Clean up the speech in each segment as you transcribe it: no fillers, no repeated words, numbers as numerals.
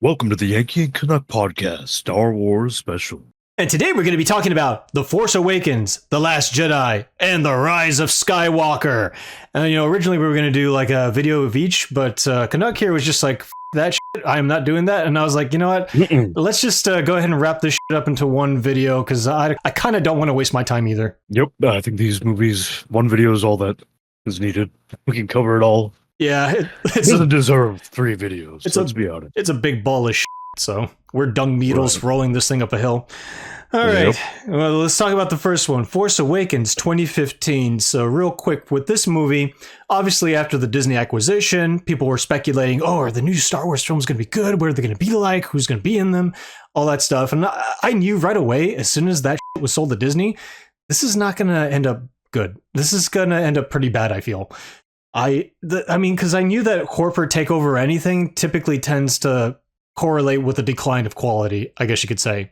Welcome to the Yankee and Canuck podcast, Star Wars special. And today we're going to be talking about The Force Awakens, The Last Jedi, and The Rise of Skywalker. Originally we were going to do like a video of each, but Canuck here was just like, F that shit, I am not doing that. And I was like, you know what? Let's just go ahead and wrap this shit up into one video because I kind of don't want to waste my time either. Yep, I think these movies, one video is all that is needed. We can cover it all. Yeah, It doesn't deserve 3 videos, let's be honest. It's a big ball of shit, so we're dung beetles rolling this thing up a hill. All right, well, let's talk about the first one, Force Awakens 2015. So real quick, with this movie, obviously after the Disney acquisition, people were speculating, oh, are the new Star Wars films going to be good? What are they going to be like? Who's going to be in them? All that stuff. And I knew right away, as soon as that shit was sold to Disney, this is not going to end up good. This is going to end up pretty bad, I feel. Because I knew that corporate takeover or anything typically tends to correlate with a decline of quality, I guess you could say.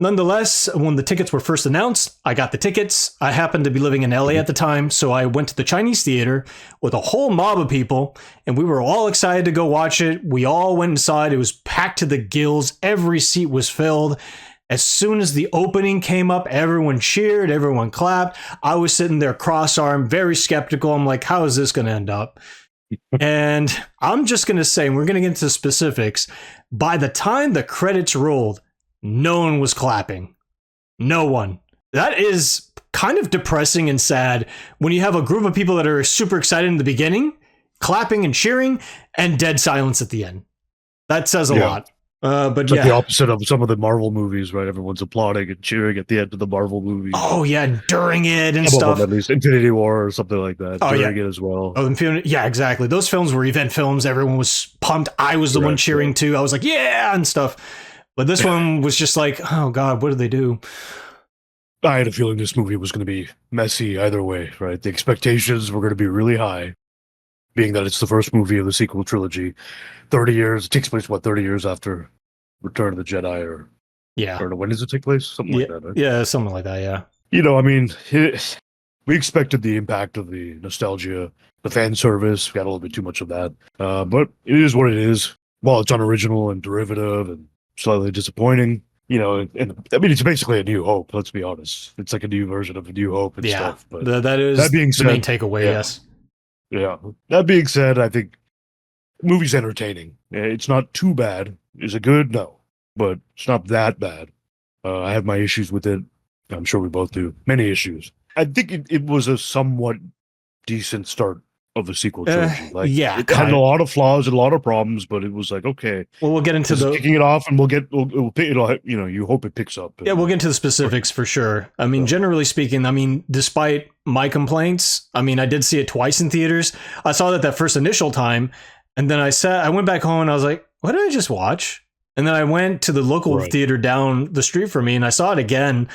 Nonetheless, when the tickets were first announced, I got the tickets. I happened to be living in LA at the time, so I went to the Chinese theater with a whole mob of people, and we were all excited to go watch it. We all went inside. It was packed to the gills. Every seat was filled. As soon as the opening came up, everyone cheered, everyone clapped. I was sitting there cross-armed, very skeptical. I'm like, how is this going to end up? And I'm just going to say, and we're going to get into specifics, by the time the credits rolled, no one was clapping. No one. That is kind of depressing and sad when you have a group of people that are super excited in the beginning, clapping and cheering, and dead silence at the end. That says a lot. But it's like the opposite of some of the Marvel movies, right? Everyone's applauding and cheering at the end of the Marvel movies. Oh yeah, during it and stuff. At least Infinity War or something like that. Oh, during it as well. Oh, yeah, exactly. Those films were event films. Everyone was pumped. I was the one cheering too. I was like, yeah, and stuff. But this one was just like, oh god, what did they do? I had a feeling this movie was going to be messy either way, right? The expectations were going to be really high, being that it's the first movie of the sequel trilogy. 30 years, it takes place, 30 years after Return of the Jedi, or when does it take place? Something like that, right? Yeah, something like that, yeah. We expected the impact of the nostalgia, the fan service, got a little bit too much of that. But it is what it is. While it's unoriginal and derivative and slightly disappointing, it's basically a New Hope, let's be honest. It's like a new version of a New Hope and stuff. But that being said, the main takeaway, yes. Yeah. That being said, I think the movie's entertaining. It's not too bad. Is it good? No. But it's not that bad. I have my issues with it. I'm sure we both do. Many issues. I think it was a somewhat decent start of the sequel trilogy. It had a lot of flaws and a lot of problems, but it was like, okay. Well, we'll get into kicking it off, and you hope it picks up. Yeah, we'll get into the specifics for sure. I mean, generally speaking, despite my complaints, I did see it twice in theaters. I saw that first initial time, and then I went back home and I was like, what did I just watch? And then I went to the local theater down the street from me and I saw it again,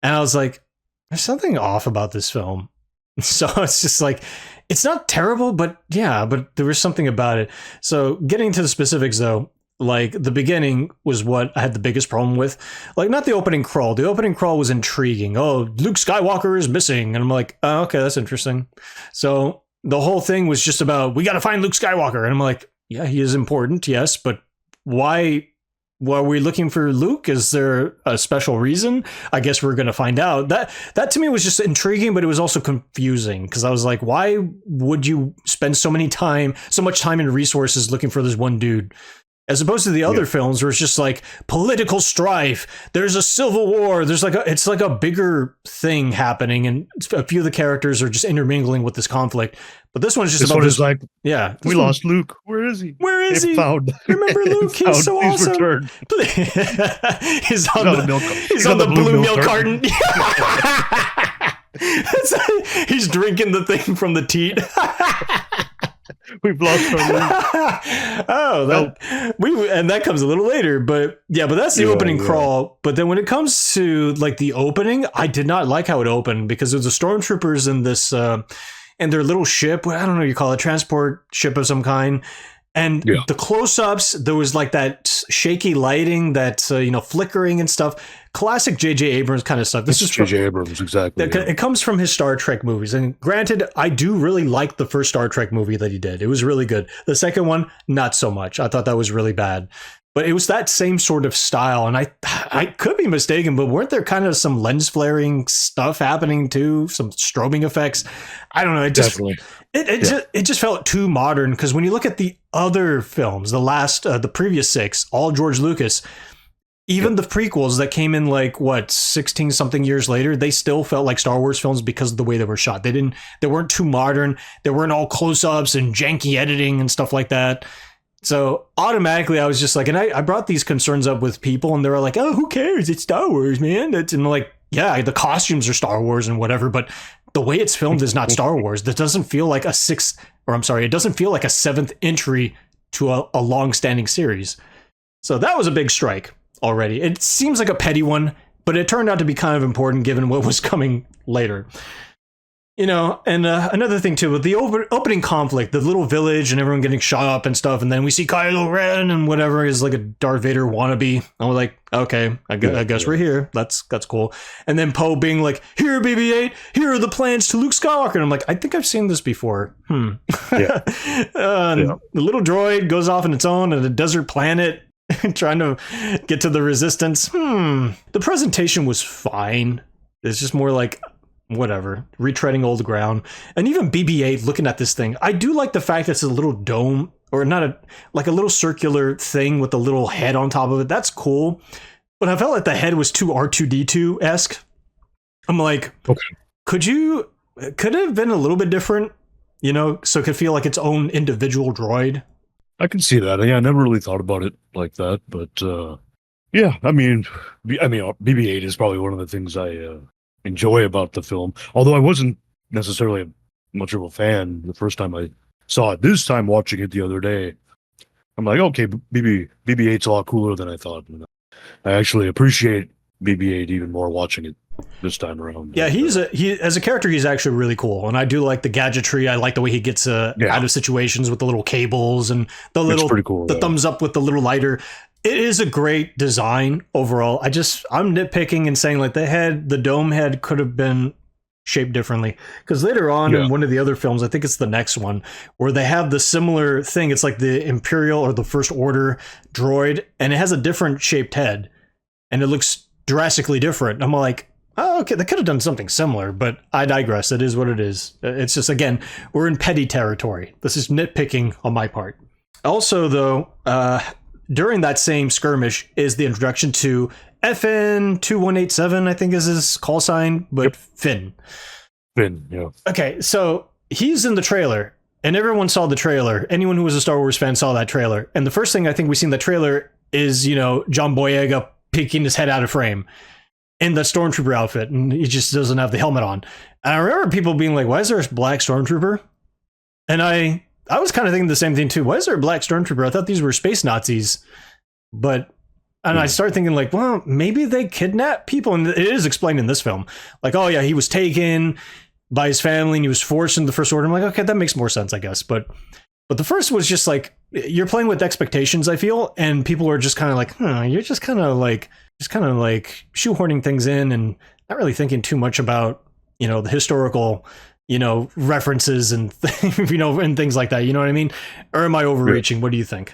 and I was like, there's something off about this film. So it's just like, it's not terrible, but there was something about it. So getting to the specifics though, like the beginning was what I had the biggest problem with. Like, not the opening crawl. The opening crawl was intriguing. Oh, Luke Skywalker is missing. And I'm like, oh, okay, that's interesting. So the whole thing was just about, we got to find Luke Skywalker. And I'm like, yeah, he is important. Yes. But why are we looking for Luke? Is there a special reason? I guess we're going to find out. That to me was just intriguing, but it was also confusing because I was like, why would you spend so much time and resources looking for this one dude? As opposed to the other films where it's just like political strife, there's a civil war, it's like a bigger thing happening, and a few of the characters are just intermingling with this conflict. But this one's just about this. Like, we lost Luke. Where is he? Where is he? Found. Remember Luke? He's so awesome. Returned. He's on the blue milk carton. He's drinking the thing from the teat. We've lost our Luke. And that comes a little later, but that's the opening crawl. But then when it comes to like the opening, I did not like how it opened because there's the stormtroopers in this and their little ship. I don't know what you call it, transport ship of some kind. And the close-ups, there was like that shaky lighting, that flickering and stuff. Classic J.J. Abrams kind of stuff. This is J.J. Abrams, exactly. It comes from his Star Trek movies. And granted, I do really like the first Star Trek movie that he did. It was really good. The second one, not so much. I thought that was really bad. but it was that same sort of style. And I could be mistaken, but weren't there kind of some lens flaring stuff happening too? Some strobing effects? I don't know. It just, Definitely. it just felt too modern. Because when you look at the other films, the previous 6, all George Lucas, even the prequels that came in like 16 something years later, they still felt like Star Wars films because of the way they were shot. They weren't too modern. They weren't all close-ups and janky editing and stuff like that. So automatically I was just like, and I brought these concerns up with people and they were like, oh, who cares? It's Star Wars, man. And like, yeah, the costumes are Star Wars and whatever, but the way it's filmed is not Star Wars. That doesn't feel like it doesn't feel like a 7th entry to a long-standing series. So that was a big strike already. It seems like a petty one, but it turned out to be kind of important given what was coming later. You know, and another thing too, with the opening conflict, the little village and everyone getting shot up and stuff, and then we see Kylo Ren and whatever is like a Darth Vader wannabe. And we're like, okay, I guess we're here. That's cool. And then Poe being like, here, BB-8, here are the plans to Luke Skywalker. And I'm like, I think I've seen this before. The little droid goes off on its own on a desert planet trying to get to the Resistance. The presentation was fine. It's just more like, whatever, retreading old ground. And even BB-8 looking at this thing, I do like the fact that it's a little dome, or not a little circular thing with a little head on top of it. That's cool. But I felt like the head was too R2D2-esque. I'm like, okay, could it have been a little bit different, you know, so it could feel like its own individual droid? I can see that. Yeah, I never really thought about it like that, but yeah, I mean, BB-8 is probably one of the things I enjoy about the film. Although I wasn't necessarily much of a fan the first time I saw it. This time watching it the other day, I'm like, okay, BB-8's a lot cooler than I thought. I actually appreciate BB-8 even more watching it this time around. Yeah, he as a character, he's actually really cool, and I do like the gadgetry. I like the way he gets out of situations with the little cables and the little thumbs up with the little lighter. It is a great design overall. I'm nitpicking and saying like the dome head could have been shaped differently, because later on in one of the other films, I think it's the next one, where they have the similar thing. It's like the Imperial or the First Order droid, and it has a different shaped head, and it looks drastically different. I'm like, oh, okay, they could have done something similar, but I digress. It is what it is. It's just, again, we're in petty territory. This is nitpicking on my part. Also, though, during that same skirmish is the introduction to FN2187, I think is his call sign, but Finn. Finn, yeah. Okay, so he's in the trailer, and everyone saw the trailer. Anyone who was a Star Wars fan saw that trailer. And the first thing I think we see in the trailer is, you know, John Boyega peeking his head out of frame in the Stormtrooper outfit, and he just doesn't have the helmet on. And I remember people being like, why is there a black Stormtrooper? And I was kind of thinking the same thing too. Why is there a black Stormtrooper? I thought these were space Nazis. I started thinking like, well, maybe they kidnapped people. And it is explained in this film. Like, oh yeah, he was taken by his family and he was forced into the First Order. I'm like, okay, that makes more sense, I guess. But the first was just like, you're playing with expectations, I feel. And people are just kind of like, you're just kind of like shoehorning things in and not really thinking too much about, you know, the historical, you know, references and, you know, and things like that. You know what I mean? Or am I overreaching? Yeah. What do you think?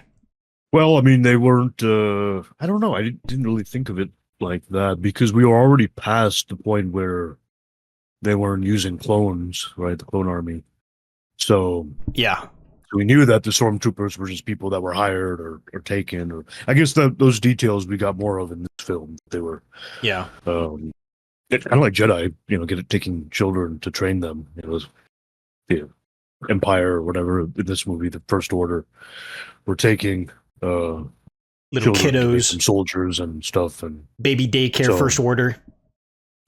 Well, I mean, they weren't, I don't know. I didn't really think of it like that, because we were already past the point where they weren't using clones, right? The clone army. So yeah, we knew that the stormtroopers were just people that were hired or taken, or I guess those details we got more of in this film. They were, kind of like Jedi, you know, taking children to train them. It was the Empire or whatever in this movie, the First Order, were taking little kiddos, some soldiers and stuff, and baby daycare, First Order.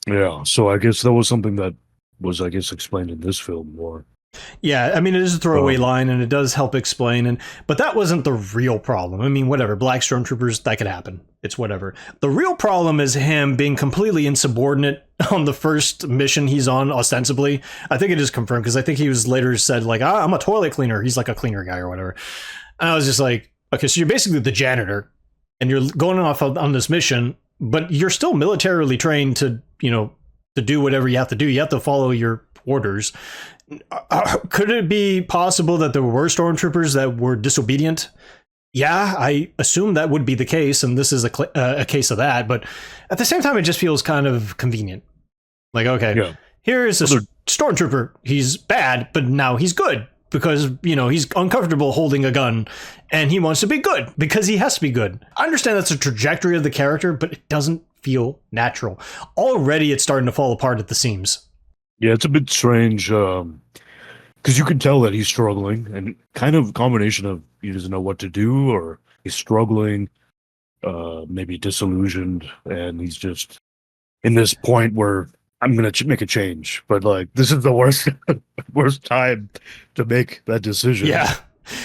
Yeah, so I guess that was something that was, I guess, explained in this film more. Yeah, I mean, it is a throwaway line, and it does help explain, but that wasn't the real problem. I mean, whatever, black stormtroopers, that could happen. It's whatever. The real problem is him being completely insubordinate on the first mission he's on, ostensibly. I think it is confirmed, because I think he was later said, like, I'm a toilet cleaner. He's like a cleaner guy or whatever. And I was just like, okay, so you're basically the janitor, and you're going off on this mission, but you're still militarily trained to, you know, to do whatever you have to do. You have to follow your orders. Could it be possible that there were stormtroopers that were disobedient Yeah, I assume that would be the case, and this is a case of that. But at the same time, it just feels kind of convenient. Like, okay, Yeah. here's a stormtrooper. He's bad, but now he's good because, he's uncomfortable holding a gun and he wants to be good because he has to be good. I understand that's a trajectory of the character, but it doesn't feel natural. Already it's starting to fall apart at the seams. Yeah, it's a bit strange because you can tell that he's struggling, and kind of combination of he doesn't know what to do, or he's struggling, maybe disillusioned, and he's just in this point where I'm gonna make a change. But like, this is the worst worst time to make that decision. Yeah.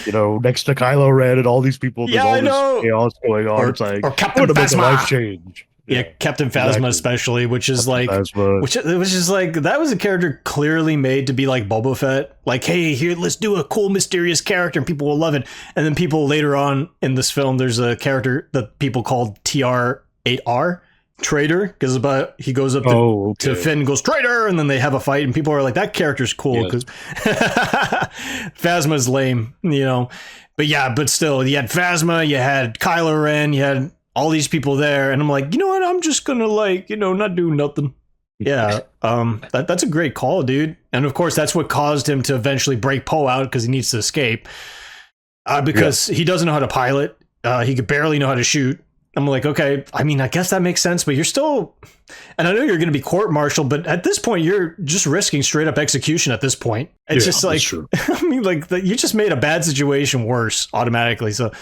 Next to Kylo Ren and all these people, there's all this chaos going on. It's like, or Captain Phasma. Make a life change. Yeah, Captain Phasma exactly. Especially, which is Phasma. which is like, that was a character clearly made to be like Boba Fett. Like, hey, here, let's do a cool, mysterious character, and people will love it. And then people later on in this film, there's a character that people called TR-8R, Traitor, because he goes up to Finn and goes, Traitor, and then they have a fight, and people are like, that character's cool because Phasma's lame, But still, you had Phasma, you had Kylo Ren, you had all these people there, and I'm like, you know what? I'm just gonna not do nothing. Yeah, that's a great call, dude. And of course, that's what caused him to eventually break Poe out because he needs to escape. Because he doesn't know how to pilot. He could barely know how to shoot. I'm like, okay, I mean, I guess that makes sense, but you're still, and I know you're going to be court-martialed, but at this point, you're just risking straight up execution at this point. It's just like, I mean, like, you just made a bad situation worse automatically. So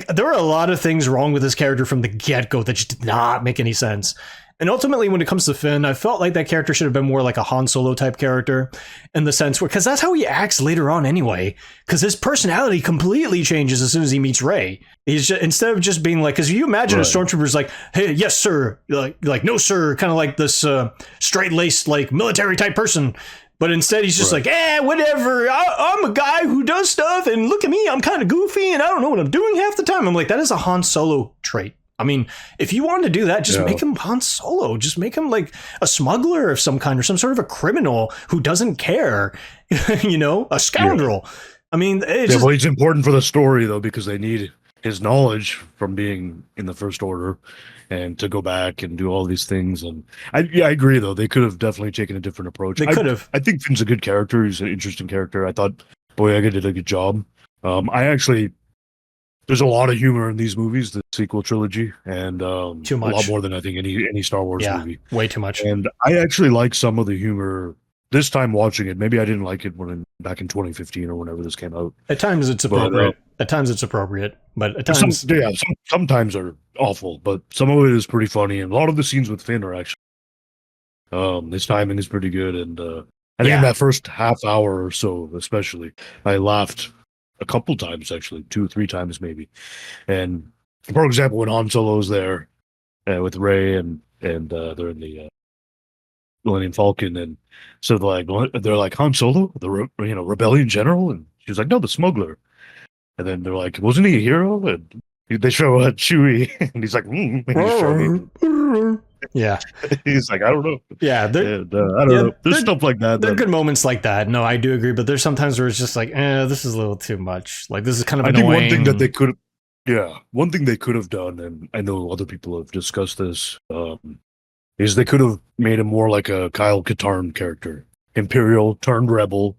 there were a lot of things wrong with this character from the get-go that just did not make any sense. And ultimately, when it comes to Finn, I felt like that character should have been more like a Han Solo type character, in the sense where, because that's how he acts later on anyway, because his personality completely changes as soon as he meets Rey. He's just, instead of just being like, because you imagine a stormtrooper's like, hey, yes, sir, like no, sir, kind of like this straight-laced, like military type person. But instead, he's just like, whatever. I'm a guy who does stuff, and look at me, I'm kind of goofy, and I don't know what I'm doing half the time. I'm like, that is a Han Solo trait. I mean, if you wanted to do that, just make him Han Solo. Just make him like a smuggler of some kind, or some sort of a criminal who doesn't care, a scoundrel. Yeah. I mean, well, he's important for the story, though, because they need his knowledge from being in the First Order and to go back and do all these things. And I agree, though. They could have definitely taken a different approach. They could have. I think Finn's a good character. He's an interesting character. I thought Boyega did a good job. There's a lot of humor in these movies, the sequel trilogy, and too much. A lot more than I think any Star Wars movie. Way too much. And I actually like some of the humor this time watching it. Maybe I didn't like it back in 2015 or whenever this came out. At times it's appropriate. But at times, sometimes are awful. But some of it is pretty funny, and a lot of the scenes with Finn are actually. His timing is pretty good, and I think in that first half hour or so, especially, I laughed a couple times, actually 2 or 3 times maybe. And for example, when Han Solo's there with Rey and they're in the Millennium Falcon, and so they're like Han Solo, the rebellion general, and she's like, no, the smuggler. And then they're like, wasn't he a hero? And they show Chewie, and he's like, yeah. He's like, I don't know. Yeah, I don't know. There's stuff like that. There are good moments like that. No, I do agree, but there's sometimes where it's just like, this is a little too much. Like, this is kind of annoying. I think one thing they could have done, and I know other people have discussed this, is they could have made him more like a Kyle Katarn character. Imperial turned rebel,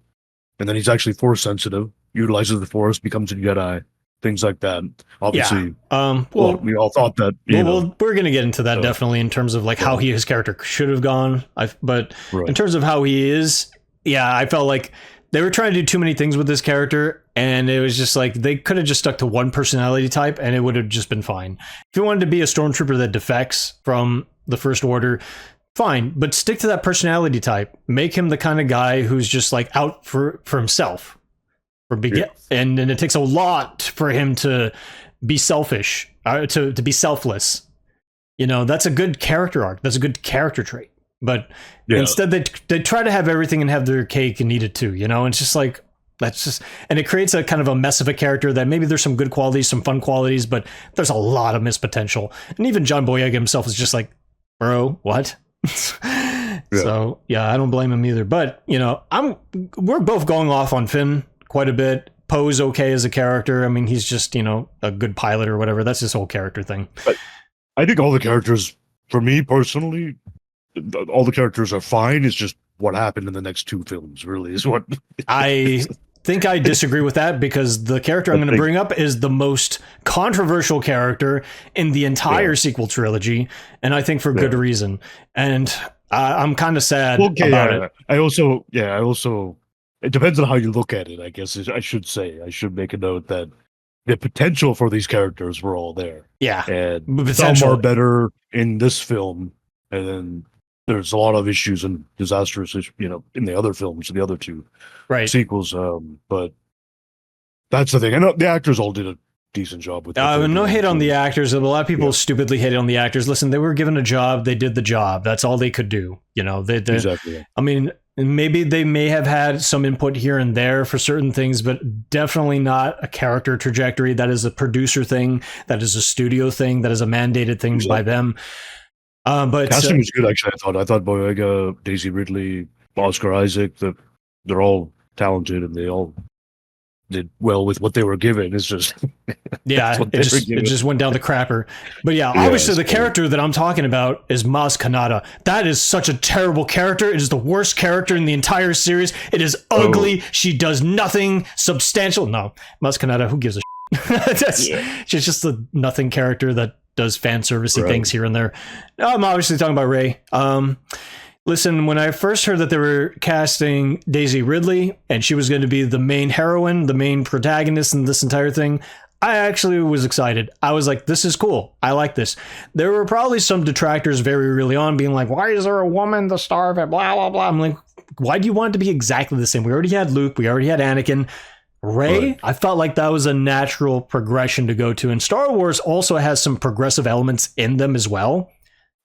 and then he's actually Force sensitive, utilizes the Force, becomes a Jedi. Things like that. Obviously, we all thought that. We're going to get into that definitely in terms of like how his character should have gone. But in terms of how he is, I felt like they were trying to do too many things with this character, and it was just like they could have just stuck to one personality type, and it would have just been fine. If you wanted to be a stormtrooper that defects from the First Order, fine, but stick to that personality type. Make him the kind of guy who's just like out for himself. And it takes a lot for him to be selfish, to be selfless. That's a good character arc. That's a good character trait. But instead, they try to have everything and have their cake and eat it too. It's just like, and it creates a kind of a mess of a character that maybe there's some good qualities, some fun qualities, but there's a lot of missed potential. And even John Boyega himself is just like, bro, what? So I don't blame him either. But we're both going off on Finn quite a bit, Poe's okay as a character. I mean, he's just, you know, a good pilot or whatever. That's his whole character thing. But I think all the characters, for me personally, all the characters are fine. It's just what happened in the next two films, really, is what I think I disagree with that, because the character I'm going to bring up is the most controversial character in the entire sequel trilogy, and I think for good reason. And I'm kind of sad about it. I also, it depends on how you look at it, I guess. I should make a note that the potential for these characters were all there. Yeah. And some are better in this film, and then there's a lot of issues and disastrous, you know, in the other films, the other two sequels. But that's the thing. I know the actors all did a decent job with it. No hate on the actors. A lot of people stupidly hated on the actors. Listen, they were given a job. They did the job. That's all they could do. You know, exactly. I mean, maybe they may have had some input here and there for certain things, but definitely not a character trajectory. That is a producer thing. That is a studio thing. That is a mandated thing by them. But casting was good, actually. I thought Boyega, Daisy Ridley, Oscar Isaac, they're all talented, and they all did well with what they were given. It's just it just went down the crapper. But obviously the character that I'm talking about is Maz Kanata. That is such a terrible character. It is the worst character in the entire series. It is ugly. She does nothing substantial. No, Maz Kanata, who gives a she's just a nothing character that does fan servicey things here and there. I'm obviously talking about Ray. Listen, when I first heard that they were casting Daisy Ridley and she was going to be the main heroine, the main protagonist in this entire thing, I actually was excited. I was like, this is cool. I like this. There were probably some detractors very early on being like, why is there a woman the star of it? Blah, blah, blah. I'm like, why do you want it to be exactly the same? We already had Luke. We already had Anakin. Ray, I felt like that was a natural progression to go to. And Star Wars also has some progressive elements in them as well.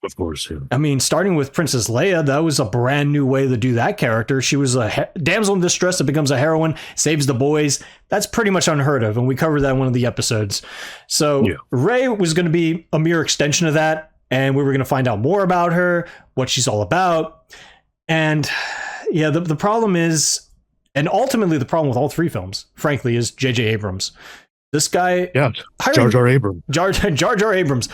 Of course, yeah. I mean, starting with Princess Leia, that was a brand new way to do that character. She was a damsel in distress that becomes a heroine, saves the boys. That's pretty much unheard of, and we covered that in one of the episodes. So Rey was going to be a mere extension of that, and we were going to find out more about her, what she's all about. And the problem is, and ultimately the problem with all three films, frankly, is J.J. Abrams. This guy... Yeah, Jar Jar Abrams. Jar Jar Abrams.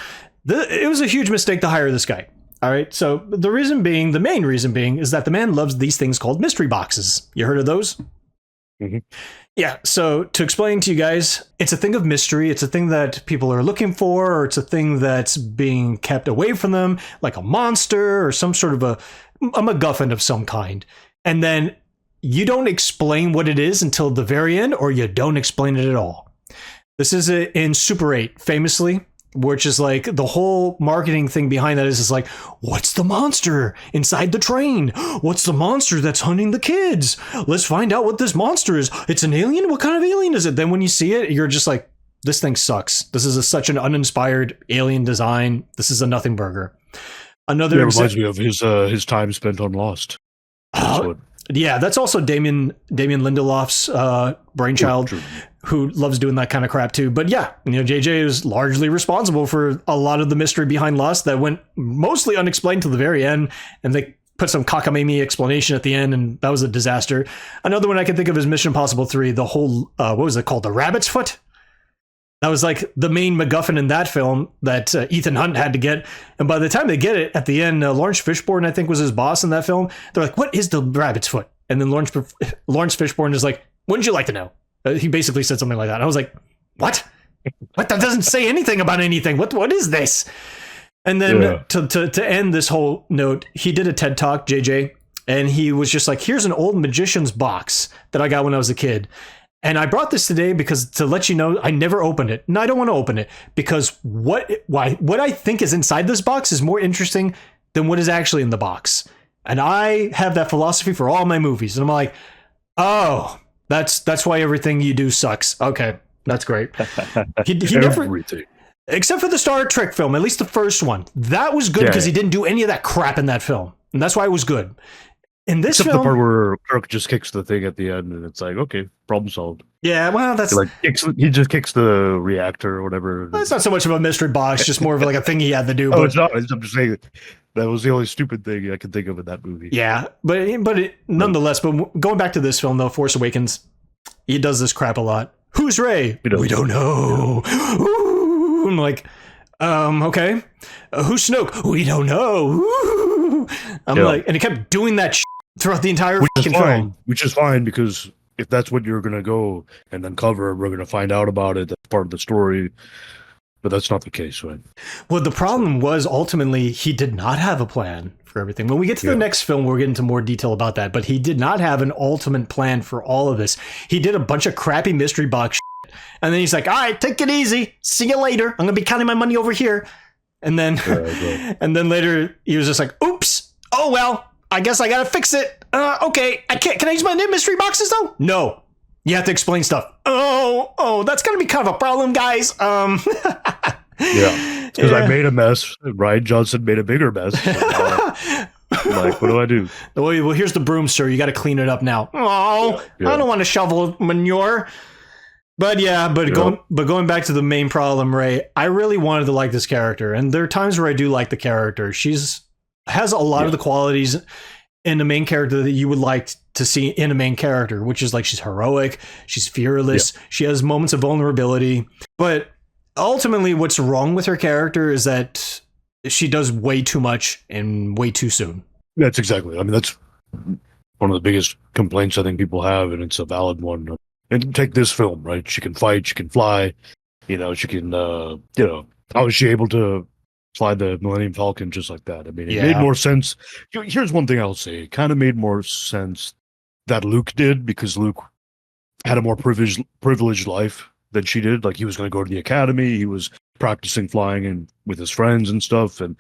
It was a huge mistake to hire this guy. All right. So the main reason being, is that the man loves these things called mystery boxes. You heard of those? Mm-hmm. Yeah. So to explain to you guys, it's a thing of mystery. It's a thing that people are looking for, or it's a thing that's being kept away from them, like a monster or some sort of a MacGuffin of some kind. And then you don't explain what it is until the very end, or you don't explain it at all. This is in Super 8, famously. Which is like the whole marketing thing behind that is like, what's the monster inside the train? What's the monster that's hunting the kids? Let's find out what this monster is. It's an alien? What kind of alien is it? Then when you see it, you're just like, this thing sucks. This is such an uninspired alien design. This is a nothing burger. Another reminds me of his time spent on Lost. That's also Damien Lindelof's brainchild. True. Who loves doing that kind of crap too. But JJ is largely responsible for a lot of the mystery behind Lost that went mostly unexplained to the very end, and they put some cockamamie explanation at the end, and that was a disaster. Another one I can think of is Mission Impossible 3, the whole, what was it called? The Rabbit's Foot? That was like the main MacGuffin in that film that Ethan Hunt had to get. And by the time they get it at the end, Lawrence Fishburne, I think, was his boss in that film. They're like, what is the Rabbit's Foot? And then Lawrence Fishburne is like, wouldn't you like to know? He basically said something like that. I was like, what? What? That doesn't say anything about anything. What is this? And then to end this whole note, he did a TED Talk, JJ, and he was just like, here's an old magician's box that I got when I was a kid. And I brought this today because to let you know, I never opened it. And I don't want to open it because what I think is inside this box is more interesting than what is actually in the box. And I have that philosophy for all my movies. And I'm like, oh, that's why everything you do sucks. Okay, that's great. He never, except for the Star Trek film, at least the first one. That was good because he didn't do any of that crap in that film. And that's why it was good. In this Except film, the part where Kirk just kicks the thing at the end, and it's like, okay, problem solved. Yeah, well, that's he just kicks the reactor or whatever. That's not so much of a mystery box, just more of like a thing he had to do. But it's not. I'm just saying that was the only stupid thing I can think of in that movie. Yeah, but nonetheless, but going back to this film though, Force Awakens, He does this crap a lot. Who's Ray? We don't know. Ooh, I'm like, okay. Who's Snoke? We don't know. Ooh. I'm like, and he kept doing that throughout the entire fucking film. Which is fine, because if that's what you're going to go and uncover, we're going to find out about it. That's part of the story. But that's not the case, right? Well, the problem was ultimately he did not have a plan for everything. When we get to the next film, we'll get into more detail about that. But he did not have an ultimate plan for all of this. He did a bunch of crappy mystery box shit. And then he's like, all right, take it easy. See you later. I'm going to be counting my money over here. And then, and then later he was just like, oops. Oh, well, I guess I got to fix it. Okay. Can I use my new mystery boxes though? No. You have to explain stuff. Oh, that's going to be kind of a problem, guys. Yeah, because I made a mess. Ryan Johnson made a bigger mess. Like, what do I do? Well, here's the broom, sir. You got to clean it up now. I don't want to shovel manure. But going back to the main problem, Ray, I really wanted to like this character, and there are times where I do like the character. Has a lot of the qualities in the main character that you would like to see in a main character, which is like she's heroic, she's fearless, she has moments of vulnerability. But ultimately, what's wrong with her character is that she does way too much and way too soon. That's exactly. I mean, that's one of the biggest complaints I think people have, and it's a valid one. And take this film, right? She can fight, she can fly, she can, how is she able to fly the Millennium Falcon just like that? I mean, it made more sense. Here's one thing I'll say. It kind of made more sense that Luke did, because Luke had a more privileged life than she did. Like, he was going to go to the academy. He was practicing flying and with his friends and stuff. And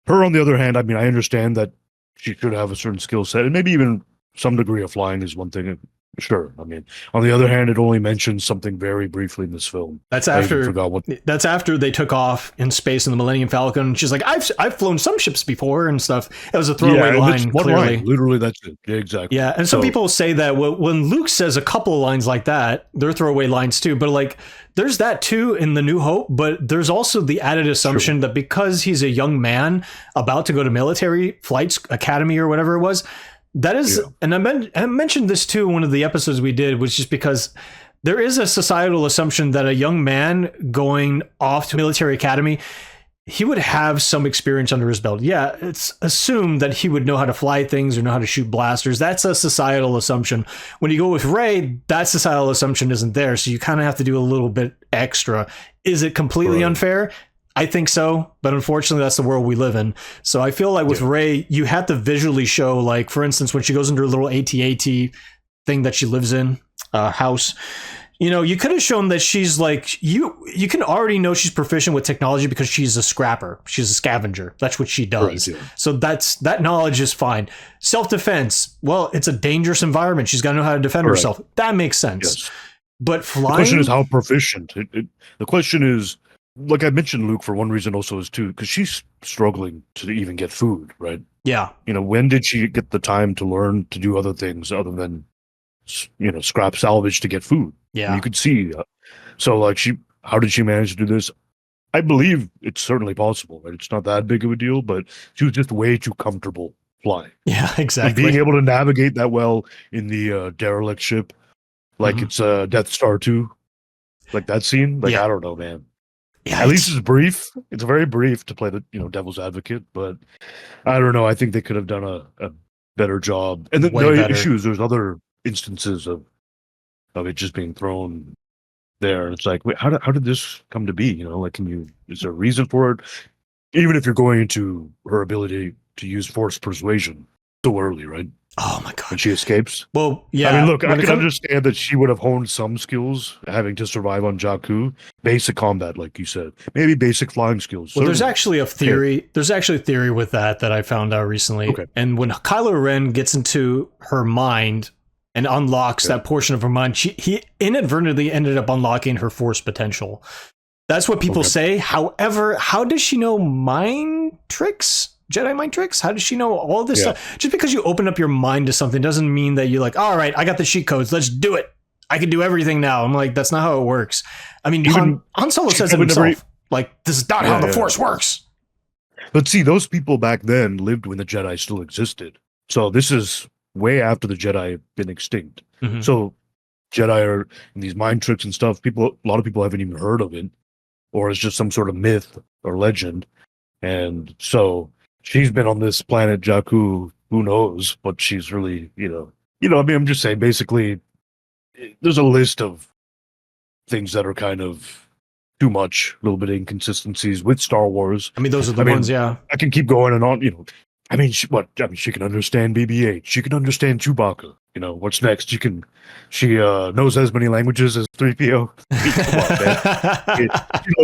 her, on the other hand, I mean, I understand that she should have a certain skill set, and maybe even some degree of flying is one thing. Sure. I mean, on the other hand, it only mentions something very briefly in this film. That's after they took off in space in the Millennium Falcon. She's like, I've flown some ships before and stuff. It was a throwaway line, clearly. Literally, that's it. Yeah, exactly. Yeah, and some people say that when Luke says a couple of lines like that, they're throwaway lines too. But like, there's that too in The New Hope. But there's also the added assumption that because he's a young man about to go to military flights academy or whatever it was, that is, and I mentioned this too in one of the episodes we did, was just because there is a societal assumption that a young man going off to military academy, he would have some experience under his belt. Yeah, it's assumed that he would know how to fly things or know how to shoot blasters. That's a societal assumption. When you go with Ray, that societal assumption isn't there, so you kind of have to do a little bit extra. Is it completely unfair? I think so, but unfortunately that's the world we live in. So I feel like with Ray, you have to visually show, like, for instance, when she goes into her little AT-AT thing that she lives in, house, you could have shown that she's like, you can already know she's proficient with technology because she's a scrapper. She's a scavenger. That's what she does. Right, so that knowledge is fine. Self-defense. Well, it's a dangerous environment. She's got to know how to defend herself. That makes sense. Yes. But flying. The question is how proficient. The question is, like I mentioned, Luke, for one reason also is too, because she's struggling to even get food, right? Yeah. When did she get the time to learn to do other things other than, scrap salvage to get food? Yeah. You could see. So, like, how did she manage to do this? I believe it's certainly possible, right? It's not that big of a deal, but she was just way too comfortable flying. Yeah, exactly. And being able to navigate that well in the derelict ship, like it's Death Star 2, like that scene, like, I don't know, man. Yeah, at least it's brief. It's very brief to play the devil's advocate, but I don't know. I think they could have done a better job. And the issues, there's other instances of it just being thrown there. It's like, wait, how did this come to be? Like, is there a reason for it? Even if you're going into her ability to use forced persuasion so early, right? Oh my God. When she escapes. Well, yeah. I mean, look, I can understand that she would have honed some skills having to survive on Jakku. Basic combat, like you said. Maybe basic flying skills. Well, there's actually a theory. There's actually a theory with that I found out recently. Okay. And when Kylo Ren gets into her mind and unlocks that portion of her mind, he inadvertently ended up unlocking her force potential. That's what people say. However, how does she know mind tricks? Jedi mind tricks? How does she know all this stuff? Just because you open up your mind to something doesn't mean that you're like, all right, I got the cheat codes. Let's do it. I can do everything now. I'm like, that's not how it works. I mean, Han Solo says it himself. Like, this is not how the Force works. But see, those people back then lived when the Jedi still existed. So this is way after the Jedi had been extinct. Mm-hmm. So Jedi are in these mind tricks and stuff. A lot of people haven't even heard of it, or it's just some sort of myth or legend. And so she's been on this planet Jakku. Who knows what she's really, I mean, I'm just saying, basically, there's a list of things that are kind of too much, a little bit of inconsistencies with Star Wars. I mean, those are the ones, yeah. I can keep going and on, I mean, she can understand BB-8. She can understand Chewbacca. What's next? She knows as many languages as 3PO. Come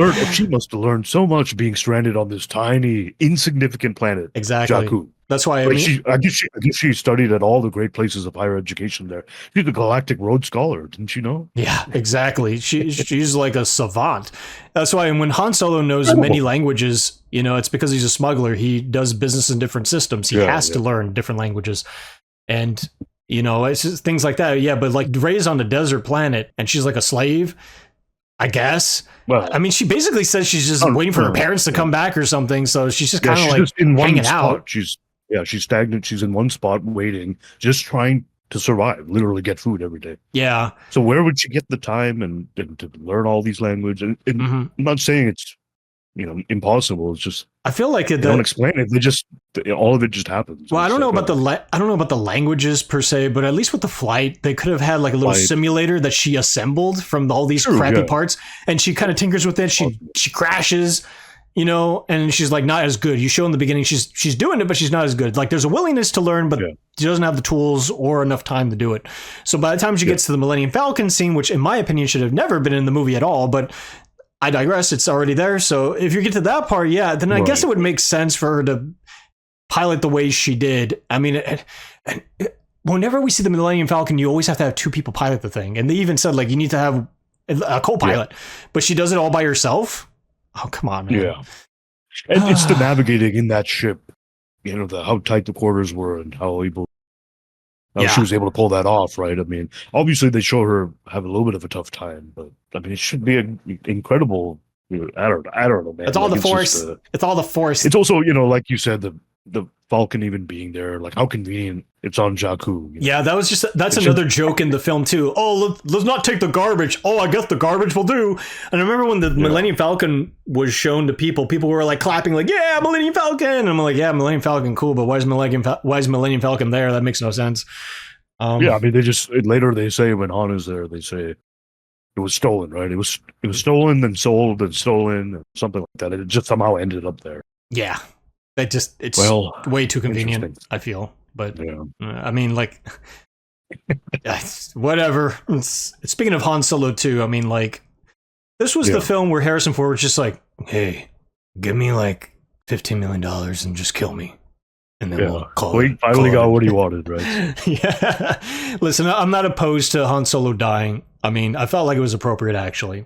on, man. She must have learned so much being stranded on this tiny, insignificant planet. Exactly. Jakku. That's why I guess she studied at all the great places of higher education there. She's a Galactic Rhodes Scholar, didn't you know? Yeah, exactly. She's like a savant. That's why when Han Solo knows many languages, it's because he's a smuggler. He does business in different systems. He has to learn different languages. And, it's just things like that. Yeah, but like Rey's on a desert planet and she's like a slave, I guess. Well, I mean, she basically says she's just waiting for her parents to come back or something. So she's just kind of like just in hanging out. She's stagnant. She's in one spot waiting, just trying to survive, literally get food every day. Yeah. So where would she get the time and to learn all these languages? And I'm not saying it's, impossible. It's just, I feel like they don't explain it. They just, all of it just happens. Well, I don't know about the languages per se, but at least with the flight, they could have had like a little simulator that she assembled from all these crappy parts, and she kind of tinkers with it. She crashes, and she's like not as good. You show in the beginning she's doing it, but she's not as good. Like there's a willingness to learn, but she doesn't have the tools or enough time to do it. So by the time she gets to the Millennium Falcon scene, which in my opinion should have never been in the movie at all, but I digress. It's already there. So if you get to that part, then I guess it would make sense for her to pilot the way she did. I mean, whenever we see the Millennium Falcon, you always have to have two people pilot the thing. And they even said like you need to have a co-pilot, but she does it all by herself. Oh, come on, man. Yeah. And it's the navigating in that ship, how tight the quarters were and how she was able to pull that off, right? I mean, obviously they show her have a little bit of a tough time, but I mean, it should be an incredible, I don't know, man. It's all the force. It's all the force. It's also, like you said, the Falcon even being there, like how convenient it's on Jakku. Yeah, that's another joke in the film too. Oh, let's not take the garbage. Oh, I guess the garbage will do. And I remember when the Millennium Falcon was shown to people were like clapping, like, yeah, Millennium Falcon. And I'm like, yeah, Millennium Falcon, cool, but why is Millennium Falcon there? That makes no sense. I mean, later they say when Han is there, they say it was stolen, right? It was stolen, then sold, and stolen, or something like that. It just somehow ended up there. Yeah. It's way too convenient, I feel. But I mean, like, whatever. Speaking of Han Solo too, I mean, like, this was the film where Harrison Ford was just like, "Hey, give me like $15 million and just kill me, and then we'll call it." Finally got what he wanted, right? Yeah. Listen, I'm not opposed to Han Solo dying. I mean, I felt like it was appropriate, actually.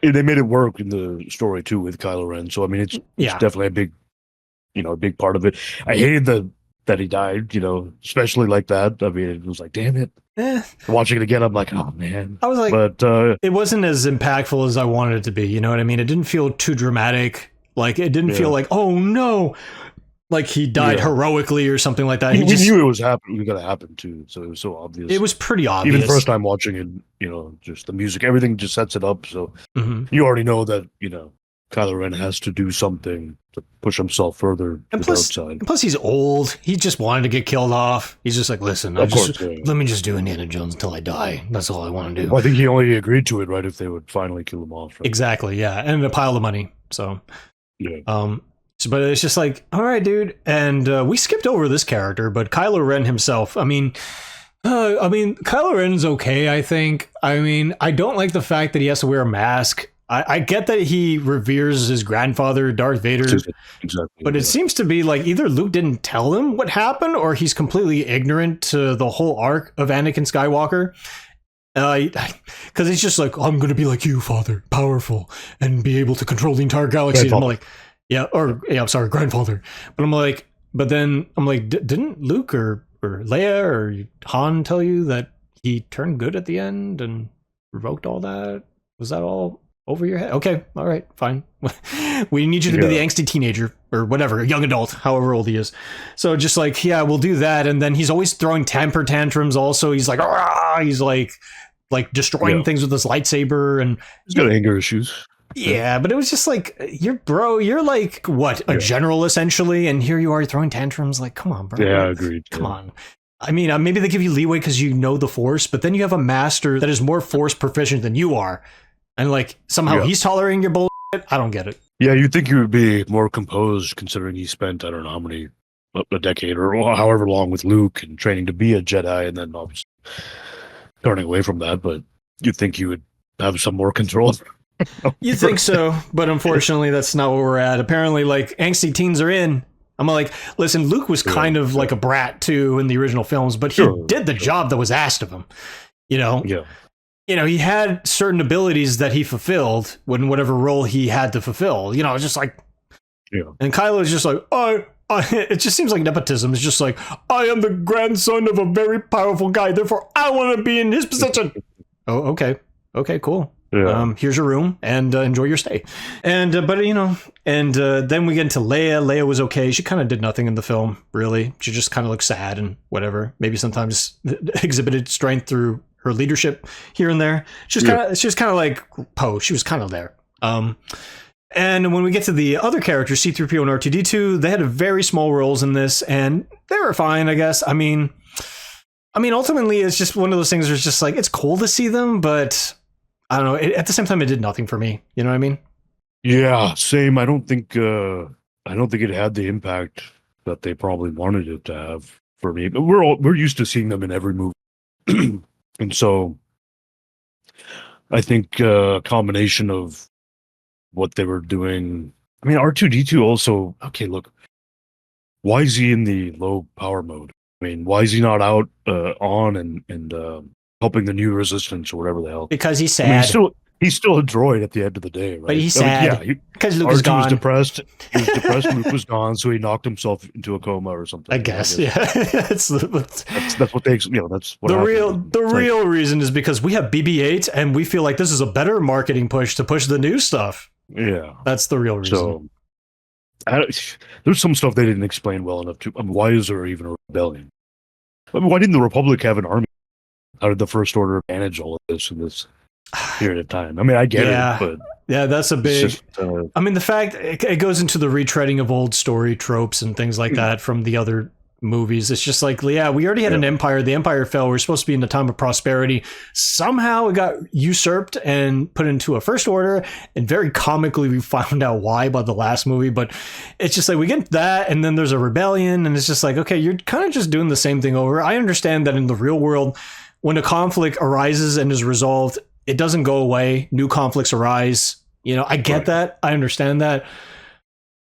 They made it work in the story too with Kylo Ren, so I mean, it's definitely a big part of it. I hated that he died, especially like that. I mean, it was like, damn it. Watching it again, I'm like, oh man. I was like, but it wasn't as impactful as I wanted it to be. You know what I mean? It didn't feel too dramatic. Like it didn't feel like, oh no, like he died heroically or something like that. We knew it was happening. It was going to happen too. So it was so obvious. It was pretty obvious. Even first time watching it, just the music, everything just sets it up. So you already know that, Kylo Ren has to do something to push himself further to the outside. Plus, he's old. He just wanted to get killed off. He's just like, listen, let me just do Indiana Jones until I die. That's all I want to do. Well, I think he only agreed to it, right, if they would finally kill him off. Right? Exactly, yeah. And a pile of money. So, but it's just like, all right, dude. And we skipped over this character, but Kylo Ren himself, I mean, Kylo Ren's okay, I think. I mean, I don't like the fact that he has to wear a mask. I get that he reveres his grandfather, Darth Vader, exactly, but it seems to be like either Luke didn't tell him what happened or he's completely ignorant to the whole arc of Anakin Skywalker. Because he's just like, I'm going to be like you, father, powerful, and be able to control the entire galaxy. And I'm like, I'm sorry, grandfather. But then I'm like, didn't Luke or Leia or Han tell you that he turned good at the end and revoked all that? Was that all over your head? Okay, all right, fine. We need you to be the angsty teenager or whatever, a young adult, however old he is. So just like, we'll do that. And then he's always throwing temper tantrums also. He's like, he's like like destroying things with his lightsaber, and he's got anger issues. Yeah, but it was just like, you're like, what, a general essentially, and here you are throwing tantrums. Like, come on, bro. Yeah, agreed. Come on. I mean, maybe they give you leeway because you know the Force, but then you have a master that is more Force proficient than you are, and like somehow he's tolerating your bullshit. I don't get it. Yeah, you'd think he would be more composed, considering he spent, I don't know how many, a decade or however long with Luke and training to be a Jedi, and then obviously turning away from that. But you'd think he would have some more control. You think so, but unfortunately that's not where we're at. Apparently, like, angsty teens are in. I'm like, listen, Luke was kind of like a brat too in the original films, but he did the job that was asked of him. You know? Yeah. You know, he had certain abilities that he fulfilled when whatever role he had to fulfill. You know, it's just like, and Kylo's just like, it just seems like nepotism. It's just like, I am the grandson of a very powerful guy, therefore I want to be in his position. Oh, okay. Okay, cool. Yeah. Here's your room, and enjoy your stay. And but you know, and then we get into Leia. Leia was okay. She kind of did nothing in the film, really. She just kind of looked sad and whatever. Maybe sometimes exhibited strength through her leadership here and there. She was kind of like Poe. She was kind of there. And when we get to the other characters, C-3PO and R2-D2, they had very small roles in this, and they were fine, I guess. I mean, ultimately, it's just one of those things where it's just like, it's cool to see them, but I don't know. At the same time, it did nothing for me. You know what I mean? Yeah, same. I don't think it had the impact that they probably wanted it to have for me. But we're used to seeing them in every movie, and so I think a combination of what they were doing. I mean, R2-D2 also. Okay, look, why is he in the low power mode? I mean, why is he not out on and helping the new resistance or whatever the hell? Because he's sad. I mean, he's still a droid at the end of the day, right? But he's sad. Because Luke was gone. Was depressed. He was depressed. Luke was gone, so he knocked himself into a coma or something. I guess. Yeah. that's what they. That's what the real reason is because we have BB-8, and we feel like this is a better marketing push to push the new stuff. Yeah, that's the real reason. So, there's some stuff they didn't explain well enough to. I mean, why is there even a rebellion? I mean, why didn't the Republic have an army? How did the First Order manage all of this in this period of time? I mean, I get it, but that's a big. I mean, the fact it goes into the retreading of old story tropes and things like that from the other movies. It's just like, we already had an empire. The empire fell. We're supposed to be in a time of prosperity. Somehow it got usurped and put into a First Order, and very comically we found out why by the last movie. But it's just like, we get that, and then there's a rebellion, and it's just like, okay, you're kind of just doing the same thing over. I understand that in the real world, when a conflict arises and is resolved, it doesn't go away. New conflicts arise. You know, I get that. I understand that.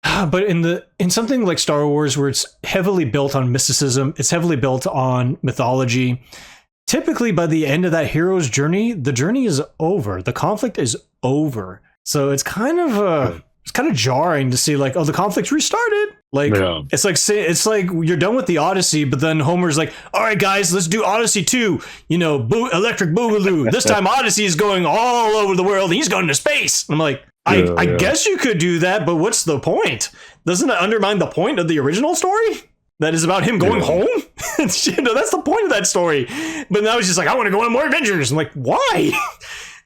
But in something like Star Wars, where it's heavily built on mysticism, it's heavily built on mythology, typically by the end of that hero's journey, the journey is over. The conflict is over. So it's kind of jarring to see, like, oh, the conflict's restarted. Like, it's like you're done with the Odyssey, but then Homer's like, all right, guys, let's do Odyssey 2. You know, Electric Boogaloo. This time Odyssey is going all over the world, and he's going to space. And I'm like, I guess you could do that, but what's the point? Doesn't it undermine the point of the original story? That is about him going home? You know, that's the point of that story. But now he's just like, I want to go on more adventures. I'm like, why?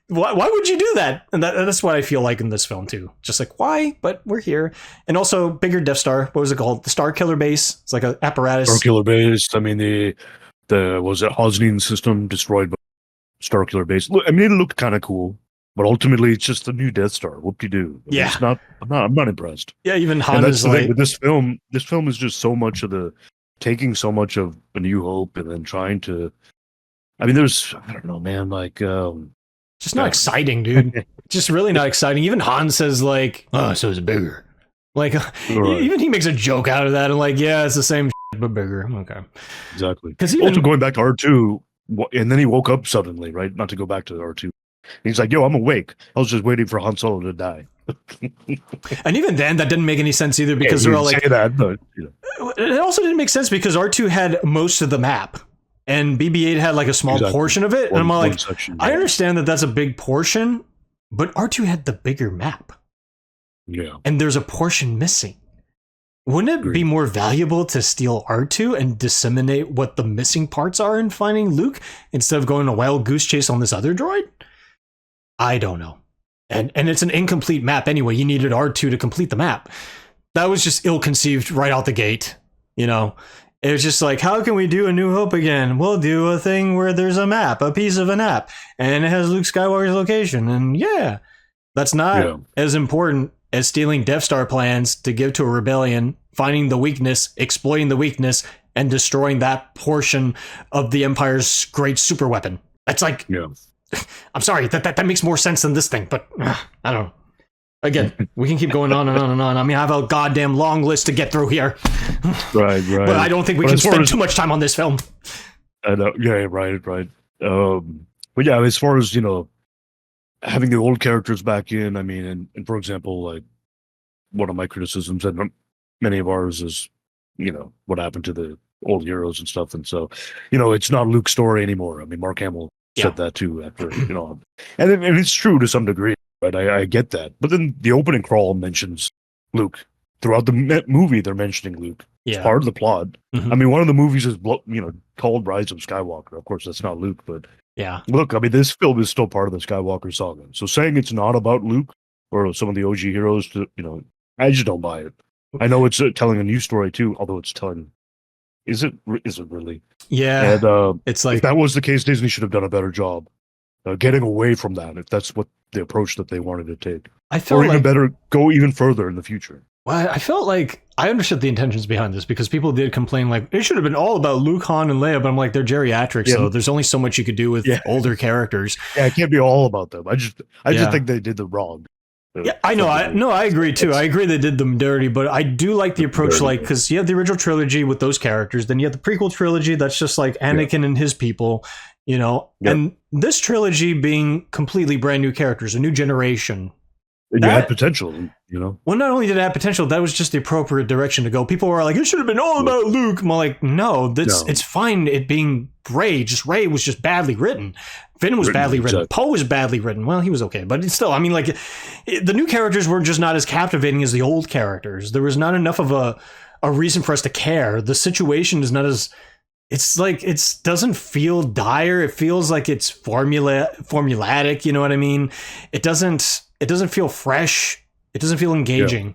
Why would you do that? And that's what I feel like in this film too. Just like, why? But we're here. And also, bigger Death Star. What was it called? The Star Killer Base. It's like an apparatus. Star Killer Base. I mean, the was it Hosnian system destroyed by Star Killer Base. Look, I mean, it looked kind of cool, but ultimately, it's just a new Death Star. Whoop-de-doo. I mean, it's not. I'm not impressed. Yeah, even Han is like, thing with this film. This film is just so much of taking so much of A New Hope and then trying to. I mean, I don't know, man. Like. Just not exciting, dude. Just really not exciting. Even Han says, like, oh, so it's bigger. Like, even he makes a joke out of that. And like, yeah, it's the same shit, but bigger. Okay. Exactly. Because also going back to R2, and then he woke up suddenly, right? Not to go back to R2. He's like, yo, I'm awake. I was just waiting for Han Solo to die. And even then, that didn't make any sense either, because they're all like, say that, but, you know. It also didn't make sense because R2 had most of the map. And BB-8 had like a small portion of it. And I'm like, I understand that that's a big portion, but R2 had the bigger map. Yeah. And there's a portion missing. Wouldn't it Agreed. be more valuable to steal R2 and disseminate what the missing parts are in finding Luke instead of going a wild goose chase on this other droid? I don't know. And it's an incomplete map anyway. You needed R2 to complete the map. That was just ill-conceived right out the gate. You know, it was just like, how can we do A New Hope again? We'll do a thing where there's a map, a piece of a map, and it has Luke Skywalker's location. And yeah, that's not as important as stealing Death Star plans to give to a rebellion, finding the weakness, exploiting the weakness, and destroying that portion of the Empire's great super weapon. That's like, I'm sorry, that makes more sense than this thing, but I don't know. Again, we can keep going on and on and on. I mean, I have a goddamn long list to get through here. Right. But I don't think we can spend too much time on this film. I know. Yeah, right. But yeah, as far as, having the old characters back in, I mean, and for example, like, one of my criticisms and many of ours is, what happened to the old heroes and stuff. And so, it's not Luke's story anymore. I mean, Mark Hamill said that too after, and it's true to some degree, right? I get that. But then the opening crawl mentions Luke. Throughout the movie, they're mentioning Luke. It's part of the plot. I mean, one of the movies is, called Rise of Skywalker. Of course, that's not Luke, but look, I mean, this film is still part of the Skywalker saga. So saying it's not about Luke or some of the OG heroes, I just don't buy it. I know it's telling a new story too, although it's telling. Is it really? Yeah. And it's like, if that was the case, Disney should have done a better job getting away from that. If that's what the approach that they wanted to take, or even better, go even further in the future. Well, I felt like I understood the intentions behind this because people did complain like it should have been all about Luke, Han, and Leia, but I'm like, they're geriatric, so there's only so much you could do with older characters. Yeah, it can't be all about them. I just think they did the wrong. Yeah, I know. I agree too. I agree they did them dirty, but I do like the approach, like, because you have the original trilogy with those characters, then you have the prequel trilogy that's just like Anakin and his people, and this trilogy being completely brand new characters, a new generation. And you had potential, Well, not only did it have potential, that was just the appropriate direction to go. People were like, it should have been all about Luke. I'm like, no, it's fine it being Rey. Just Rey was just badly written. Finn was badly written. Exactly. Poe was badly written. Well, he was okay, but still, I mean, like, the new characters were just not as captivating as the old characters. There was not enough of a reason for us to care. The situation is not as... It's like, it doesn't feel dire. It feels like it's formulatic, you know what I mean? It doesn't feel fresh. It doesn't feel engaging,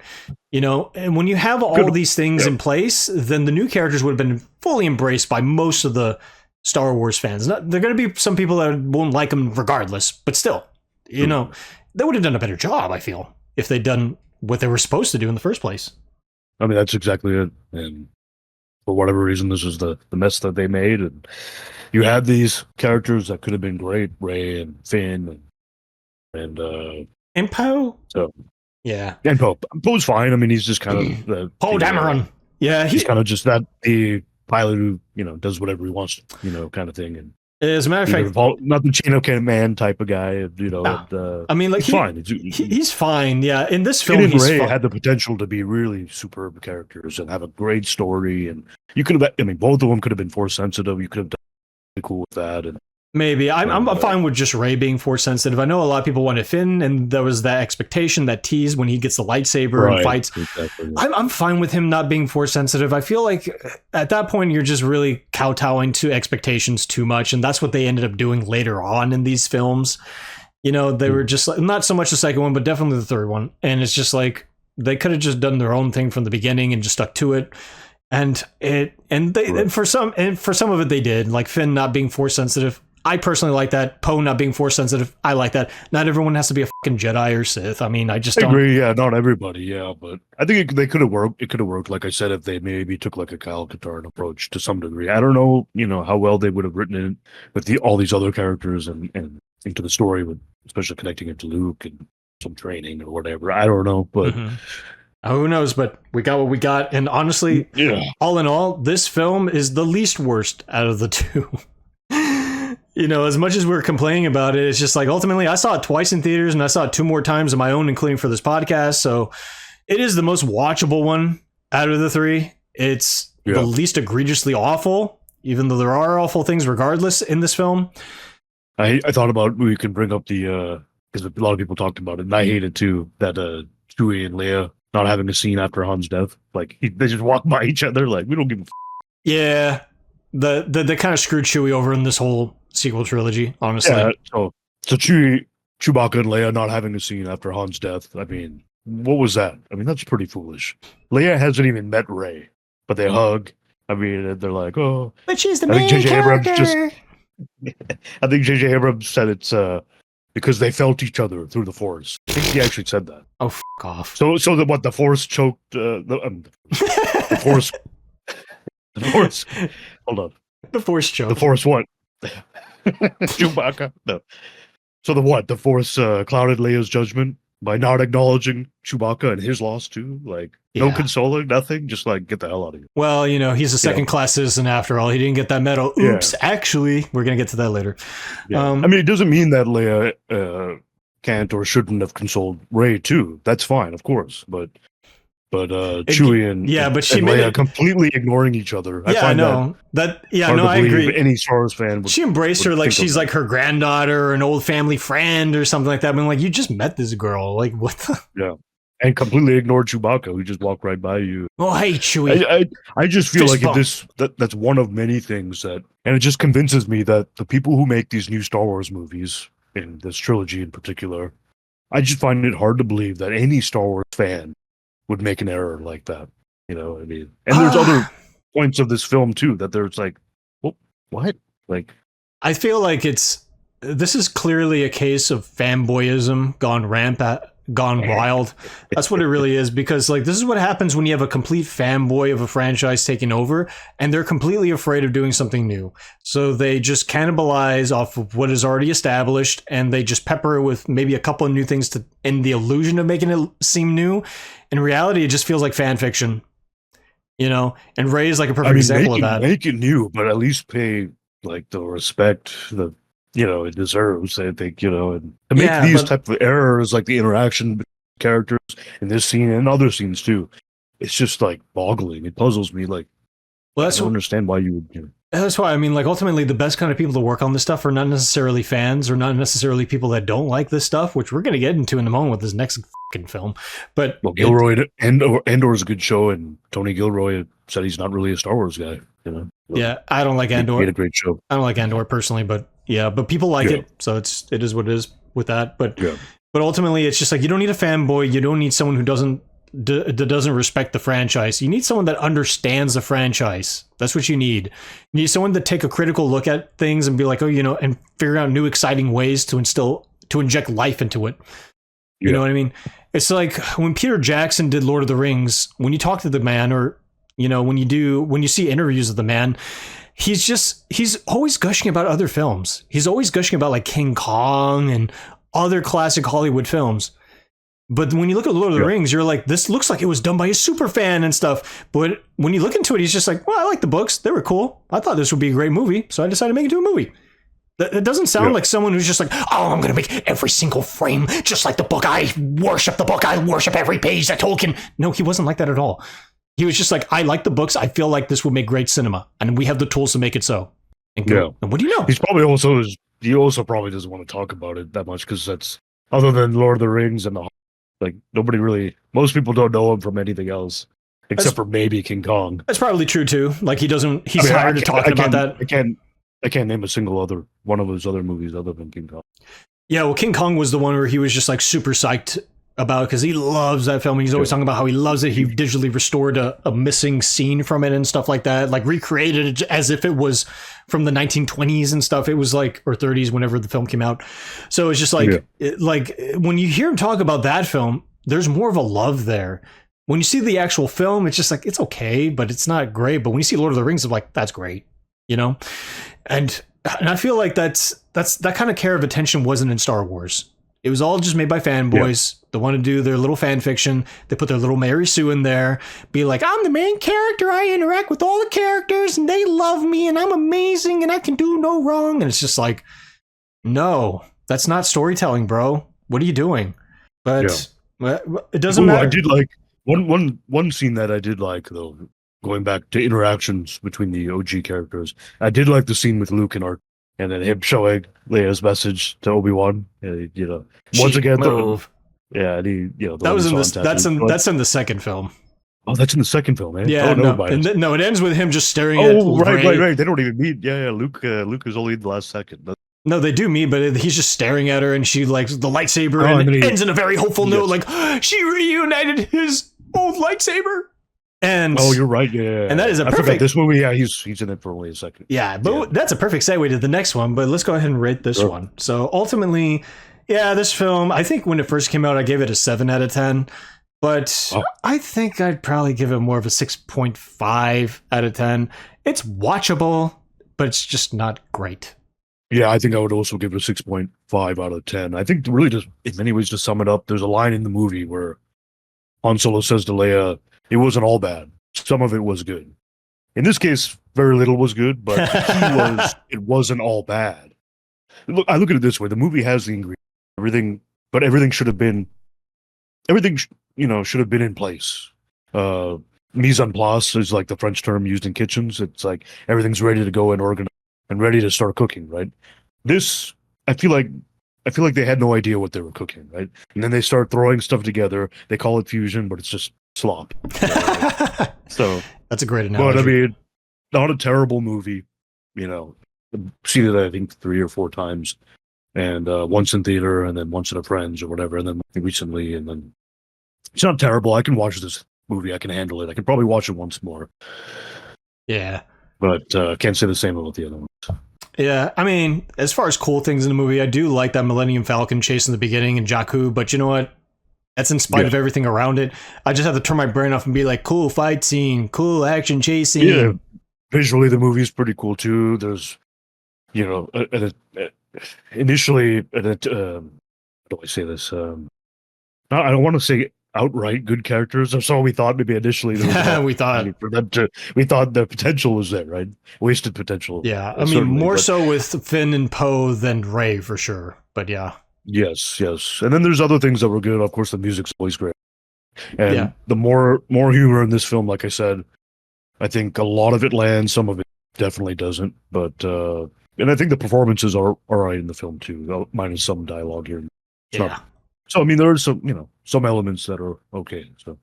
and when you have all these things in place, then the new characters would have been fully embraced by most of the Star Wars fans. There are going to be some people that won't like them regardless, but still, they would have done a better job, I feel, if they'd done what they were supposed to do in the first place. I mean, that's exactly it. And for whatever reason, this is the mess that they made. And you had these characters that could have been great, Rey and Finn and Poe. So yeah, and Poe's fine. I mean, he's just kind of the Poe Dameron. Yeah, he's kind of just the pilot who does whatever he wants, kind of thing. And as a matter of fact, not the chain of command type of guy. I mean, like, he's fine. He's fine. Yeah, in this film, Finn and Rey had the potential to be really superb characters and have a great story. And you could have, both of them could have been force sensitive. You could have done really cool with that. And maybe I'm fine with just Rey being force sensitive. I know a lot of people wanted Finn, and there was that expectation, that tease when he gets the lightsaber and fights. Exactly. I'm fine with him not being force sensitive. I feel like at that point you're just really kowtowing to expectations too much, and that's what they ended up doing later on in these films. They were just like, not so much the second one, but definitely the third one, and it's just like they could have just done their own thing from the beginning and just stuck to it. And for some of it they did, like Finn not being force sensitive. I personally like that. Poe not being force sensitive, I like that. Not everyone has to be a fucking Jedi or Sith. I mean, I agree. Yeah, not everybody. Yeah, but I think they could have worked. It could have worked, like I said, if they maybe took like a Kyle Katarn approach to some degree. I don't know, how well they would have written it with all these other characters and into the story, with especially connecting it to Luke and some training or whatever. I don't know, but. Who knows? But we got what we got, and honestly, all in all, this film is the least worst out of the two. As much as we're complaining about it, it's just like, ultimately, I saw it twice in theaters and I saw it 2 more times on my own, including for this podcast. So it is the most watchable one out of the 3. It's the least egregiously awful, even though there are awful things regardless in this film. I thought about, we can bring up because a lot of people talked about it, and I hated too, that Chewie and Leia not having a scene after Han's death. Like they just walk by each other. Like we don't give a. Yeah, they kind of screwed Chewie over in this whole sequel trilogy. Honestly, Yeah. So Chewbacca and Leia not having a scene after Han's death. I mean, what was that? I mean, that's pretty foolish. Leia hasn't even met Rey, but they hug. I mean, they're like, oh. but she's the I think main J.J. Abrams character. I think J.J. Abrams said it's because they felt each other through the Force. I think he actually said that. Oh, f off. So the Force choked the Force. The Force. Hold on. The Force choke. The Force what? Chewbacca. No. So the Force clouded Leia's judgment by not acknowledging Chewbacca and his loss too. Like no consoling, nothing. Just like get the hell out of here. Well, he's a second-class citizen after all. He didn't get that medal. Oops. Yeah. Actually, we're gonna get to that later. Yeah. I mean, it doesn't mean that Leia can't or shouldn't have consoled Rey too. That's fine, of course. But Chewie and Leia completely ignoring each other. I agree. Any Star Wars fan, she embraced her like she's like her granddaughter or an old family friend or something like that. I mean, like you just met this girl, like what? Yeah, and completely ignored Chewbacca, who just walked right by you. Oh, hey, Chewie. I just feel like that's one of many things and it just convinces me that the people who make these new Star Wars movies, in this trilogy in particular, I just find it hard to believe that any Star Wars fan would make an error like that. I mean, and there's other points of this film too that there's like, well, what? Like, I feel like this is clearly a case of fanboyism gone wild. That's what it really is, because like this is what happens when you have a complete fanboy of a franchise taking over and they're completely afraid of doing something new. So they just cannibalize off of what is already established and they just pepper it with maybe a couple of new things in the illusion of making it seem new. In reality, it just feels like fan fiction, and Rey is like a perfect example of that. Make it new, but at least pay like the respect that it deserves. I think and to make these type of errors, like the interaction between characters in this scene and other scenes too, it's just like boggling. It puzzles me. Like, I don't understand why you would. That's why I mean, like ultimately, the best kind of people to work on this stuff are not necessarily fans, or not necessarily people that don't like this stuff, which we're going to get into in a moment with this next fucking film. But Gilroy Andor is a good show, and Tony Gilroy said he's not really a Star Wars guy. Yeah, I don't like Andor. He made a great show. I don't like Andor personally, but people like it, so it is what it is with that. But ultimately, it's just like you don't need a fanboy. You don't need someone who doesn't respect the franchise. You need someone that understands the franchise. That's what you need. You need someone to take a critical look at things and be like, and figure out new exciting ways to inject life into it. You know what I mean? It's like when Peter Jackson did Lord of the Rings, when you talk to the man, or when you see interviews of the man, he's always gushing about other films. He's always gushing about like King Kong and other classic Hollywood films. But when you look at Lord of the Rings, you're like, this looks like it was done by a super fan and stuff. But when you look into it, he's just like, well, I like the books. They were cool. I thought this would be a great movie. So I decided to make it into a movie. It doesn't sound like someone who's just like, oh, I'm going to make every single frame just like the book. I worship the book. I worship every page that Tolkien. No, he wasn't like that at all. He was just like, I like the books. I feel like this would make great cinema. And we have the tools to make it so. And what do you know? He also probably doesn't want to talk about it that much because that's, other than Lord of the Rings and like most people don't know him from anything else except for maybe King Kong. That's probably true too. Like he's tired of talking about that. I can't name a single other one of his other movies other than King Kong. Yeah, well, King Kong was the one where he was just like super psyched about, because he loves that film. He's always talking about how he loves it. He digitally restored a missing scene from it and stuff like that, like recreated it as if it was from the 1920s and stuff. It was like, or 30s, whenever the film came out. So it's just like, like when you hear him talk about that film, there's more of a love there. When you see the actual film, it's just like, it's okay, but it's not great. But when you see Lord of the Rings, it's like, that's great, And I feel like that kind of care of attention wasn't in Star Wars. It was all just made by fanboys. They want to do their little fan fiction. They put their little Mary Sue in there, be like, I'm the main character. I interact with all the characters and they love me and I'm amazing and I can do no wrong. And it's just like, no, that's not storytelling, bro. What are you doing? But it doesn't matter. I did like one scene that I did like, though, going back to interactions between the OG characters. I did like the scene with Luke and Art. And then him showing Leia's message to Obi-Wan, once again, Yeah, and he, the That one was we in saw this. on That's Tatooine. that's in the second film. Oh, that's in the second film, man. Yeah, Oh, no, never mind. and no, it ends with him just staring at Oh, right, Rey. right. They don't even meet. Yeah, yeah. Luke is only in the last second. No, they do meet, but he's just staring at her, and she like the lightsaber, Oh, and and it then ends in a very hopeful note, Yes. like she reunited his old lightsaber. And Oh, you're right. Yeah, and that is a I forgot perfect. this movie. Yeah, he's in it for only a second. Yeah, but that's a perfect segue to the next one. But let's go ahead and rate this Sure. one. So ultimately, yeah, this film, I think when it first came out, I gave it a 7 out of 10. But Oh. I think I'd probably give it more of a 6.5 out of 10. It's watchable, but it's just not great. Yeah, I think I would also give it a 6.5 out of 10. I think really just in many ways to sum it up, there's a line in the movie where Han Solo says to Leia, "It wasn't all bad. Some of it was good." In this case, very little was good, but the key was it wasn't all bad. Look, I look at it this way: the movie has the ingredients, everything, but everything should have been, should have been in place. Mise en place is like the French term used in kitchens. It's like everything's ready to go and organized and ready to start cooking. Right? This, I feel like they had no idea what they were cooking. Right? And then they start throwing stuff together. They call it fusion, but it's just slop. So that's a great analogy. But I mean, not a terrible movie. Seen it I think 3 or 4 times, and once in theater, and then once at a friend's or whatever, and then recently, and then it's not terrible. I can watch this movie. I can handle it. I can probably watch it once more. Yeah, but can't say the same about the other ones. Yeah, I mean, as far as cool things in the movie, I do like that Millennium Falcon chase in the beginning and Jakku, but you know what? That's in spite of everything around it. I just have to turn my brain off and be like, cool fight scene, cool action chase scene. Yeah, visually the movie's pretty cool too. There's, initially, how do I say this? I don't want to say outright good characters. That's all we thought. Maybe initially, we thought we thought the potential was there, right? Wasted potential. Yeah, I mean, more so with Finn and Poe than Rey for sure. But yeah. Yes. And then there's other things that were good. Of course, the music's always great, and the more humor in this film, like I said, I think a lot of it lands. Some of it definitely doesn't. But and I think the performances are all right in the film too, minus some dialogue here. So I mean, there are some elements that are okay. So,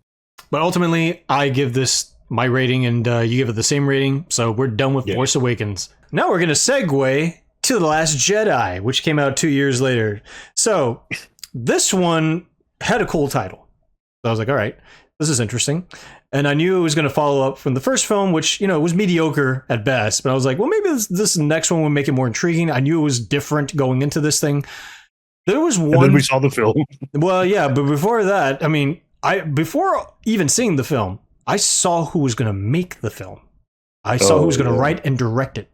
but ultimately, I give this my rating, and you give it the same rating. So we're done with Force Awakens. Now we're gonna segue to The Last Jedi, which came out 2 years later. So this one had a cool title. So I was like, all right, this is interesting. And I knew it was going to follow up from the first film, which, was mediocre at best. But I was like, well, maybe this next one will make it more intriguing. I knew it was different going into this thing. There was one. And then we saw the film. Well, yeah, but before that, I mean, before even seeing the film, I saw who was going to make the film. I saw who was going to write and direct it.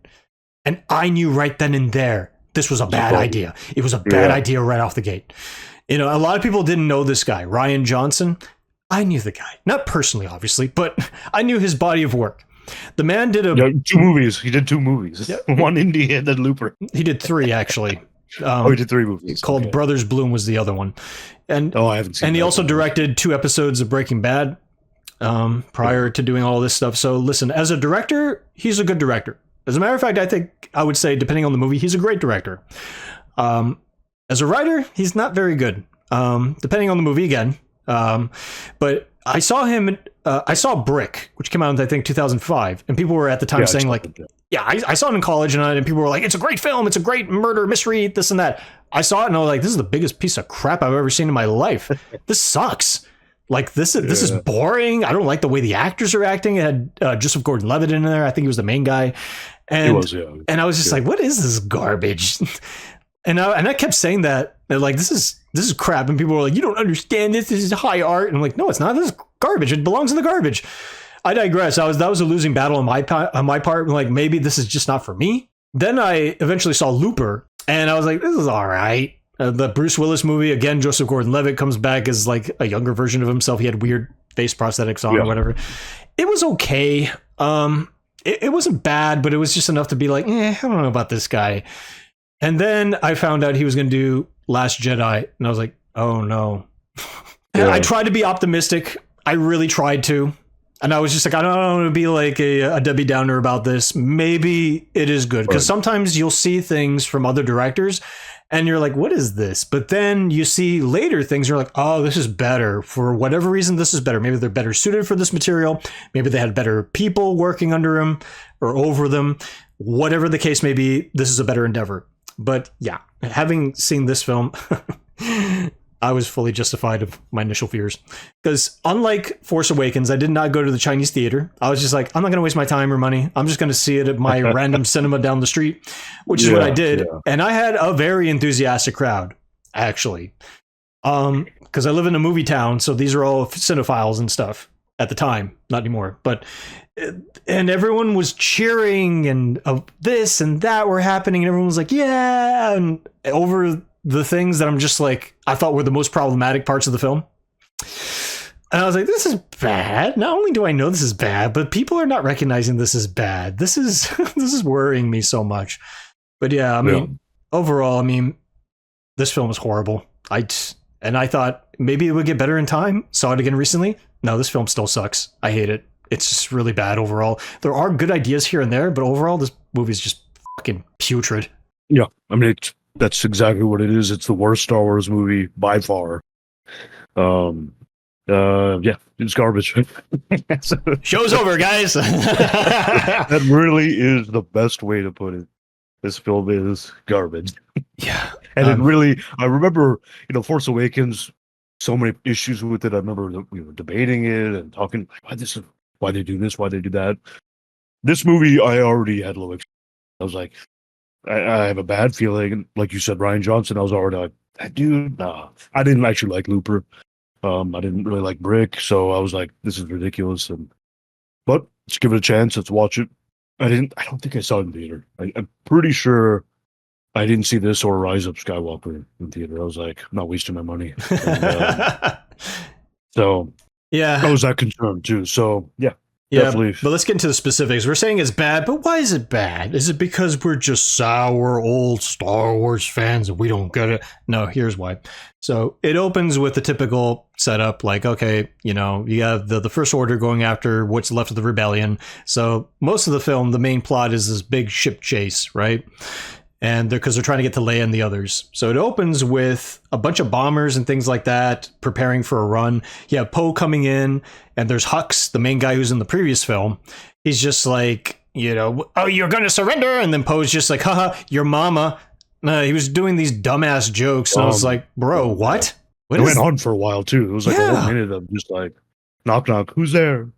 And I knew right then and there, this was a bad idea. It was a bad idea right off the gate. A lot of people didn't know this guy, Rian Johnson. I knew the guy. Not personally, obviously, but I knew his body of work. The man did 2 movies. He did 2 movies. Yeah. One indie and then Looper. He did 3, actually. He did 3 movies. Called Brothers Bloom was the other one. And I haven't seen. And he also directed 2 episodes of Breaking Bad prior to doing all this stuff. So listen, as a director, he's a good director. As a matter of fact, I think I would say, depending on the movie, he's a great director. As a writer, he's not very good, depending on the movie again. But I saw him, I saw Brick, which came out in, I think, 2005. And people were at the time saying like, I saw it in college and people were like, it's a great film. It's a great murder mystery, this and that. I saw it and I was like, this is the biggest piece of crap I've ever seen in my life. This sucks. Like this is boring. I don't like the way the actors are acting. It had Joseph Gordon-Levitt in there. I think he was the main guy. And, he was, and I was just like, what is this garbage? and I kept saying that. They're like, this is crap. And people were like, you don't understand this. This is high art. And I'm like, no, it's not. This is garbage. It belongs in the garbage. I digress. That was a losing battle on my part. Like, maybe this is just not for me. Then I eventually saw Looper, and I was like, this is all right. The Bruce Willis movie, again, Joseph Gordon-Levitt comes back as like a younger version of himself. He had weird face prosthetics on or whatever. It was okay. It wasn't bad, but it was just enough to be like, I don't know about this guy. And then I found out he was going to do Last Jedi, and I was like, oh no. I tried to be optimistic. I really tried to. And I was just like, I don't want to be like a Debbie Downer about this. Maybe it is good. Because sometimes you'll see things from other directors And you're like, what is this? But then you see later things, you're like, oh, this is better. For whatever reason, this is better. Maybe they're better suited for this material. Maybe they had better people working under them or over them. Whatever the case may be, this is a better endeavor. But yeah, having seen this film, I was fully justified of my initial fears. Because unlike Force Awakens, I did not go to the Chinese theater. I was just like, I'm not going to waste my time or money. I'm just going to see it at my random cinema down the street, which is what I did. Yeah. And I had a very enthusiastic crowd, actually. Because I live in a movie town, so these are all cinephiles and stuff at the time. Not anymore. And everyone was cheering, and this and that were happening, and everyone was like, yeah, and over the things that I'm just like, I thought were the most problematic parts of the film. And I was like, this is bad. Not only do I know this is bad, but people are not recognizing this as bad. This is this is worrying me so much. But yeah, I mean, overall, I mean, this film is horrible. I thought maybe it would get better in time. Saw it again recently. No, this film still sucks. I hate it. It's just really bad overall. There are good ideas here and there, but overall, this movie is just fucking putrid. Yeah, I mean, that's exactly what it is. It's the worst Star Wars movie by far. Yeah, it's garbage. Show's over, guys. That really is the best way to put it. This film is garbage. Yeah. And it really, I remember, Force Awakens, so many issues with it. I remember that we were debating it and talking, why they do this, why they do that. This movie, I already had low expectations. I was like, I have a bad feeling. Like you said, Rian Johnson, I was already like, that dude, nah. I didn't actually like Looper. I didn't really like Brick, so I was like, this is ridiculous. But let's give it a chance. Let's watch it. I don't think I saw it in theater. I'm pretty sure I didn't see this or Rise Up Skywalker in theater. I was like, I'm not wasting my money. So yeah, I was that concerned too. So yeah. Yeah, definitely. But let's get into the specifics. We're saying it's bad, but why is it bad? Is it because we're just sour old Star Wars fans and we don't get it? No, here's why. So it opens with the typical setup, like, okay, you have the First Order going after what's left of the rebellion. So most of the film, the main plot is this big ship chase, right? And because they're trying to get to Leia and the others. So it opens with a bunch of bombers and things like that, preparing for a run. You have Poe coming in, and there's Hux, the main guy who's in the previous film. He's just like, oh, you're going to surrender? And then Poe's just like, haha, your mama. He was doing these dumbass jokes, and I was like, bro, what? It went on for a while, too. It was like a whole minute of just like, knock, knock, who's there?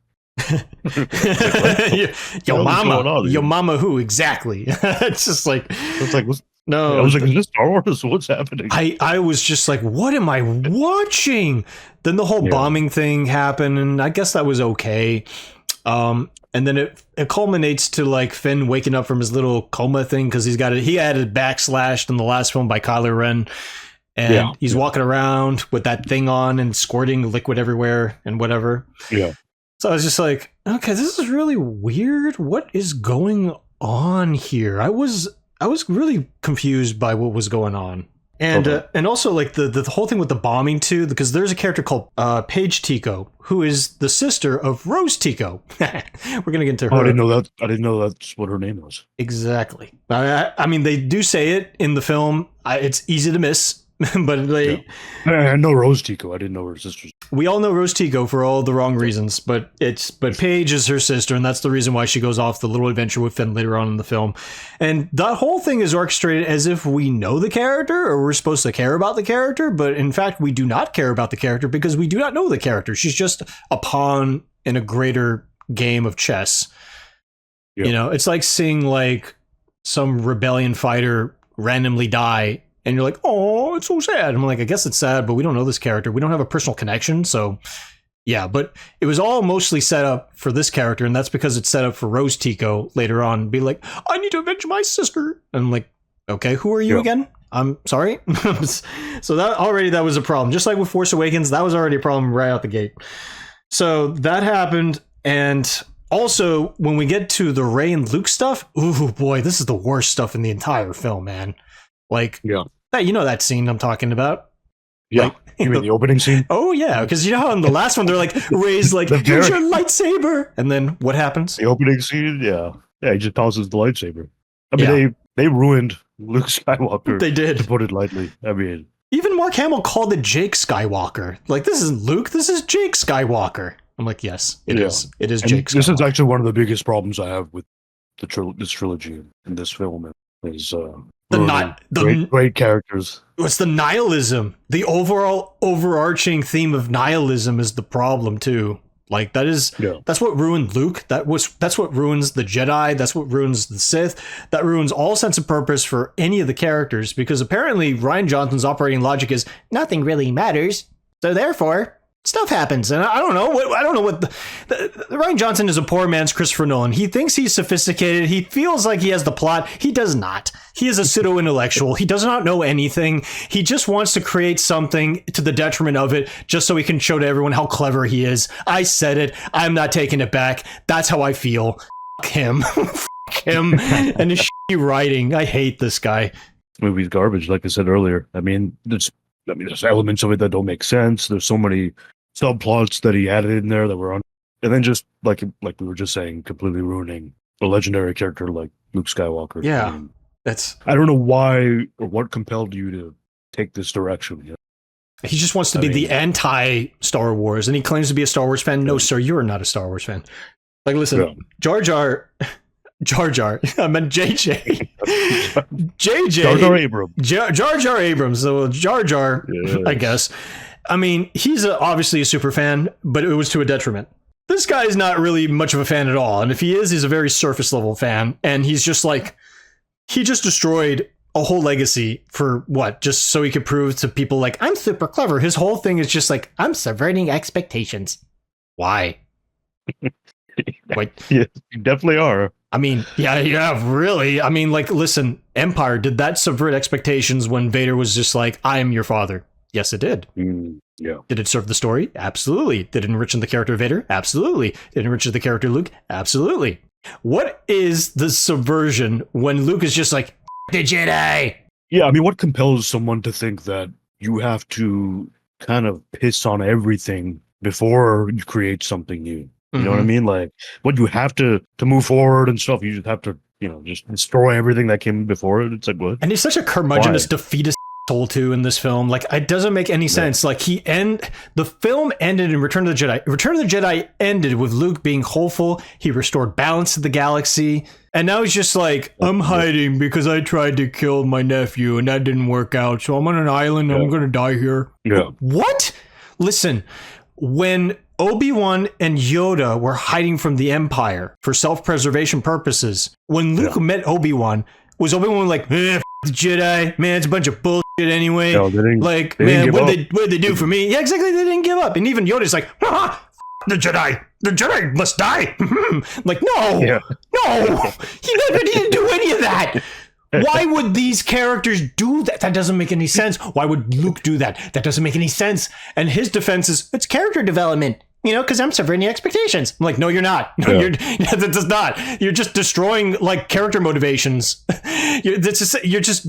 Your mama who exactly? It's just like no. I was like, is this Star Wars? What's happening? I was just like, what am I watching? Then the whole bombing thing happened, and I guess that was okay. And then it culminates to like Finn waking up from his little coma thing because he had it backslashed in the last film by Kylo Ren. And he's walking around with that thing on and squirting liquid everywhere and whatever. Yeah. So I was just like, okay, this is really weird. What is going on here? I was really confused by what was going on. And and also like the whole thing with the bombing too, because there's a character called Paige Tico, who is the sister of Rose Tico. We're gonna get into her. I didn't know that. I didn't know that's what her name was. Exactly. I mean, they do say it in the film. It's easy to miss. But I know Rose Tico. I didn't know her sister. We all know Rose Tico for all the wrong reasons, but Paige is her sister, and that's the reason why she goes off the little adventure with Finn later on in the film. And that whole thing is orchestrated as if we know the character or we're supposed to care about the character, but in fact we do not care about the character because we do not know the character. She's just a pawn in a greater game of chess. Yep. It's like seeing like some rebellion fighter randomly die. And you're like, oh, it's so sad. I'm like, I guess it's sad, but we don't know this character. We don't have a personal connection. So, yeah, but it was all mostly set up for this character. And that's because it's set up for Rose Tico later on. Be like, I need to avenge my sister. And I'm like, okay, who are you again? I'm sorry. So that was a problem. Just like with Force Awakens, that was already a problem right out the gate. So that happened. And also, when we get to the Rey and Luke stuff, ooh, boy, this is the worst stuff in the entire film, man. Like, that scene I'm talking about. Yeah. Like, you mean the opening scene? Oh, yeah. Because how in the last one, they're like, Rey's like, here's your lightsaber. And then what happens? The opening scene? Yeah. Yeah, he just tosses the lightsaber. I mean, they ruined Luke Skywalker. They did. To put it lightly. I mean, even Mark Hamill called it Jake Skywalker. Like, this isn't Luke, this is Jake Skywalker. I'm like, yes, it is. It is Jake Skywalker. This is actually one of the biggest problems I have with this trilogy and this film is great characters. It's the nihilism. The overall overarching theme of nihilism is the problem too. Like that's what ruined Luke. That's what ruins the Jedi. That's what ruins the Sith. That ruins all sense of purpose for any of the characters, because apparently Rian Johnson's operating logic is nothing really matters, so therefore stuff happens. And I don't know what Rian Johnson is a poor man's Christopher Nolan. He thinks he's sophisticated. He feels like he has the plot. He does not. He is a pseudo-intellectual. He does not know anything. He just wants to create something to the detriment of it, just so he can show to everyone how clever he is. I said it. I'm not taking it back. That's how I feel. F*** him. F*** him and his shitty writing. I hate this guy. This movie's garbage, like I said earlier. There's elements of it that don't make sense. There's so many subplots that he added in there that were on, and then just like we were just saying, completely ruining a legendary character like Luke Skywalker. Yeah, I don't know why or what compelled you to take this direction. You know? He just wants to be the anti-Star Wars, and he claims to be a Star Wars fan. No, sir, you are not a Star Wars fan. Like, listen, Jar Jar. I meant JJ. Jar Jar Abrams. Jar Jar Abrams. So Jar Jar, yes. I guess. I mean, he's obviously a super fan, but it was to a detriment. This guy is not really much of a fan at all. And if he is, he's a very surface level fan. And he's just like, he just destroyed a whole legacy for what? Just so he could prove to people like, I'm super clever. His whole thing is just like, I'm subverting expectations. Why? Wait. Yeah, you definitely are. I mean, yeah, really. I mean, like, listen, Empire, did that subvert expectations when Vader was just like, I am your father? Yes, it did. Yeah. Did it serve the story? Absolutely. Did it enrich the character of Vader? Absolutely. Did it enrich the character of Luke? Absolutely. What is the subversion when Luke is just like, the Jedi? Yeah, I mean, what compels someone to think that you have to kind of piss on everything before you create something new? You know what I mean? Like, what you have to move forward and stuff, you just have to, just destroy everything that came before it. It's like, what? And he's such a curmudgeonous, defeatist asshole too in this film. Like, it doesn't make any sense. Like, the film ended in Return of the Jedi. Return of the Jedi ended with Luke being hopeful. He restored balance to the galaxy. And now he's just like, I'm hiding because I tried to kill my nephew and that didn't work out. So I'm on an island and I'm going to die here. Yeah. What? Listen, when Obi-Wan and Yoda were hiding from the Empire for self-preservation purposes, when Luke met Obi-Wan, was Obi-Wan like, the Jedi, man, it's a bunch of bullshit anyway. No, like, man, what did they do for me? Yeah, exactly, they didn't give up. And even Yoda's like, the Jedi must die. Like, no, he didn't do any of that. Why would these characters do that? That doesn't make any sense. Why would Luke do that? That doesn't make any sense. And his defense is, it's character development, because I'm subverting expectations. I'm like, no, you're not. No, that does not. You're just destroying like character motivations. You're just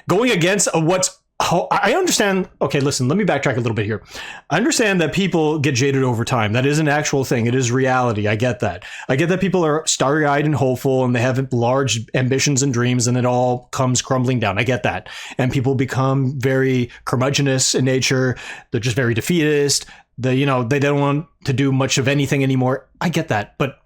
going against what's. I understand. Okay, listen, let me backtrack a little bit here. I understand that people get jaded over time. That is an actual thing. It is reality. I get that. I get that people are starry-eyed and hopeful and they have large ambitions and dreams and it all comes crumbling down. I get that. And people become very curmudgeonous in nature. They're just very defeatist. They don't want to do much of anything anymore. I get that. But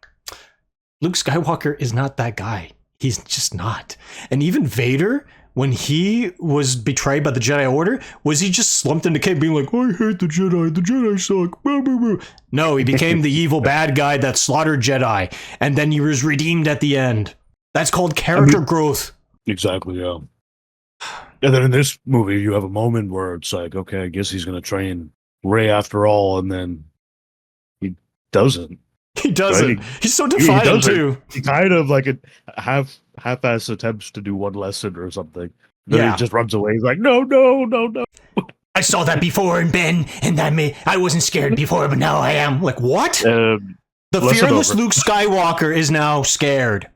Luke Skywalker is not that guy. He's just not. And even Vader, when he was betrayed by the Jedi Order, was he just slumped in the cave being like, I hate the Jedi suck. Blah, blah, blah. No, he became the evil bad guy that slaughtered Jedi, and then he was redeemed at the end. That's called character growth. Exactly, yeah. And then in this movie, you have a moment where it's like, okay, I guess he's going to train Rey after all, and then he doesn't. He doesn't. Right? He's so defiant too. He kind of like a half-ass attempts to do one lesson or something. Then he just runs away. He's like, no. I saw that before in Ben, and I wasn't scared before, but now I am. Like, what? The fearless Luke Skywalker is now scared.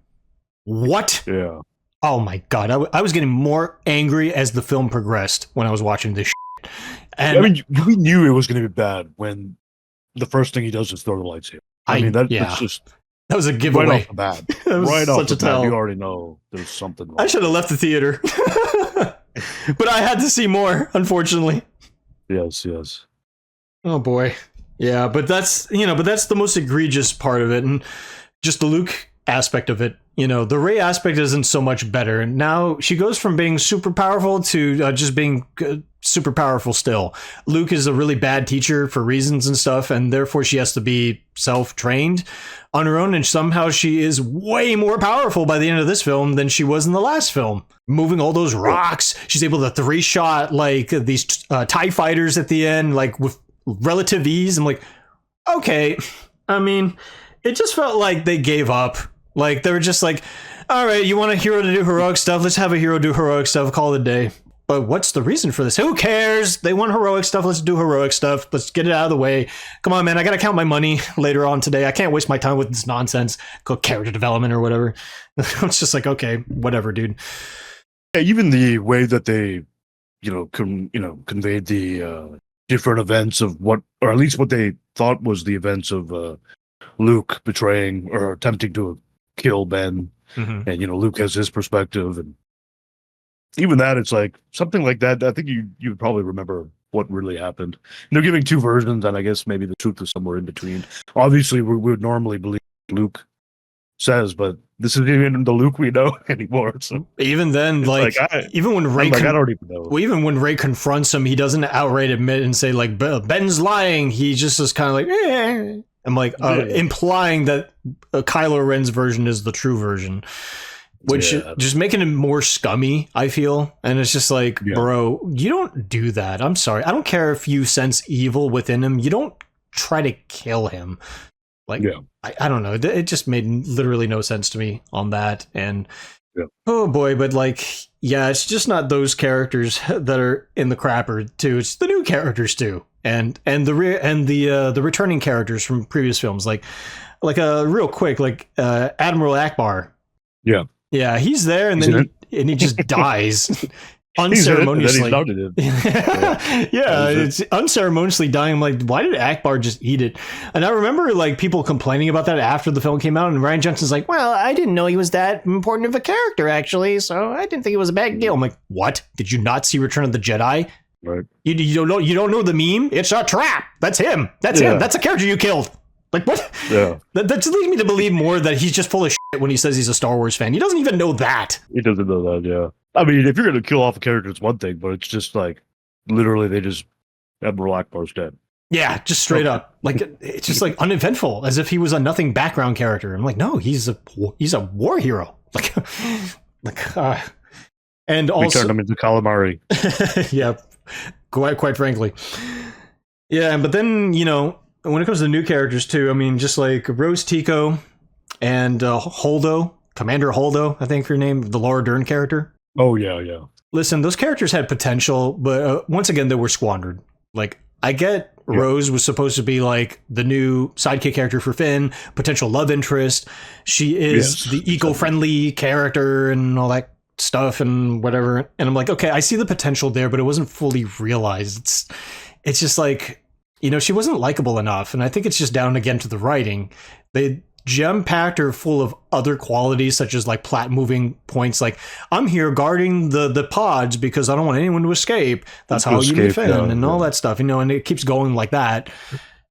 What? Yeah. Oh my God. I was getting more angry as the film progressed when I was watching this shit. And I mean, we knew it was going to be bad when the first thing he does is throw the lightsaber. That's just That was a giveaway. Right off the bat. Right off the bat, you already know there's something wrong. I should have left the theater. But I had to see more, unfortunately. Yes. Oh boy. Yeah, but that's the most egregious part of it, and just the Luke aspect of it. The Rey aspect isn't so much better. Now she goes from being super powerful to just being super powerful still. Luke is a really bad teacher for reasons and stuff, and therefore she has to be self-trained on her own, and somehow she is way more powerful by the end of this film than she was in the last film. Moving all those rocks, she's able to three-shot like these TIE fighters at the end, like with relative ease. I'm like, okay. I mean, it just felt like they gave up. Like, they were just like, all right, you want a hero to do heroic stuff? Let's have a hero do heroic stuff. Call it a day. But what's the reason for this? Who cares? They want heroic stuff. Let's do heroic stuff. Let's get it out of the way. Come on, man. I got to count my money later on today. I can't waste my time with this nonsense. Called character development or whatever. It's just like, okay, whatever, dude. Yeah, even the way that they, conveyed the different events of what, or at least what they thought was the events of Luke betraying or attempting to kill Ben, and Luke has his perspective, and even that, it's like something like that. I think you probably remember what really happened. And they're giving two versions, and I guess maybe the truth is somewhere in between. Obviously, we would normally believe Luke says, but this isn't even the Luke we know anymore. So even then, even when Rey, I don't even know. Well, even when Rey confronts him, he doesn't outright admit and say like Ben's lying. He just is kind of like, eh. I'm like implying that Kylo Ren's version is the true version, which just making him more scummy, I feel. And it's just like, bro, you don't do that. I'm sorry. I don't care if you sense evil within him. You don't try to kill him. Like, I don't know. It just made literally no sense to me on that. And oh boy, but like, yeah, it's just not those characters that are in the crapper too. It's the new characters too. And the returning characters from previous films, like real quick, like Admiral Akbar. Yeah, he's there, and then he just dies unceremoniously. It's unceremoniously dying. I'm like, why did Akbar just eat it? And I remember like people complaining about that after the film came out, and Ryan Johnson's like, well, I didn't know he was that important of a character actually, so I didn't think it was a bad deal. I'm like, what? Did you not see Return of the Jedi? Right. You don't know the meme? It's a trap. That's him. That's him. That's a character you killed. Like, what? Yeah. That just leads me to believe more that he's just full of shit when he says he's a Star Wars fan. He doesn't even know that. He doesn't know that, yeah. I mean, if you're going to kill off a character, it's one thing, but it's just like, literally, they just, Admiral Akbar's dead. Yeah, just straight up. Like, it's just like uneventful, as if he was a nothing background character. I'm like, no, he's a war hero. And also... We turned him into calamari. Yeah, quite frankly. Yeah, but then, when it comes to new characters too, I mean, just like Rose Tico and Holdo, Commander Holdo, I think her name, the Laura Dern character. Oh, yeah. Listen, those characters had potential, but once again, they were squandered. Like, I get Rose was supposed to be like the new sidekick character for Finn, potential love interest. She is the eco-friendly character and all that stuff and whatever. And I'm like, okay, I see the potential there, but it wasn't fully realized. It's just like, she wasn't likable enough. And I think it's just down again to the writing. They gem-packed her full of other qualities, such as like plot moving points. Like, I'm here guarding the pods because I don't want anyone to escape. That's how you meet Finn and all that stuff, and it keeps going like that.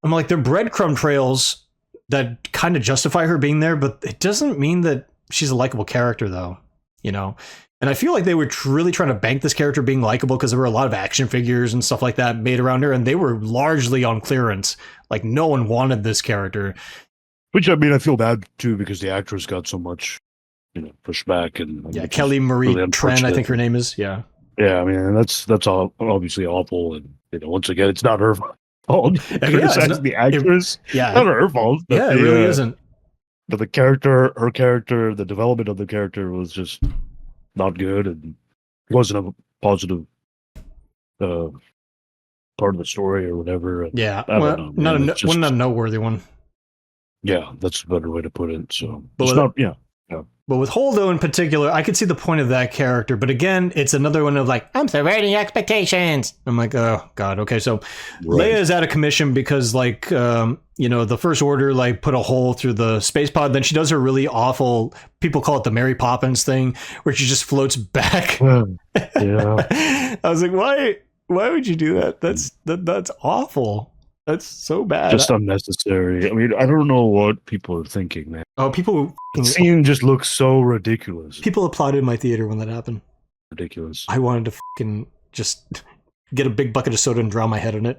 I'm like, they're breadcrumb trails that kind of justify her being there, but it doesn't mean that she's a likable character, though, And I feel like they were really trying to bank this character being likable because there were a lot of action figures and stuff like that made around her, and they were largely on clearance. Like, no one wanted this character. Which, I mean, I feel bad, too, because the actress got so much, pushback. And Kelly Marie Tran, I think her name is. Yeah. Yeah, I mean, that's all obviously awful. And, once again, it's not her fault. The actress. Not her fault. It really isn't. But the character, her character, the development of the character was just not good, and it wasn't a positive part of the story or whatever. And I don't know, not a noteworthy one. Yeah, that's a better way to put it. So, but But with Holdo in particular, I could see the point of that character. But again, it's another one of like, I'm subverting expectations. I'm like, oh God, okay. So Leia is out of commission because like, the First Order like put a hole through the space pod. Then she does her really awful, people call it the Mary Poppins thing, where she just floats back. Yeah. I was like, why would you do that? That's awful. That's so bad. Just unnecessary. I mean, I don't know what people are thinking, man. Oh, people. The scene just looks so ridiculous. People applauded in my theater when that happened. Ridiculous. I wanted to fucking just get a big bucket of soda and drown my head in it.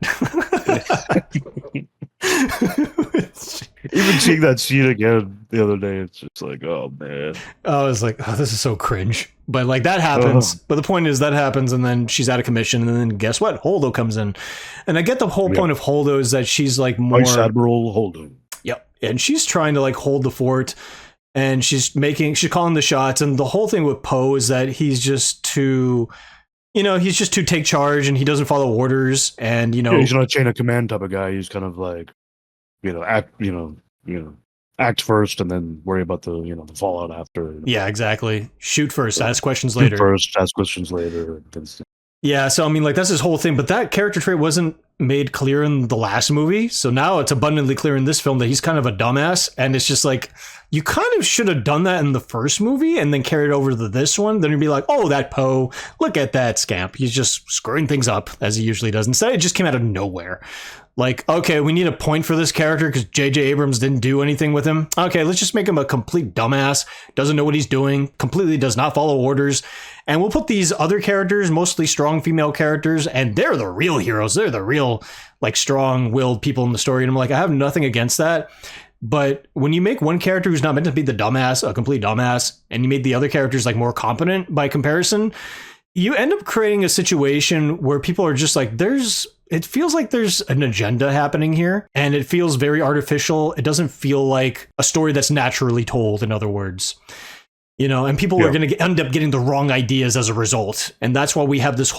Even seeing that scene again the other day, it's just like, oh man. I was like, oh, this is so cringe. But like that happens. But the point is that happens, and then she's out of commission, and then guess what? Holdo comes in, and I get the whole point of Holdo is that she's like more Vice Admiral Holdo. Yep, and she's trying to like hold the fort, and she's calling the shots, and the whole thing with Poe is that he's just too. He's just to take charge, and he doesn't follow orders, and he's not a chain of command type of guy. He's kind of like, act first, and then worry about the the fallout after. Yeah, exactly. Shoot first, ask questions later. Shoot first, ask questions later. Yeah, so I mean, like that's his whole thing, but that character trait wasn't made clear in the last movie, so now it's abundantly clear in this film that he's kind of a dumbass, and it's just like you kind of should have done that in the first movie and then carried over to this one. Then you'd be like, oh, that Poe, look at that scamp, he's just screwing things up as he usually does. Instead, it just came out of nowhere. Like, okay, we need a point for this character because J.J. Abrams didn't do anything with him. Okay, let's just make him a complete dumbass, doesn't know what he's doing, completely does not follow orders. And we'll put these other characters, mostly strong female characters, and they're the real heroes. They're the real, like, strong-willed people in the story. And I'm like, I have nothing against that. But when you make one character who's not meant to be the dumbass, a complete dumbass, and you made the other characters, like, more competent by comparison, you end up creating a situation where people are just like, it feels like there's an agenda happening here, and it feels very artificial. It doesn't feel like a story that's naturally told, in other words. And people are going to end up getting the wrong ideas as a result. And that's why we have this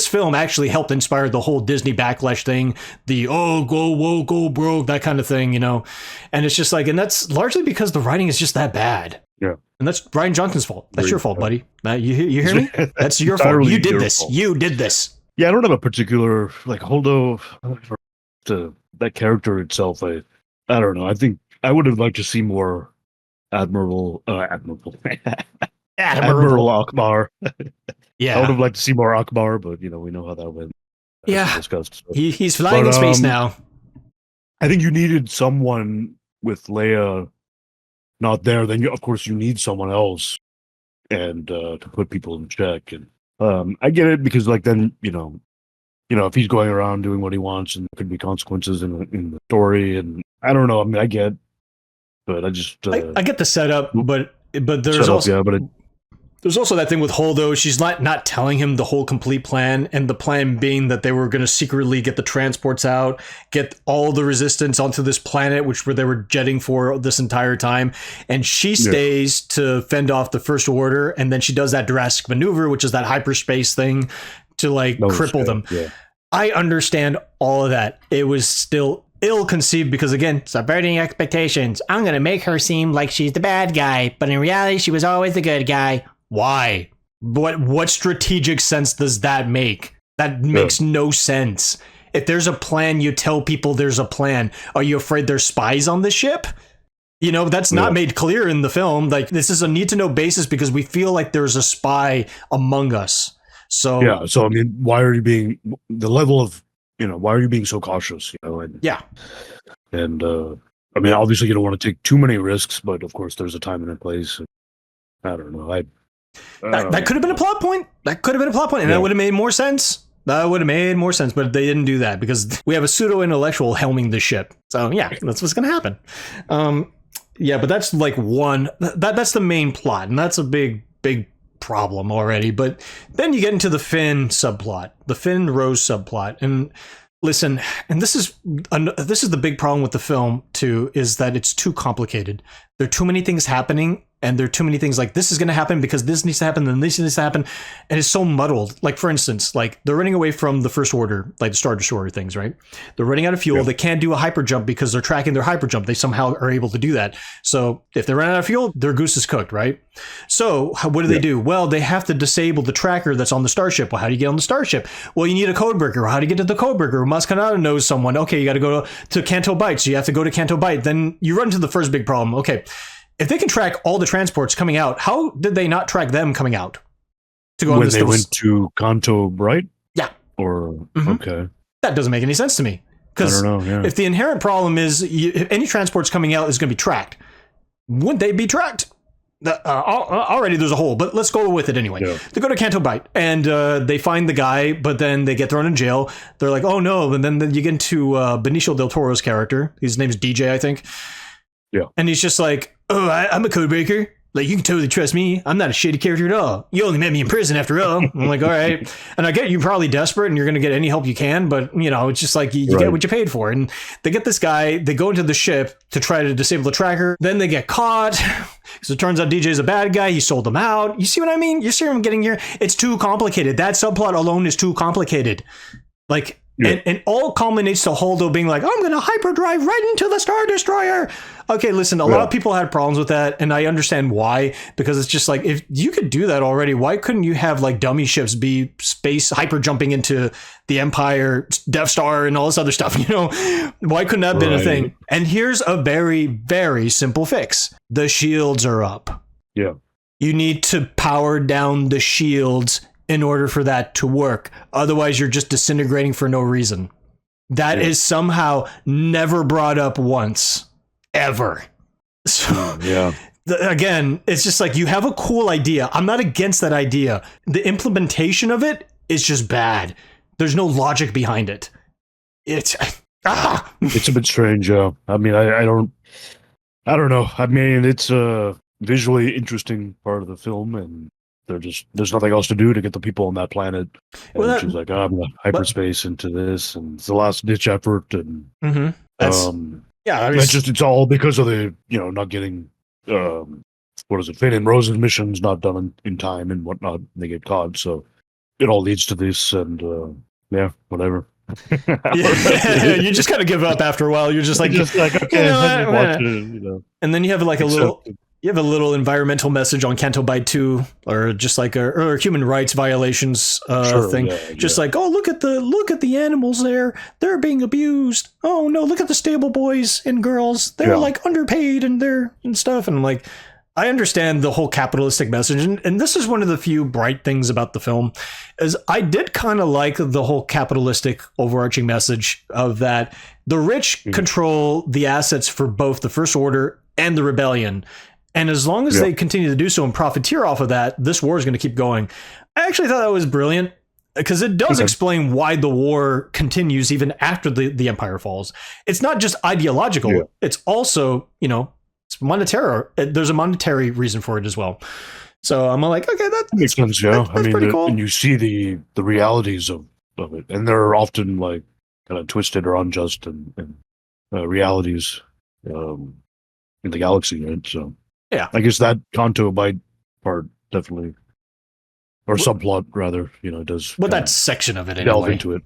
film actually helped inspire the whole Disney backlash thing, the, go woke, go broke, that kind of thing, And it's just like, and that's largely because the writing is just that bad. Yeah. And that's Ryan Johnson's fault. That's your fault, buddy. You hear me? That's your fault. You did this. You did this. Yeah, I don't have a particular, like, Holdo, that character itself. I don't know. I think I would have liked to see more Admiral Akbar. Yeah, I would have liked to see more Akbar, but we know how that went. Yeah, discussed, so. He's flying in space now. I think you needed someone with Leia not there. Then of course you need someone else, and to put people in check. And I get it because like then if he's going around doing what he wants, and there could be consequences in the story. And I don't know. I mean, I get. But I just I get the setup, but there's also there's also that thing with Holdo. She's not telling him the whole complete plan, and the plan being that they were going to secretly get the transports out, get all the resistance onto this planet, which they were jetting for this entire time, and she stays to fend off the First Order, and then she does that drastic maneuver, which is that hyperspace thing, to like cripple them. Yeah. I understand all of that. It was still ill-conceived because, again, subverting expectations. I'm going to make her seem like she's the bad guy, but in reality, she was always the good guy. Why? What strategic sense does that make? That makes no sense. If there's a plan, you tell people there's a plan. Are you afraid there's spies on the ship? That's not made clear in the film. Like, this is a need-to-know basis because we feel like there's a spy among us. So I mean, why are you being the level of why are you being so cautious? And I mean, obviously you don't want to take too many risks, but of course there's a time and a place. And I don't know. That could have been a plot point. That could have been a plot point, and that would have made more sense. But they didn't do that because we have a pseudo-intellectual helming the ship. So yeah, that's what's going to happen. But that's like one. That's the main plot, and that's a big problem already. But then you get into the Finn subplot, the Finn Rose subplot, and listen, and this is the big problem with the film too, is that it's too complicated. There are too many things happening, and there are too many things like this is going to happen because this needs to happen, then this needs to happen, and it's so muddled. Like, for instance, like they're running away from the First Order, like the Star Destroyer things, right? They're running out of fuel. They can't do a hyper jump because they're tracking their hyper jump. They somehow are able to do that. So if they run out of fuel, their goose is cooked, right? So what do they do? Well, they have to disable the tracker that's on the starship. Well, how do you get on the starship? Well, you need a code breaker. Well, how do you get to the code breaker? Maskanata knows someone. Okay, you got to go to Canto Bight. So you have to go to Canto Bight. Then you run into the first big problem. Okay, if they can track all the transports coming out, how did they not track them coming out? To go when they went to Canto Bight? Yeah. Or, okay. That doesn't make any sense to me. Because if the inherent problem is if any transports coming out is going to be tracked, wouldn't they be tracked? Already there's a hole, but let's go with it anyway. Yeah. They go to Canto Bight and they find the guy, but then they get thrown in jail. They're like, oh no. And then you get into Benicio del Toro's character. His name's DJ, I think. Yeah. And he's just like, oh, I'm a code breaker. Like, you can totally trust me. I'm not a shady character at all. You only met me in prison after all. I'm like, all right. And I get you're probably desperate and you're going to get any help you can. But, you know, it's just like you get what you paid for. And they get this guy. They go into the ship to try to disable the tracker. Then they get caught. So it turns out DJ's a bad guy. He sold them out. You see what I mean? You see what I'm getting here? It's too complicated. That subplot alone is too complicated. Like, and all culminates to Holdo being like, I'm going to hyperdrive right into the Star Destroyer. Okay, listen, a lot of people had problems with that, and I understand why, because it's just like, if you could do that already, why couldn't you have like dummy ships be space hyper jumping into the Empire, Death Star, and all this other stuff, you know? Why couldn't that have been a thing? And here's a very, very simple fix. The shields are up. Yeah. You need to power down the shields in order for that to work. Otherwise, you're just disintegrating for no reason. That is somehow never brought up once. Ever. So, again, it's just like, you have a cool idea. I'm not against that idea. The implementation of it is just bad. There's no logic behind it. It's a bit strange. I mean, I don't know. I mean, it's a visually interesting part of the film, and there's nothing else to do to get the people on that planet. And she's like, I'm going to hyperspace into this, and it's the last ditch effort. And yeah, I mean, it's all because of the, you know, not getting what is it, Finn and Rose's missions not done in time and whatnot. They get caught, so it all leads to this, and whatever. You just kind of give up after a while. You're just like okay, watch it, you know. And then you have like a little environmental message on Canto Bight 2, or just like or human rights violations thing. Like, oh, look at the animals there. They're being abused. Oh no, look at the stable boys and girls. They're like underpaid and stuff. And I'm like, I understand the whole capitalistic message. And this is one of the few bright things about the film, is I did kind of like the whole capitalistic overarching message of that the rich control the assets for both the First Order and the Rebellion. And as long as they continue to do so and profiteer off of that, this war is going to keep going. I actually thought that was brilliant, because it does explain why the war continues even after the Empire falls. It's not just ideological. Yeah. It's also, you know, it's monetary. There's a monetary reason for it as well. So I'm like, okay, that makes sense. Yeah, I mean, pretty cool. And you see the realities of it, and they're often like kind of twisted or unjust and realities in the galaxy, right? So. Yeah, I guess that Canto Bight part definitely, or subplot rather, you know, does. Well, that section of it anyway. Delve into it,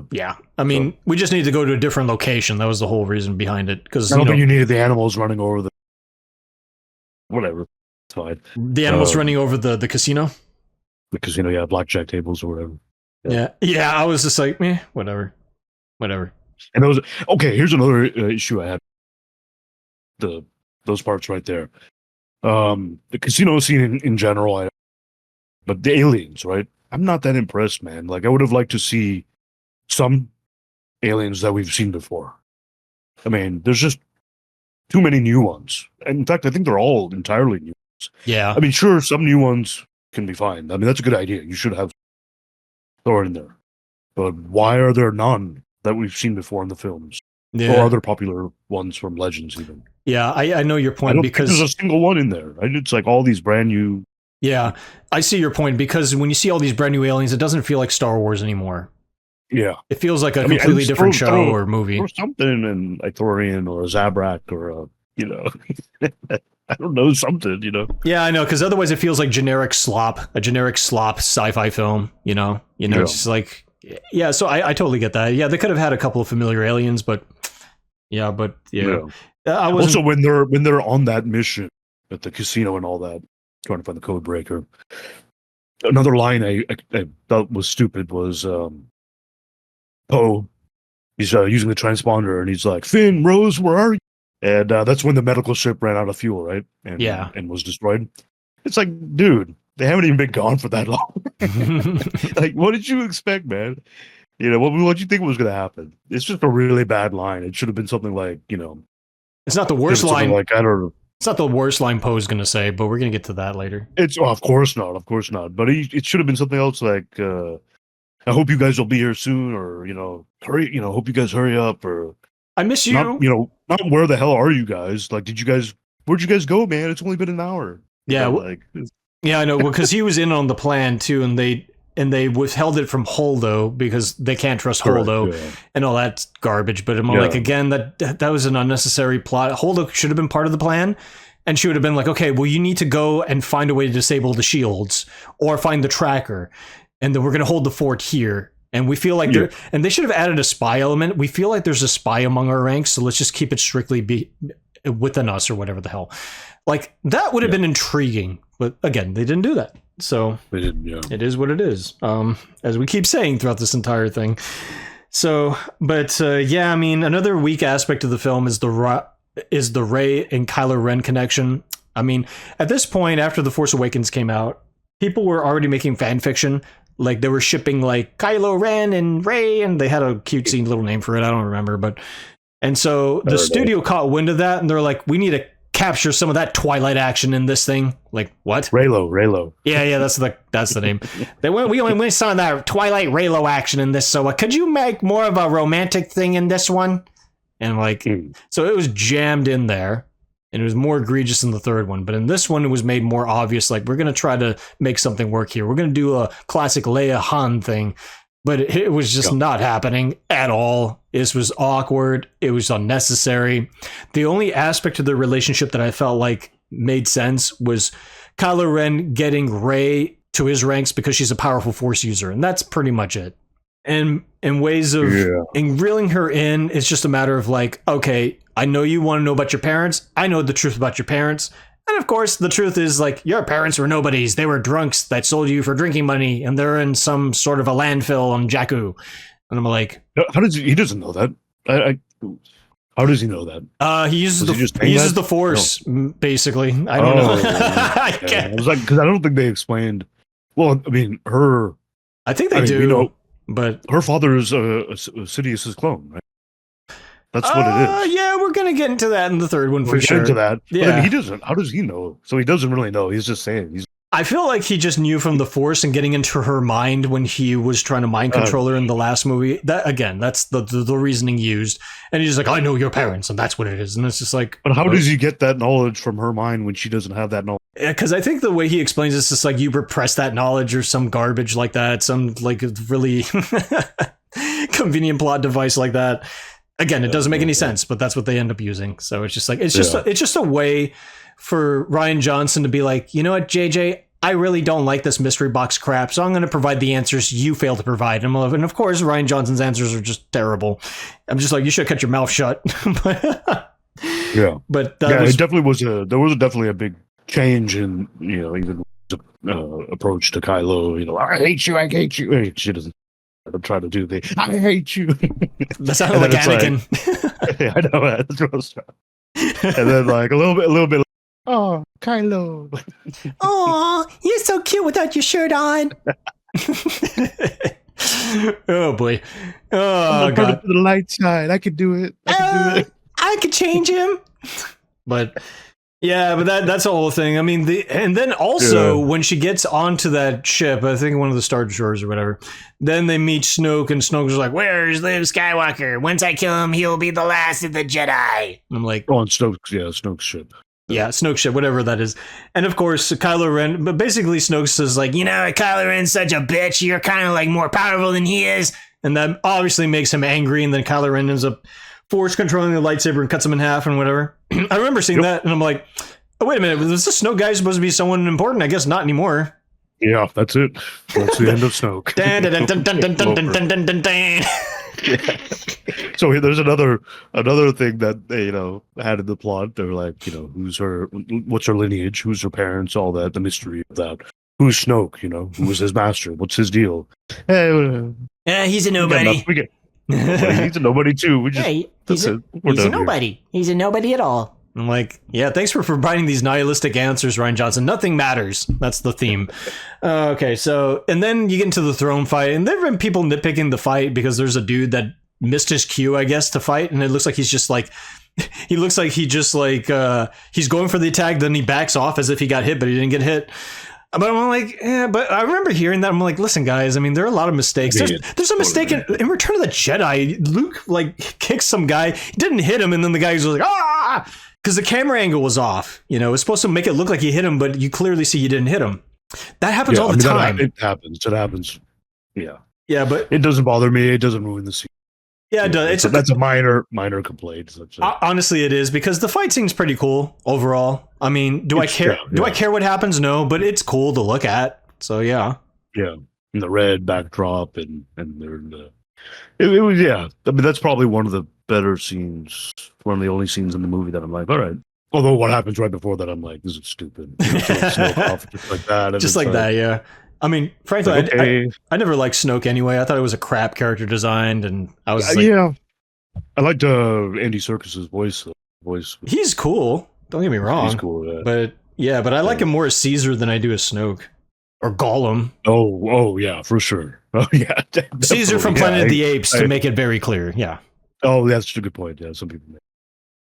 yeah. I mean, we just need to go to a different location. That was the whole reason behind it. Because I don't think you needed the animals running over the. Whatever, it's fine. The animals running over the casino. The casino, blackjack tables or whatever. Yeah. I was just like, whatever. And it was okay. Here's another issue I had. Those parts right there. The casino scene in general, but the aliens, right? I'm not that impressed, man. Like, I would have liked to see some aliens that we've seen before. I mean, there's just too many new ones. And in fact, I think they're all entirely new ones. Yeah. I mean, sure, some new ones can be fine. I mean, that's a good idea. You should have throw it in there. But why are there none that we've seen before in the films? Or other popular ones from Legends, even. Yeah, I know your point, because there's a single one in there, right? It's like all these brand new. Yeah, I see your point, because when you see all these brand new aliens, it doesn't feel like Star Wars anymore. Yeah, it feels like a completely different show or movie, or something, an Ithorian or a Zabrak or a, you know. I don't know, something, you know. Yeah, I know, because otherwise it feels like a generic slop sci-fi film. Yeah. It's just like, yeah. So I totally get that. Yeah, they could have had a couple of familiar aliens, but yeah. I Also, wasn't. when they're on that mission at the casino and all that, trying to find the code breaker. Another line I thought was stupid was Poe. He's using the transponder and he's like, "Finn, Rose, where are you?" And that's when the medical ship ran out of fuel, right? And Yeah. and was destroyed. It's like, dude, they haven't even been gone for that long. Like, what did you expect, man? You know, what you think was going to happen? It's just a really bad line. It should have been something like, It's not the worst line. Like, I don't know. It's not the worst line Poe's going to say, but we're going to get to that later. Of course not. But it should have been something else like, I hope you guys will be here soon, or hurry. Hope you guys hurry up, or I miss you. Not where the hell are you guys? Like, where'd you guys go, man? It's only been an hour. Yeah, yeah, I know, because he was in on the plan too, and they withheld it from Holdo because they can't trust Holdo and all that garbage. But I'm like, again, that was an unnecessary plot. Holdo should have been part of the plan, and she would have been like, okay, well, you need to go and find a way to disable the shields or find the tracker, and then we're going to hold the fort here. And we feel like and they should have added a spy element. We feel like there's a spy among our ranks, so let's just keep it strictly within us or whatever the hell. Like, that would have been intriguing, but again, they didn't do that. So they didn't. Yeah. It is what it is. As we keep saying throughout this entire thing. So, but I mean, another weak aspect of the film is the Rey and Kylo Ren connection. I mean, at this point, after The Force Awakens came out, people were already making fan fiction. Like, they were shipping like Kylo Ren and Rey, and they had a cutesy little name for it. I don't remember, and so the studio caught wind of that, and they're like, we need to capture some of that Twilight action in this thing. Like, what? Reylo. Yeah, that's the name. We only saw that Twilight Reylo action in this, so could you make more of a romantic thing in this one? And like, so it was jammed in there, and it was more egregious in the third one. But in this one, it was made more obvious. Like, we're gonna try to make something work here. We're gonna do a classic Leia Han thing. But it was just not happening at all. This was awkward. It was unnecessary. The only aspect of the relationship that I felt like made sense was Kylo Ren getting Rey to his ranks because she's a powerful Force user. And that's pretty much it. And in ways of reeling her in, it's just a matter of like, okay, I know you want to know about your parents. I know the truth about your parents. And of course, the truth is, like, your parents were nobodies. They were drunks that sold you for drinking money, and they're in some sort of a landfill on Jakku. And I'm like, how does he doesn't know that? How does he know that? He uses the Force, basically. I don't know. I was like, because I don't think they explained. Well, I mean, I think they do. But her father is Sidious's clone, right? That's what it is. Yeah, we're gonna get into that in the third one for sure. Into that. Yeah, he doesn't. How does he know? So he doesn't really know. He's just saying. I feel like he just knew from the Force and getting into her mind when he was trying to mind control her in the last movie. That again, that's the reasoning used. And he's like, I know your parents, and that's what it is. And it's just like, but how does he get that knowledge from her mind when she doesn't have that knowledge? Yeah, because I think the way he explains it's just like you repress that knowledge or some garbage like that, some like really convenient plot device like that. Again, it doesn't make any sense, but that's what they end up using. So it's just like it's just a way for Rian Johnson to be like, you know what, JJ, I really don't like this mystery box crap, so I'm going to provide the answers you fail to provide. And of course, Rian Johnson's answers are just terrible. I'm just like, you should cut your mouth shut. But it definitely was definitely a big change in even approach to Kylo. I hate you. She doesn't. I'm trying to do the I hate you. That sounded like Anakin. I know that's what I was trying. And then like a little bit. Oh, Kylo. Oh, you're so cute without your shirt on. Oh boy. Oh God. To the light side. I could do it. I could change him. But yeah, but that's the whole thing. I mean, and then also when she gets onto that ship, I think one of the Star Destroyers or whatever, then they meet Snoke, and Snoke's like, "Where's Luke Skywalker? Once I kill him, he'll be the last of the Jedi." And I'm like, on Snoke's ship. Yeah, Snoke ship, whatever that is. And of course, Kylo Ren, but basically Snoke says like, Kylo Ren's such a bitch. You're kind of like more powerful than he is. And that obviously makes him angry. And then Kylo Ren ends up force controlling the lightsaber and cuts him in half and whatever. I remember seeing that and I'm like, Oh, wait a minute. Was the Snoke guy supposed to be someone important? I guess not anymore. Yeah, that's it. That's the end of Snoke. So there's another thing that they, had in the plot. They're like, what's her lineage? Who's her parents? All that, the mystery of that. Who's Snoke? Who was his master? What's his deal? He's a nobody. He's a nobody too. He's a nobody. He's a nobody at all. I'm like, yeah, thanks for providing these nihilistic answers, Rian Johnson. Nothing matters. That's the theme. Okay, so, and then you get into the throne fight, and there have been people nitpicking the fight because there's a dude that missed his cue, I guess, to fight, and it looks like he's just like, he's going for the attack, then he backs off as if he got hit, but he didn't get hit. But I'm like, but I remember hearing that. I'm like, listen, guys, I mean, there are a lot of mistakes. There's a mistake in Return of the Jedi. Luke, kicks some guy, he didn't hit him, and then the guy was like, ah! Because the camera angle was off. It was supposed to make it look like he hit him, but you clearly see you didn't hit him. That happens all the time. It happens. Yeah. Yeah, but it doesn't bother me. It doesn't ruin the scene. Yeah, it does. That's a minor complaint. Honestly, it is, because the fight scene's pretty cool overall. I mean, do I care? Yeah. Do I care what happens? No, but it's cool to look at. So yeah. Yeah, and the red backdrop and it was, yeah. I mean, that's probably one of the better scenes. One of the only scenes in the movie that I'm like, all right. Although what happens right before that, I'm like, this is stupid. Snoke off just like that. Just like that, yeah. I mean, frankly, okay. I never liked Snoke anyway. I thought it was a crap character designed, and I was like, yeah. I liked Andy Serkis's voice. He's cool. Don't get me wrong. He's cool, yeah. But I like him more as Caesar than I do as Snoke or Gollum. Oh, yeah, for sure. Oh, yeah, definitely. Caesar from Planet of the Apes, to make it very clear. Yeah. Oh, that's such a good point. Yeah, some people make.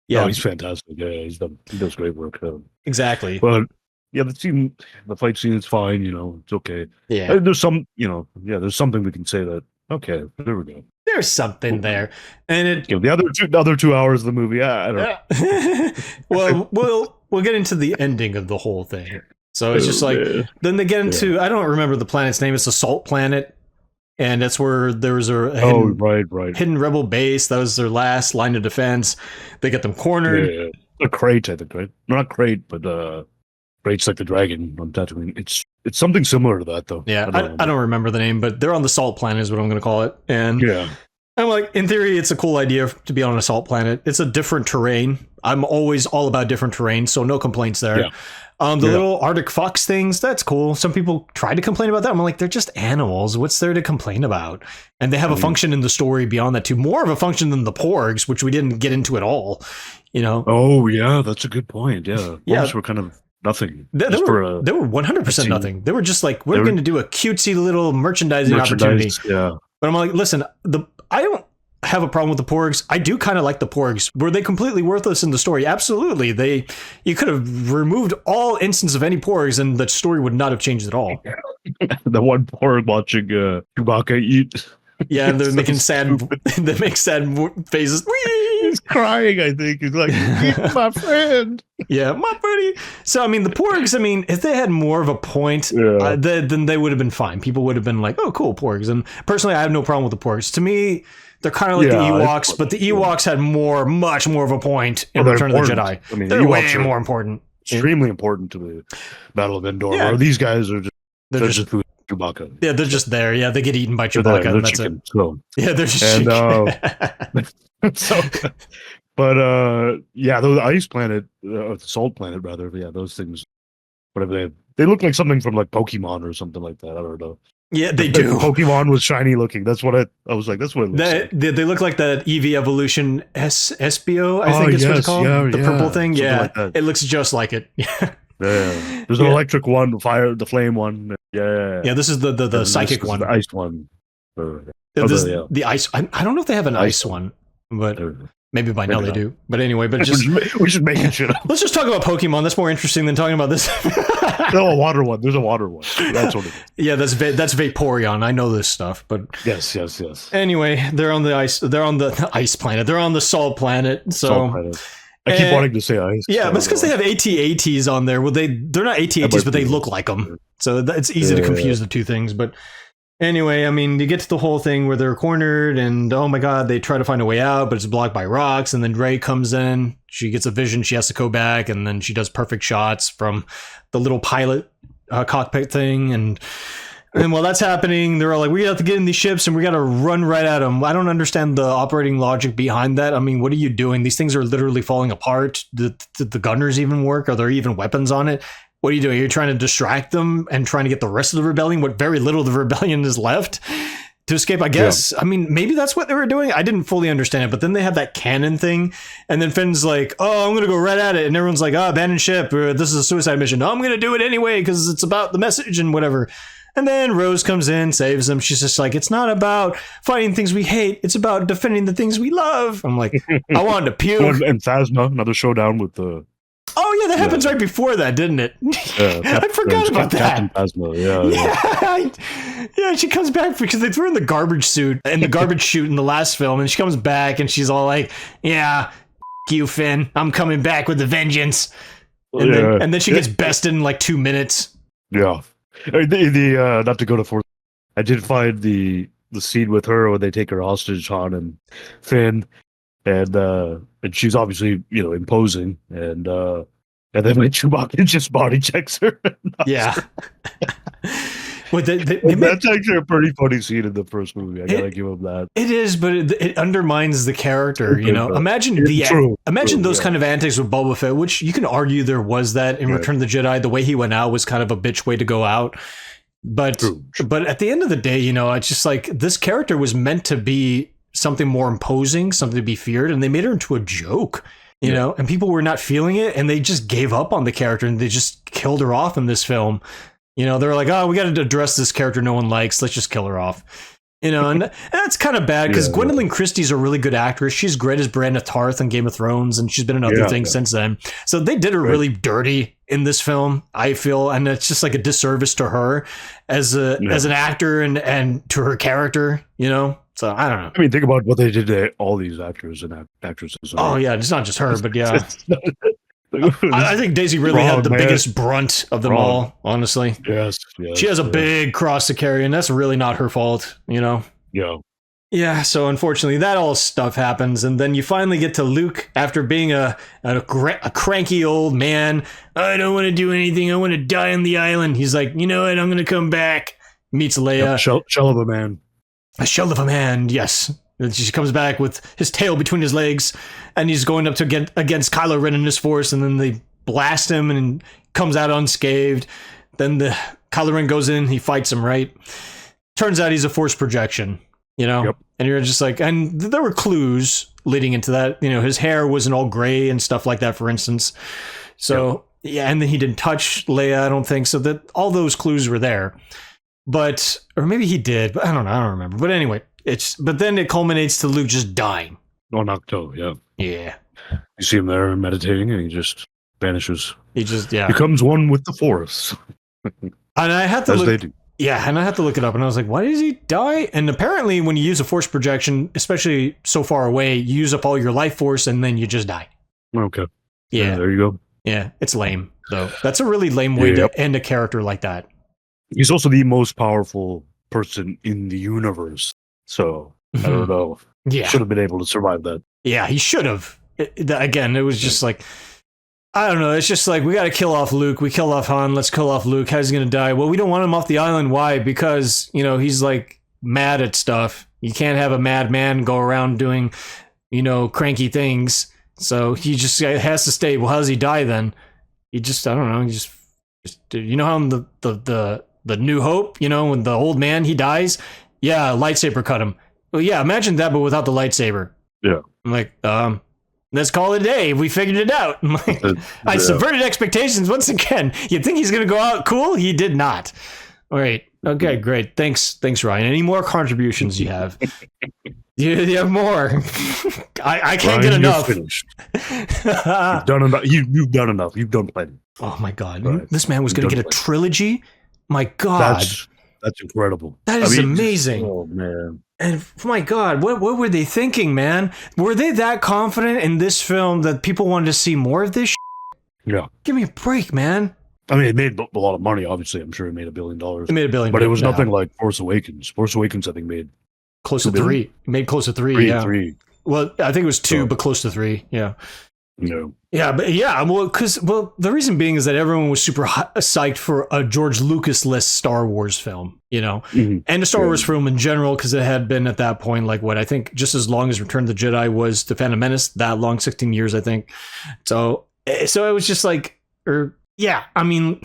Yeah, he's fantastic. Yeah, he does great work. Exactly. But yeah, the fight scene is fine. It's okay. Yeah, there's some, there's something we can say that. Okay, there we go. There's something there, and the other 2 hours of the movie. I don't know. Well, we'll get into the ending of the whole thing. So it's just like then they get into I don't remember the planet's name. It's a salt planet. And that's where there was a hidden rebel base. That was their last line of defense. They get them cornered. Yeah. A crate, I think, right? Not crate, but crate's like the dragon on Tatooine. It's something similar to that, though. Yeah, I don't remember the name, but they're on the salt planet is what I'm going to call it. And yeah, I'm like, in theory, it's a cool idea to be on a salt planet. It's a different terrain. I'm always all about different terrain, so no complaints there. Yeah. Little Arctic fox things, that's cool. Some people try to complain about that. I'm like, they're just animals. What's there to complain about? And they have a function in the story beyond that too. More of a function than the porgs, which we didn't get into at all. Oh yeah, that's a good point. Yeah, porgs were kind of nothing. They were 100% nothing. They were just like, we're going to do a cutesy little merchandising opportunity. Yeah. But I'm like, listen, I don't have a problem with the porgs. I do kind of like the porgs. Were they completely worthless in the story? Absolutely. You could have removed all instance of any porgs and the story would not have changed at all. The one porg watching Chewbacca eat. Yeah, they're making sad. They make sad faces. He's crying. I think he's like, eat my friend. Yeah, my buddy. So I mean, the porgs. I mean, if they had more of a point, then they would have been fine. People would have been like, "Oh, cool, porgs." And personally, I have no problem with the porgs. To me, they're kind of like the Ewoks, but the Ewoks had much more of a point in Return of the Jedi. I mean, they're way more important. Extremely important to the Battle of Endor. Yeah. Where these guys are just food. Chewbacca. Yeah, they're just there. Yeah, they get eaten by Chewbacca. They're that's chicken, it. So. Yeah, they're just chicken. Those ice planet, salt planet rather. Yeah, those things. Whatever they look like something from like Pokemon or something like that. I don't know. Yeah, they do. Pokemon was shiny looking. That's what I was like. That's what it looks like. They look like that EV Evolution SBO. I think it's what it's called. Yeah, the purple thing. Yeah, like it looks just like it. Yeah. There's an electric one, the flame one. Yeah. This is the psychic one. The iced one. The ice. I don't know if they have an ice one, but maybe by now they do. But anyway, we should make it shit up. Let's just talk about Pokemon. That's more interesting than talking about this. No, a water one. There's a water one. That's what it is. Yeah, that's Vaporeon. I know this stuff, but yes. Anyway, they're on the ice. They're on the ice planet. They're on the salt planet. So. Salt planet. I keep wanting to say ice. Yeah, but it's because they have AT-ATs on there. Well, they're not AT-ATs, but they look like them. So it's easy to confuse the two things. But Anyway, I mean, you get to the whole thing where they're cornered and, oh my God, they try to find a way out, but it's blocked by rocks. And then Ray comes in. She gets a vision. She has to go back. And then she does perfect shots from the little pilot cockpit thing. And while that's happening, they're all like, we have to get in these ships and we got to run right at them. I don't understand the operating logic behind that. I mean, what are you doing? These things are literally falling apart. Did the gunners even work? Are there even weapons on it? What are you doing? You're trying to distract them and trying to get the rest of the rebellion, what very little of the rebellion is left, to escape, I guess. Yeah. I mean, maybe that's what they were doing. I didn't fully understand it, but then they have that cannon thing, and then Finn's like, oh, I'm going to go right at it, and everyone's like, oh, abandon ship, or this is a suicide mission. No, I'm going to do it anyway, because it's about the message and whatever. And then Rose comes in, saves them. She's just like, it's not about fighting things we hate. It's about defending the things we love. I'm like, I wanted to puke. And Phasma, another showdown with the... Oh, yeah, that happens right before that, didn't it? I forgot about that. Phasma, yeah, she comes back because they threw her in the garbage suit and the garbage chute in the last film, and she comes back and she's all like, yeah, you, Finn. I'm coming back with a vengeance. And then she gets bested in like 2 minutes. Yeah. The not to go to fourth, I did find the scene with her when they take her hostage, Han and Finn, and she's obviously, you know, imposing, and then when Chewbacca just body checks her. Yeah. Well, that's actually a pretty funny scene in the first movie. I gotta give him that. It is, but it undermines the character. You know, imagine those kind of antics with Boba Fett, which you can argue there was that in Return of the Jedi. The way he went out was kind of a bitch way to go out. But at the end of the day, you know, it's just like this character was meant to be something more imposing, something to be feared, and they made her into a joke. You know, and people were not feeling it, and they just gave up on the character, and they just killed her off in this film. You know, they're like, oh, we got to address this character no one likes. Let's just kill her off. You know, and that's kind of bad because Gwendolyn Christie's a really good actress. She's great as Brienne of Tarth on Game of Thrones, and she's been in other things since then. So they did her really dirty in this film, I feel, and it's just like a disservice to her as an actor and to her character, you know? So I don't know. I mean, think about what they did to all these actors and actresses. Oh, yeah, it's not just her, but yeah. I think Daisy Ridley had the biggest brunt of them all, honestly. Yes. She has a big cross to carry, and that's really not her fault, you know? Yeah. Yeah, so unfortunately, that all stuff happens, and then you finally get to Luke after being a cranky old man. I don't want to do anything. I want to die on the island. He's like, you know what? I'm going to come back. Meets Leia. Yep, shell of a man. A shell of a man, yes. And she comes back with his tail between his legs, and he's going up to get against Kylo Ren and his force, and then they blast him and comes out unscathed. Then Kylo Ren goes in, he fights him, right? Turns out he's a force projection, you know? Yep. And you're just like, and there were clues leading into that. You know, his hair wasn't all gray and stuff like that, for instance. So, yeah, and then he didn't touch Leia, I don't think. So that all those clues were there. But, or maybe he did, but I don't know, I don't remember. But anyway, but then it culminates to Luke just dying. On Octo, yeah. Yeah. You see him there meditating, and he just vanishes. He just, becomes one with the Force. And I had to look, they do. Yeah, and I had to look it up, and I was like, why does he die? And apparently, when you use a Force projection, especially so far away, you use up all your life force, and then you just die. Okay. Yeah. There you go. Yeah, it's lame, though. That's a really lame way to end a character like that. He's also the most powerful person in the universe. So, I don't know. Yeah. Should have been able to survive that. Yeah, he should have. Again, it was just like, I don't know. It's just like, we got to kill off Luke. We kill off Han. Let's kill off Luke. How's he going to die? Well, we don't want him off the island. Why? Because, you know, he's like mad at stuff. You can't have a mad man go around doing, you know, cranky things. So he just has to stay. Well, how does he die then? He just, I don't know. He just you know how in the New Hope, you know, when the old man, he dies? Yeah, lightsaber cut him. Well, yeah, imagine that, but without the lightsaber. Yeah. I'm like, let's call it a day. We figured it out. I'm like, I subverted expectations once again. You'd think he's going to go out cool? He did not. All right. Okay, great. Thanks, Ryan. Any more contributions you have? you have more. I can't get enough. You've done enough. You've done enough. You've done plenty. Oh, my God. Right. This man was going to get a trilogy? My God. That's incredible. That is amazing. Oh, man. And my God, what were they thinking, man? Were they that confident in this film that people wanted to see more of this shit? Yeah. Give me a break, man. I mean, it made a lot of money. Obviously, I'm sure it made $1 billion. It made $1 billion, but it was nothing like Force Awakens. Force Awakens, I think, made close to 3. It made close to 3. Three. Well, I think it was 2, but close to 3. Yeah. No. Yeah, but the reason being is that everyone was super psyched for a George Lucas-less Star Wars film, and a Star Wars film in general, because it had been at that point, like what I think just as long as Return of the Jedi was The Phantom Menace, that long, 16 years, I think. So it was just like, I mean,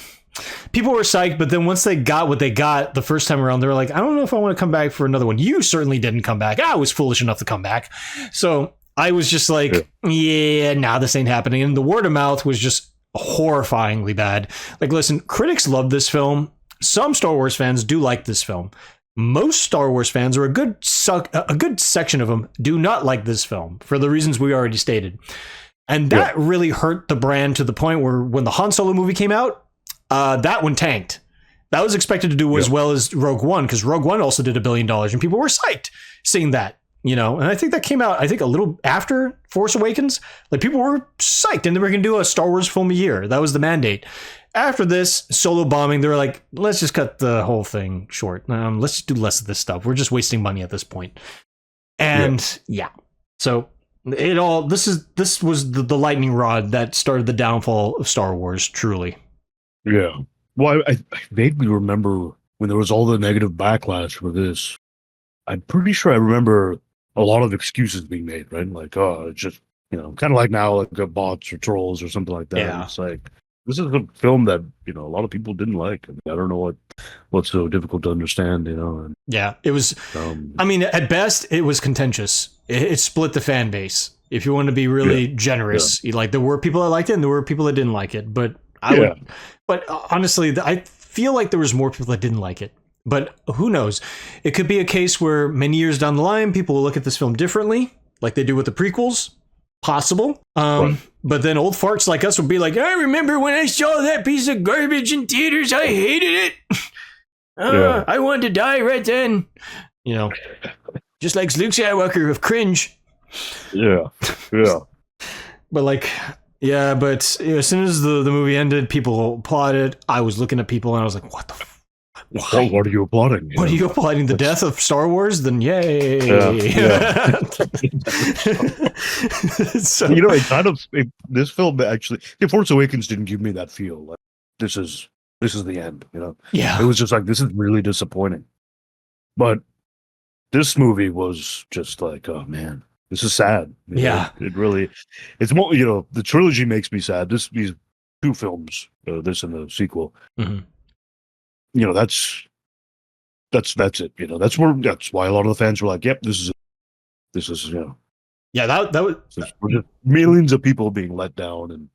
people were psyched, but then once they got what they got the first time around, they were like, I don't know if I want to come back for another one. You certainly didn't come back. I was foolish enough to come back. So I was just like, this ain't happening. And the word of mouth was just horrifyingly bad. Like, listen, critics love this film. Some Star Wars fans do like this film. Most Star Wars fans, or a good section of them, do not like this film for the reasons we already stated. And that really hurt the brand to the point where when the Han Solo movie came out, that one tanked. That was expected to do as well as Rogue One, because Rogue One also did $1 billion, and people were psyched seeing that. And I think that came out, a little after Force Awakens. Like, people were psyched, and they were going to do a Star Wars film a year. That was the mandate. After this solo bombing, they were like, let's just cut the whole thing short. Let's just do less of this stuff. We're just wasting money at this point. And so this was the lightning rod that started the downfall of Star Wars, truly. Yeah. Well, I vaguely remember when there was all the negative backlash for this. I'm pretty sure I remember a lot of excuses being made, right? Like, oh, it's just, kind of like now, like bots or trolls or something like that. Yeah. It's like, this is a film that, a lot of people didn't like. I don't know what's so difficult to understand, And, it was, at best, it was contentious. It split the fan base. If you want to be really generous, there were people that liked it and there were people that didn't like it. But but honestly, I feel like there was more people that didn't like it. But who knows? It could be a case where many years down the line, people will look at this film differently, like they do with the prequels. Possible. But then old farts like us will be like, I remember when I saw that piece of garbage in theaters, I hated it. I wanted to die right then. Just like Luke Skywalker of cringe. Yeah. But but as soon as the movie ended, people applauded. I was looking at people and I was like, what the why? What are you applauding? What are you applauding? The death of Star Wars? Then yay! So, this film actually, Force Awakens didn't give me that feel. Like this is the end. Yeah. It was just like, this is really disappointing. But this movie was just like, oh man, this is sad. It really. It's more. The trilogy makes me sad. These 2 films, this and the sequel. Mm-hmm. That's it. That's why a lot of the fans were like, "Yep, this is it." Yeah, that was just millions of people being let down,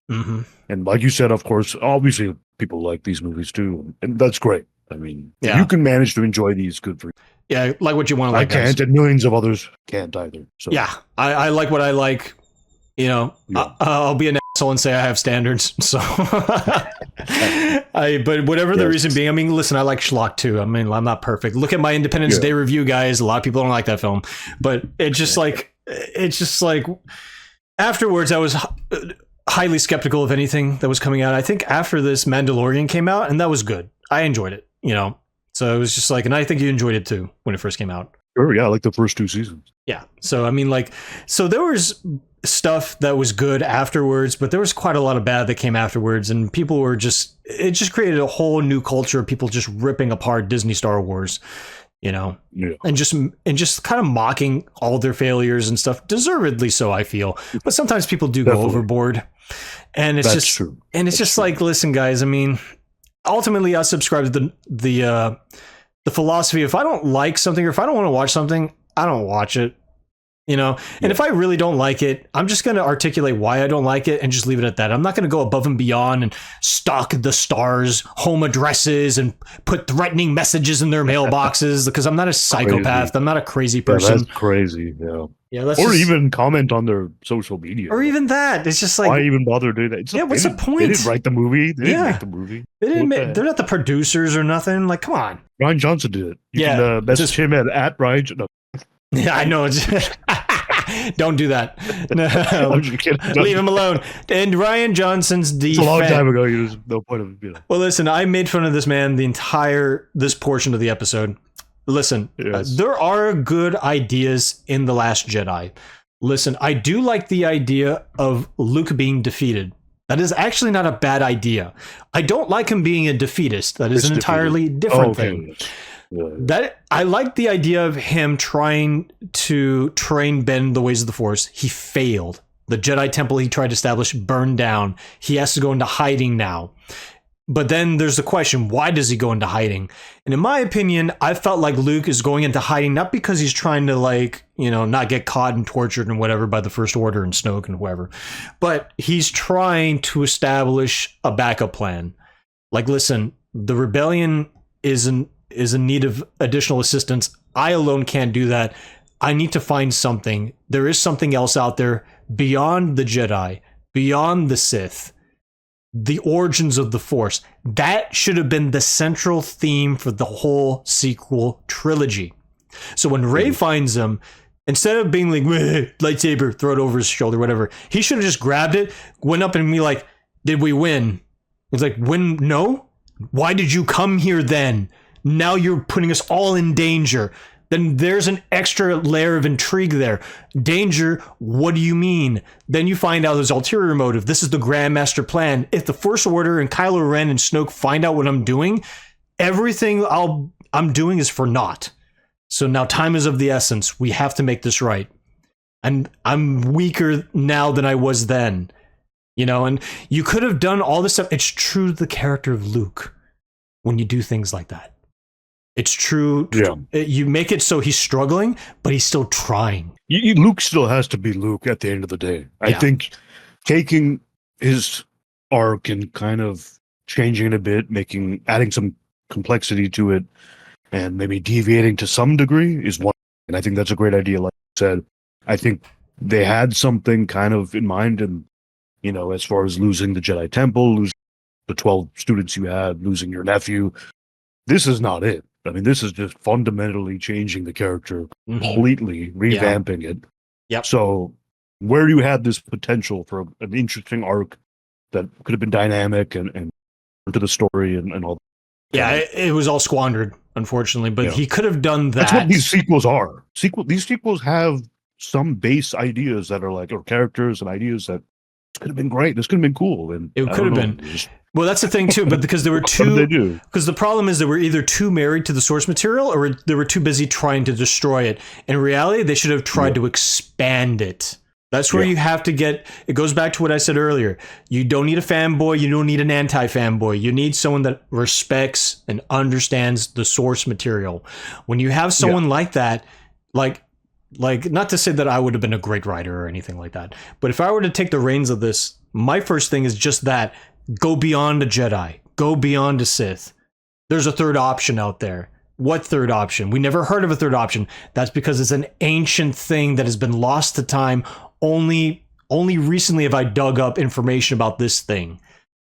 and like you said, of course, obviously people like these movies too, and that's great. I mean, if you can manage to enjoy these, good for you. Yeah, like what you want to like. I can't, and millions of others can't either. So I like what I like. I'll be an asshole and say I have standards. So, but whatever the reason being, listen, I like schlock too. I'm not perfect. Look at my Independence Day review, guys. A lot of people don't like that film, but it's just like afterwards, I was highly skeptical of anything that was coming out. I think after this, Mandalorian came out, and that was good. I enjoyed it. So it was just like, and I think you enjoyed it too when it first came out. Sure, yeah, like the first 2 seasons. Yeah. So so there was stuff that was good afterwards, but there was quite a lot of bad that came afterwards, and people were it just created a whole new culture of people just ripping apart Disney Star Wars, and just kind of mocking all their failures and stuff, deservedly so, I feel. But sometimes people do go overboard, and it's true. And it's just like, listen, guys, ultimately I subscribe to the philosophy, if I don't like something or if I don't want to watch something, I don't watch it. And if I really don't like it, I'm just going to articulate why I don't like it and just leave it at that. I'm not going to go above and beyond and stalk the stars' home addresses and put threatening messages in their mailboxes, because I'm not a psychopath. I'm not a crazy person. That's crazy. Yeah. Even comment on their social media. Or even that. It's just like, why even bother doing that? What's the point? They didn't write the movie. They didn't make the movie. They're not the producers or nothing. Like, come on. Ryan Johnson did it. You can message him at Ryan. No. Yeah, I know. Don't do that. No. I'm just kidding. Leave him alone. And Ryan Johnson's defense. It's a long time ago. There's no point of, Well, listen, I made fun of this man this portion of the episode. Listen, Yes. There are good ideas in The Last Jedi. Listen, I do like the idea of Luke being defeated. That is actually not a bad idea. I don't like him being a defeatist. That is an entirely different thing. Yeah. That I like the idea of him trying to train Ben the ways of the Force. He failed. The Jedi Temple he tried to establish burned down. He has to go into hiding now. But then there's the question, why does he go into hiding? And in my opinion, I felt like Luke is going into hiding not because he's trying to not get caught and tortured and whatever by the First Order and Snoke and whoever, but he's trying to establish a backup plan. Like, listen, the rebellion is in need of additional assistance. I alone can't do that. I need to find something. There is something else out there beyond the Jedi, beyond the Sith. The origins of the Force. That should have been the central theme for the whole sequel trilogy. So when Rey finds him, instead of being like, lightsaber, throw it over his shoulder, whatever, he should have just grabbed it, went up and be like, did we win? It's like, win? No? Why did you come here then? Now you're putting us all in danger. Then there's an extra layer of intrigue there. Danger, what do you mean? Then you find out there's ulterior motive. This is the Grand Master plan. If the First Order and Kylo Ren and Snoke find out what I'm doing, everything I'm doing is for naught. So now time is of the essence. We have to make this right. And I'm weaker now than I was then. And you could have done all this stuff. It's true to the character of Luke when you do things like that. It's true. Yeah. You make it so he's struggling, but he's still trying. Luke still has to be Luke at the end of the day. I think taking his arc and kind of changing it a bit, adding some complexity to it, and maybe deviating to some degree is one. And I think that's a great idea. Like I said, I think they had something kind of in mind, and as far as losing the Jedi Temple, losing the 12 students you had, losing your nephew, this is not it. I mean, this is just fundamentally changing the character completely, revamping it. Yep. So where you had this potential for an interesting arc that could have been dynamic and to the story and all. Yeah, it was all squandered, unfortunately, but he could have done that. That's what these sequels are. These sequels have some base ideas that are or characters and ideas that could have been great. This could have been cool. And it could have been. Well, that's the thing too, but because there were two, because the problem is they were either too married to the source material or they were too busy trying to destroy it. In reality, they should have tried to expand it. That's where you have to get, it goes back to what I said earlier. You don't need a fanboy. You don't need an anti-fanboy. You need someone that respects and understands the source material. When you have someone like that, like not to say that I would have been a great writer or anything like that, but if I were to take the reins of this, my first thing is just that. Go beyond a Jedi. Go beyond a Sith. There's a third option out there. What third option? We never heard of a third option. That's because it's an ancient thing that has been lost to time. Only recently have I dug up information about this thing.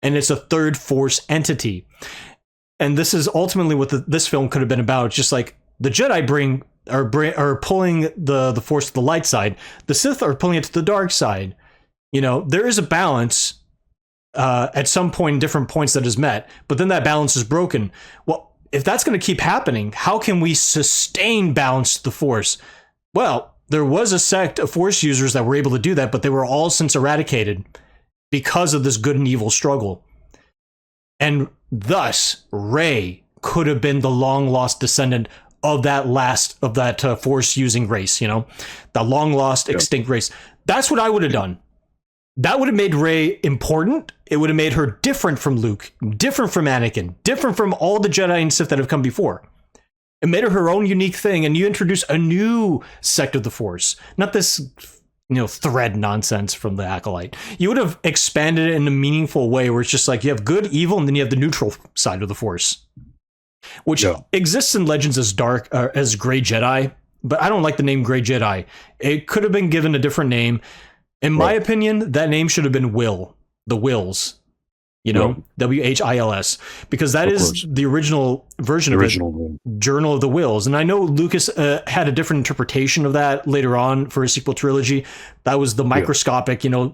And it's a third Force entity. And this is ultimately what this film could have been about. It's just like the Jedi are pulling the Force to the light side. The Sith are pulling it to the dark side. There is a balance at some point in different points that is met, but then that balance is broken. Well, if that's going to keep happening, how can we sustain balance to the Force? Well, there was a sect of Force users that were able to do that, but they were all since eradicated because of this good and evil struggle. And thus, Rey could have been the long lost descendant of that Force using race, the long lost extinct race. That's what I would have done. That would have made Rey important. It would have made her different from Luke, different from Anakin, different from all the Jedi and Sith that have come before. It made her own unique thing, and you introduce a new sect of the Force, not this, thread nonsense from the Acolyte. You would have expanded it in a meaningful way where it's just like you have good, evil, and then you have the neutral side of the Force, which exists in Legends as as Grey Jedi, but I don't like the name Grey Jedi. It could have been given a different name. In my opinion, that name should have been Will. The Wills. Whils, because that is the original version of it, Journal of the Whills. And I know Lucas had a different interpretation of that later on for his sequel trilogy. That was the microscopic, civilization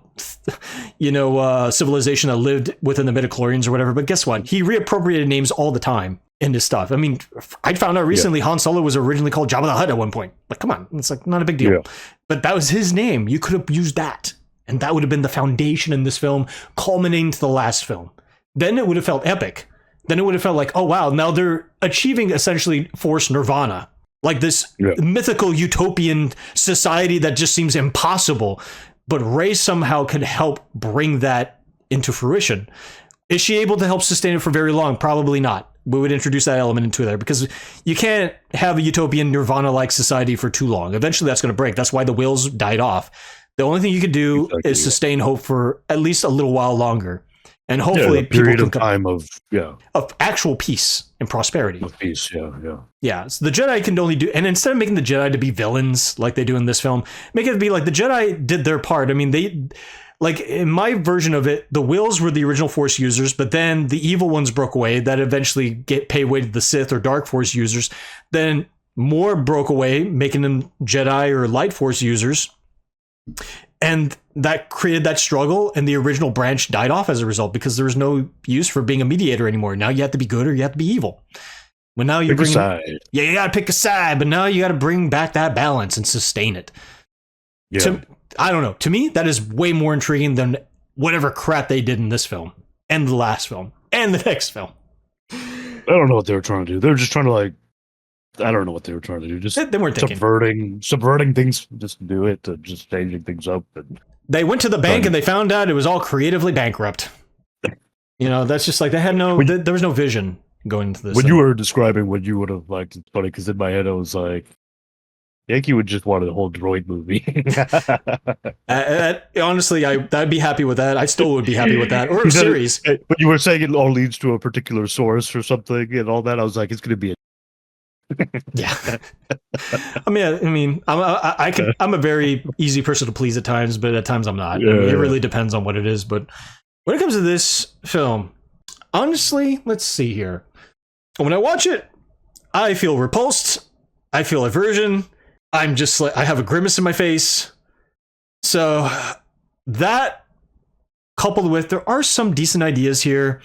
that lived within the midichlorians or whatever. But guess what? He reappropriated names all the time in his stuff. I mean, I found out recently Han Solo was originally called Jabba the Hutt at one point. Like, come on, it's like not a big deal. Yeah. But that was his name. You could have used that. And that would have been the foundation in this film, culminating to the last film. Then it would have felt epic. Then it would have felt like, oh, wow, now they're achieving essentially Force Nirvana. Like this mythical utopian society that just seems impossible. But Rey somehow could help bring that into fruition. Is she able to help sustain it for very long? Probably not. We would introduce that element into there because you can't have a utopian Nirvana-like society for too long. Eventually that's going to break. That's why the Whills died off. The only thing you could do is sustain hope for at least a little while longer. And hopefully a period of time of actual peace and prosperity. Of peace, Yeah, so the Jedi can only do, and instead of making the Jedi to be villains like they do in this film, make it be like the Jedi did their part. I mean, they, like in my version of it, the Whills were the original Force users, but then the evil ones broke away that eventually pay way to the Sith or Dark Force users. Then more broke away, making them Jedi or Light Force users. And that created that struggle, and the original branch died off as a result because there was no use for being a mediator anymore. Now you have to be good or you have to be evil. Well, now you bring a side. Yeah, you got to pick a side, but now you got to bring back that balance and sustain it. Yeah. I don't know. To me, that is way more intriguing than whatever crap they did in this film and the last film and the next film. I don't know what they were trying to do. They were just trying to I don't know what they were trying to do. Just they weren't subverting things, just to do it, just changing things up. They went to the bank and they found out it was all creatively bankrupt. That's just like they had there was no vision going into this. When you were describing what you would have liked, it's funny because in my head I was like, Yankee would just want a whole droid movie. Honestly, I'd be happy with that. I still would be happy with that, or a series. But you were saying it all leads to a particular source or something and all that. I was like, it's going to be yeah. I'm a very easy person to please at times, but at times I'm not. Yeah. It really depends on what it is. But when it comes to this film, honestly, let's see here. When I watch it, I feel repulsed. I feel aversion. I'm just like, I have a grimace in my face. So that coupled with, there are some decent ideas here.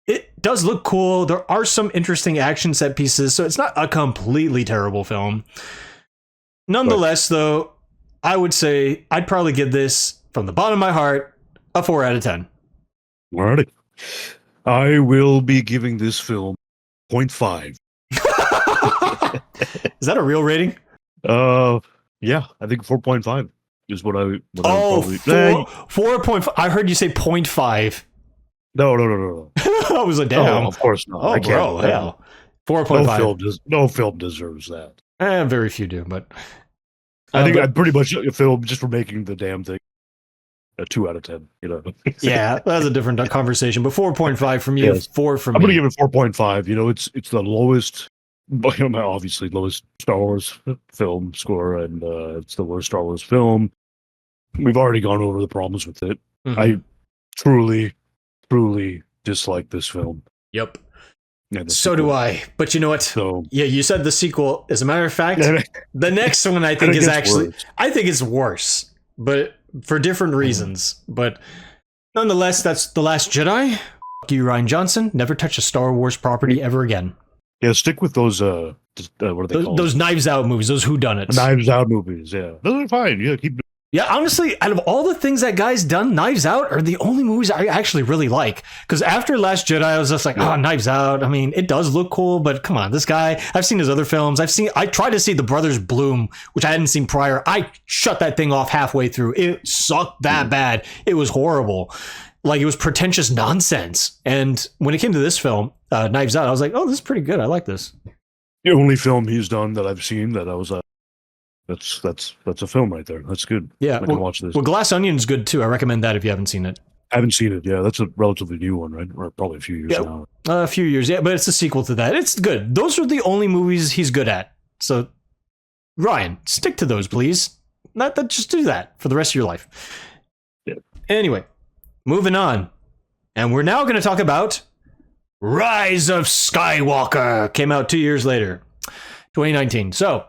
It does look cool. There are some interesting action set pieces, so it's not a completely terrible film. Nonetheless, though, I would say I'd probably give this, from the bottom of my heart, a 4 out of 10. Alrighty. I will be giving this film 0.5. Is that a real rating? Yeah, I think 4.5 is what I would probably... 4.5. I heard you say 0.5. No. I was like, damn. Oh, of course not. Oh, bro, hell. 4.5. No film deserves that. Very few do, but... I think I'm pretty much a film just for making the damn thing a 2 out of 10, Yeah, that's a different conversation, but 4.5 from you, yes. 4 from me. I'm going to give it 4.5. It's the lowest, obviously lowest Star Wars film score, and it's the worst Star Wars film. We've already gone over the problems with it. Mm-hmm. I truly dislike this film. Yep. So do I. But you know what? Yeah, you said the sequel. As a matter of fact, the next one I think is actually worse. I think it's worse, but for different reasons. But nonetheless, that's The Last Jedi. F you, Rian Johnson. Never touch a Star Wars property ever again. Yeah, stick with those what are they called? Those Knives Out movies, those whodunits. Knives Out movies, yeah. Those are fine. Yeah, keep. Yeah, honestly, out of all the things that guy's done, Knives Out are the only movies I actually really like. Because after Last Jedi, I was just like, Knives Out. I mean, it does look cool, but come on, this guy, I've seen his other films. I tried to see The Brothers Bloom, which I hadn't seen prior. I shut that thing off halfway through. It sucked that bad. It was horrible. Like, it was pretentious nonsense. And when it came to this film, Knives Out, I was like, oh, this is pretty good. I like this. The only film he's done that I've seen that I was that's a film right there. That's good. Yeah, I can watch this. Well, Glass Onion's good too. I recommend that if you haven't seen it. I haven't seen it. Yeah, that's a relatively new one, right? Or probably a few years now. A few years, yeah, but it's a sequel to that. It's good. Those are the only movies he's good at. So, Ryan, stick to those, please. Just do that for the rest of your life. Yeah. Anyway, moving on. And we're now going to talk about Rise of Skywalker. Came out 2 years later, 2019. So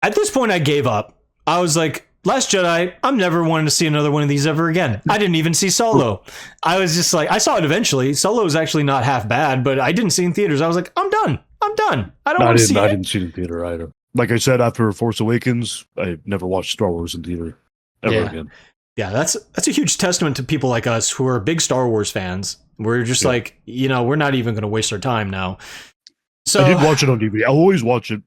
at this point, I gave up. I was like, Last Jedi, I'm never wanting to see another one of these ever again. I didn't even see Solo. I was just like, I saw it eventually. Solo is actually not half bad, but I didn't see it in theaters. I was like, I'm done. I don't want to see it. I didn't see it in theater either. Like I said, after Force Awakens, I never watched Star Wars in theater ever again. Yeah, that's a huge testament to people like us who are big Star Wars fans. We're just like, we're not even going to waste our time now. So I did watch it on DVD. I'll always watch it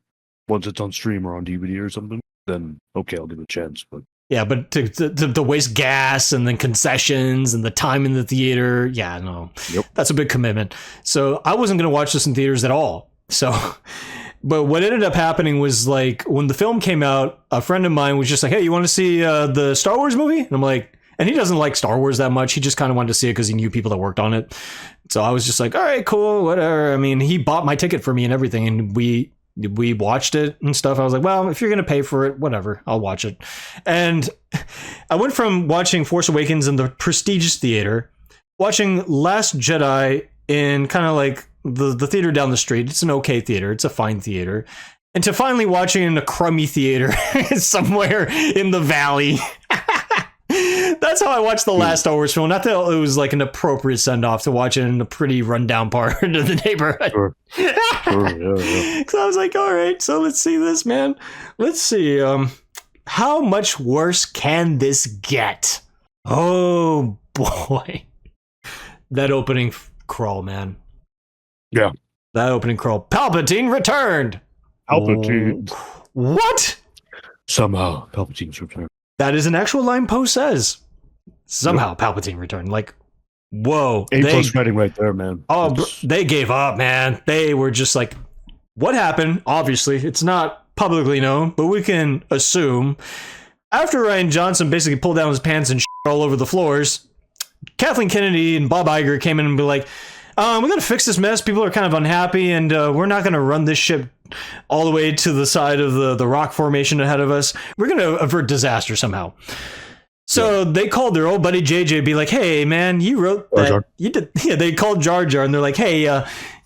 once it's on stream or on DVD or something. Then okay, I'll give it a chance. But yeah, but to waste gas and then concessions and the time in the theater, that's a big commitment. So I wasn't going to watch this in theaters at all. So, but what ended up happening was like when the film came out, a friend of mine was just like, "Hey, you want to see the Star Wars movie?" And I'm like, and he doesn't like Star Wars that much. He just kind of wanted to see it because he knew people that worked on it. So I was just like, "All right, cool, whatever." I mean, he bought my ticket for me and everything, and we watched it and stuff. I was like, well, if you're going to pay for it, whatever, I'll watch it. And I went from watching Force Awakens in the prestigious theater, watching Last Jedi in kind of like the theater down the street. It's an okay theater. It's a fine theater. And to finally watching in a crummy theater somewhere in the valley. That's how I watched the last Star Wars film. Not that it was like an appropriate send-off to watch it in a pretty rundown part of the neighborhood. Sure, yeah. So I was like, all right, so let's see this, man. Let's see. How much worse can this get? Oh, boy. That opening crawl, man. Yeah. That opening crawl. Palpatine returned. Palpatine. What? Somehow, Palpatine's returned. That is an actual line Poe says. Somehow Palpatine returned. Like, whoa. A+ writing right there, man. Oh, they gave up, man. They were just like, what happened? Obviously, it's not publicly known, but we can assume. After Rian Johnson basically pulled down his pants and all over the floors, Kathleen Kennedy and Bob Iger came in and be like, we got to fix this mess. People are kind of unhappy, and we're not going to run this ship all the way to the side of the rock formation ahead of us. We're going to avert disaster somehow. So they called their old buddy JJ, be like, "Hey, man, you wrote that. Jar Jar. You did." Yeah, they called Jar Jar, and they're like, "Hey,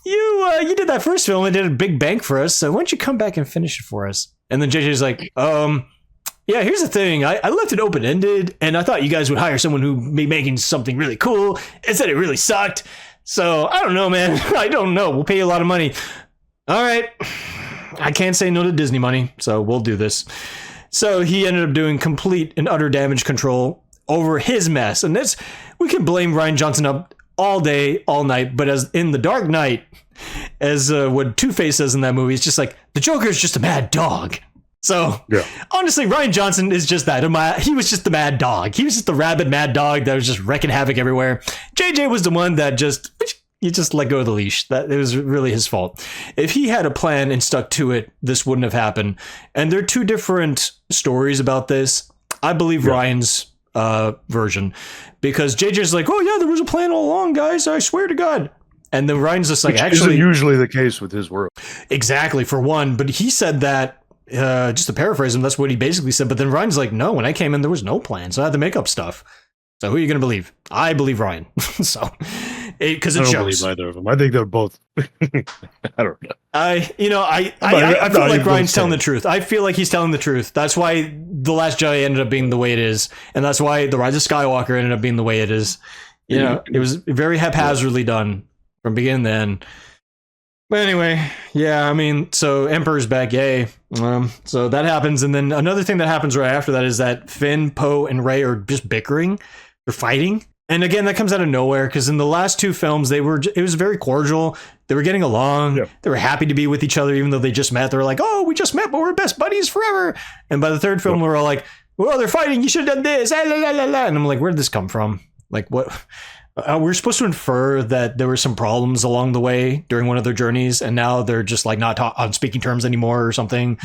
you did that first film and did a big bank for us. So why don't you come back and finish it for us?" And then JJ's like, yeah, here's the thing. I left it open-ended, and I thought you guys would hire someone who'd be making something really cool. Instead, it really sucked. So I don't know, man. I don't know. We'll pay you a lot of money. All right. I can't say no to Disney money, so we'll do this. So he ended up doing complete and utter damage control over his mess. And we can blame Rian Johnson up all day, all night. But as in The Dark Knight, as what Two-Face says in that movie, it's just like, the Joker is just a mad dog. So honestly, Rian Johnson is just that. He was just the mad dog. He was just the rabid mad dog that was just wreaking havoc everywhere. JJ was the one that he just let go of the leash. That it was really his fault. If he had a plan and stuck to it, this wouldn't have happened. And there are two different stories about this. I believe Ryan's version, because JJ's like, "Oh yeah, there was a plan all along, guys. I swear to God." And then Ryan's just like, Which "Actually, isn't usually the case with his work." Exactly, for one. But he said that. Just to paraphrase him, that's what he basically said. But then Ryan's like, "No, when I came in, there was no plan, so I had to make up stuff." So who are you going to believe? I believe Ryan. So, because it shows. I don't believe either of them. I think they're both. I don't know. I feel like Ryan's telling the truth. I feel like he's telling the truth. That's why The Last Jedi ended up being the way it is, and that's why The Rise of Skywalker ended up being the way it is. It was very haphazardly done from beginning to end. But anyway, yeah, I mean, so Emperor's back, yay. So that happens, and then another thing that happens right after that is that Finn, Poe, and Rey are just bickering. They're fighting. And again, that comes out of nowhere, because in the last two films, it was very cordial. They were getting along. Yeah. They were happy to be with each other, even though they just met. They were like, "Oh, we just met, but we're best buddies forever." And by the third film, we're all like, "Well, they're fighting. You should have done this." And I'm like, where did this come from? Like, what? We're supposed to infer that there were some problems along the way during one of their journeys, and now they're just like not on speaking terms anymore or something.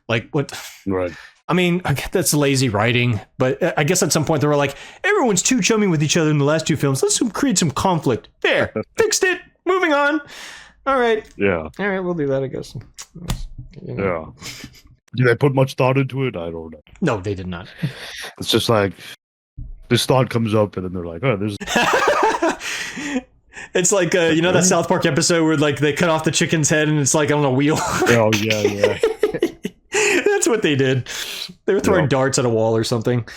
Like, what? Right. I mean, I get that's lazy writing, but I guess at some point they were like, everyone's too chummy with each other in the last two films. Let's create some conflict. There, fixed it. Moving on. All right. Yeah. All right, we'll do that, I guess. Yeah. Did they put much thought into it? I don't know. No, they did not. It's just like this thought comes up, and then they're like, "Oh, there's." It's like you know that South Park episode where like they cut off the chicken's head and it's like on a wheel. Oh yeah. That's what they did. They were throwing darts at a wall or something.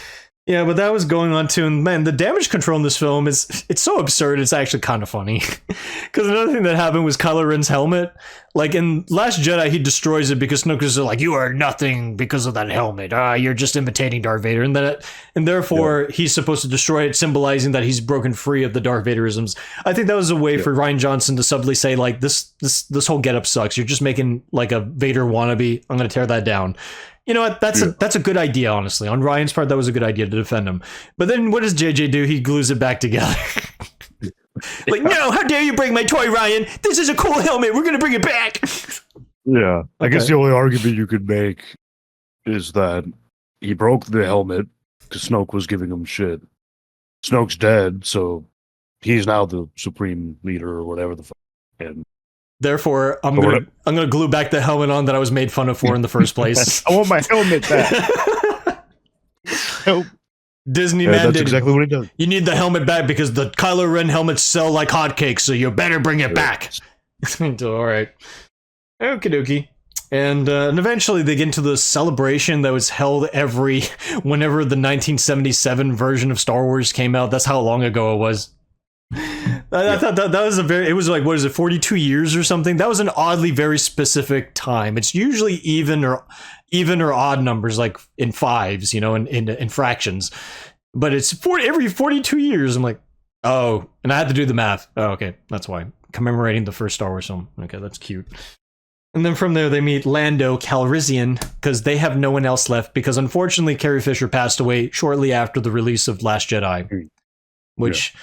Yeah, but that was going on too. And man, the damage control in this film it's so absurd. It's actually kind of funny. Because another thing that happened was Kylo Ren's helmet. Like in Last Jedi, he destroys it because Snoke's like, you are nothing because of that helmet. You're just imitating Darth Vader. And therefore, he's supposed to destroy it, symbolizing that he's broken free of the Darth Vaderisms. I think that was a way for Rian Johnson to subtly say, like, this whole getup sucks. You're just making like a Vader wannabe. I'm going to tear that down. You know what? That's a good idea, honestly. On Ryan's part, that was a good idea to defend him. But then what does JJ do? He glues it back together. Like, no, how dare you break my toy, Ryan? This is a cool helmet. We're going to bring it back. Yeah. I guess the only argument you could make is that he broke the helmet because Snoke was giving him shit. Snoke's dead, so he's now the supreme leader or whatever the fuck. And therefore, I'm gonna glue back the helmet on that I was made fun of for in the first place. I want my helmet back. Disney man, that's exactly what he does. You need the helmet back because the Kylo Ren helmets sell like hotcakes, so you better bring it back. All right, okie dokie. And eventually they get into the celebration that was held whenever the 1977 version of Star Wars came out. That's how long ago it was. I thought that was it was like, what is it, 42 years or something? That was an oddly very specific time. It's usually even or odd numbers, like in fives, you know, in fractions. But it's every 42 years. I'm like, oh, and I had to do the math. Oh, okay, that's why. Commemorating the first Star Wars film. Okay, that's cute. And then from there, they meet Lando Calrissian, because they have no one else left, because unfortunately, Carrie Fisher passed away shortly after the release of Last Jedi. Which,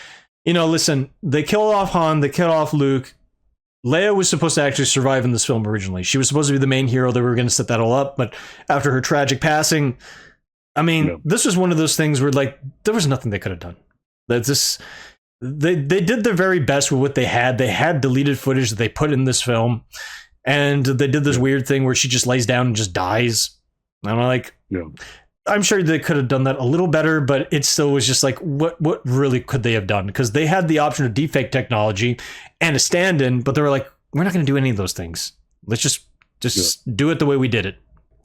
you know, listen, they killed off Han, they killed off Luke. Leia was supposed to actually survive in this film originally. She was supposed to be the main hero. They were going to set that all up. But after her tragic passing, I mean, this was one of those things where, like, there was nothing they could have done. They did their very best with what they had. They had deleted footage that they put in this film. And they did this weird thing where she just lays down and just dies. And I'm like, I'm sure they could have done that a little better, but it still was just like, what really could they have done? Because they had the option of deepfake technology and a stand-in, but they were like, we're not going to do any of those things. Let's just do it the way we did it.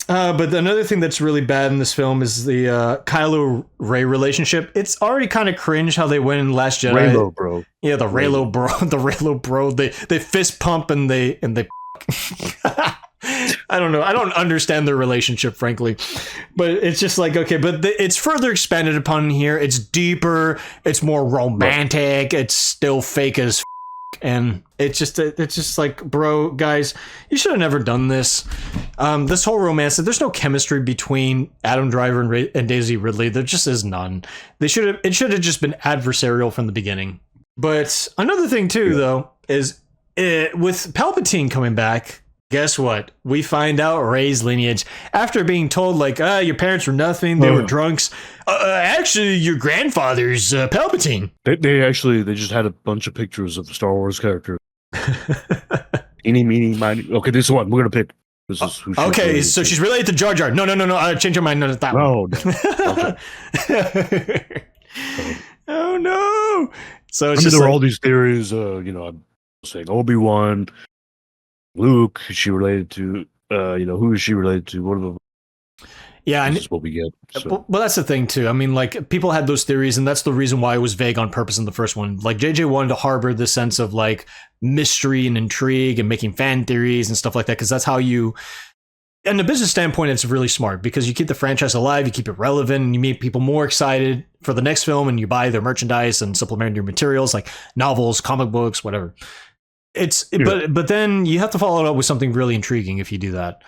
But another thing that's really bad in this film is the Kylo Rey relationship. It's already kind of cringe how they went in Last Jedi. Reylo bro. Yeah, the Reylo bro. The Reylo bro. They fist pump and they I don't know. I don't understand their relationship, frankly. But it's just like, okay, but it's further expanded upon here. It's deeper. It's more romantic. It's still fake as and it's just like, bro, guys, you should have never done this. This whole romance, there's no chemistry between Adam Driver and Daisy Ridley. There just is none. It should have just been adversarial from the beginning. But another thing too, though, is with Palpatine coming back, guess what? We find out Rey's lineage after being told, like, your parents were nothing, they were drunks. Actually, your grandfather's Palpatine. They just had a bunch of pictures of the Star Wars characters. Eeny, meeny, miny. Okay, this is one we're gonna pick. This is who. Okay, so she's related to Jar Jar. No. Change your mind. No, that one. Oh no! So it's there were all these theories. I'm saying Obi-Wan, Luke. Is she related to? Who is she related to? What of them? Yeah, and this is what we get. So. Well, that's the thing too. I mean, like, people had those theories, and that's the reason why it was vague on purpose in the first one. Like, JJ wanted to harbor this sense of like mystery and intrigue and making fan theories and stuff like that, because that's how you. And the business standpoint, it's really smart because you keep the franchise alive, you keep it relevant, and you make people more excited for the next film, and you buy their merchandise and supplementary materials like novels, comic books, whatever. But then you have to follow it up with something really intriguing if you do that.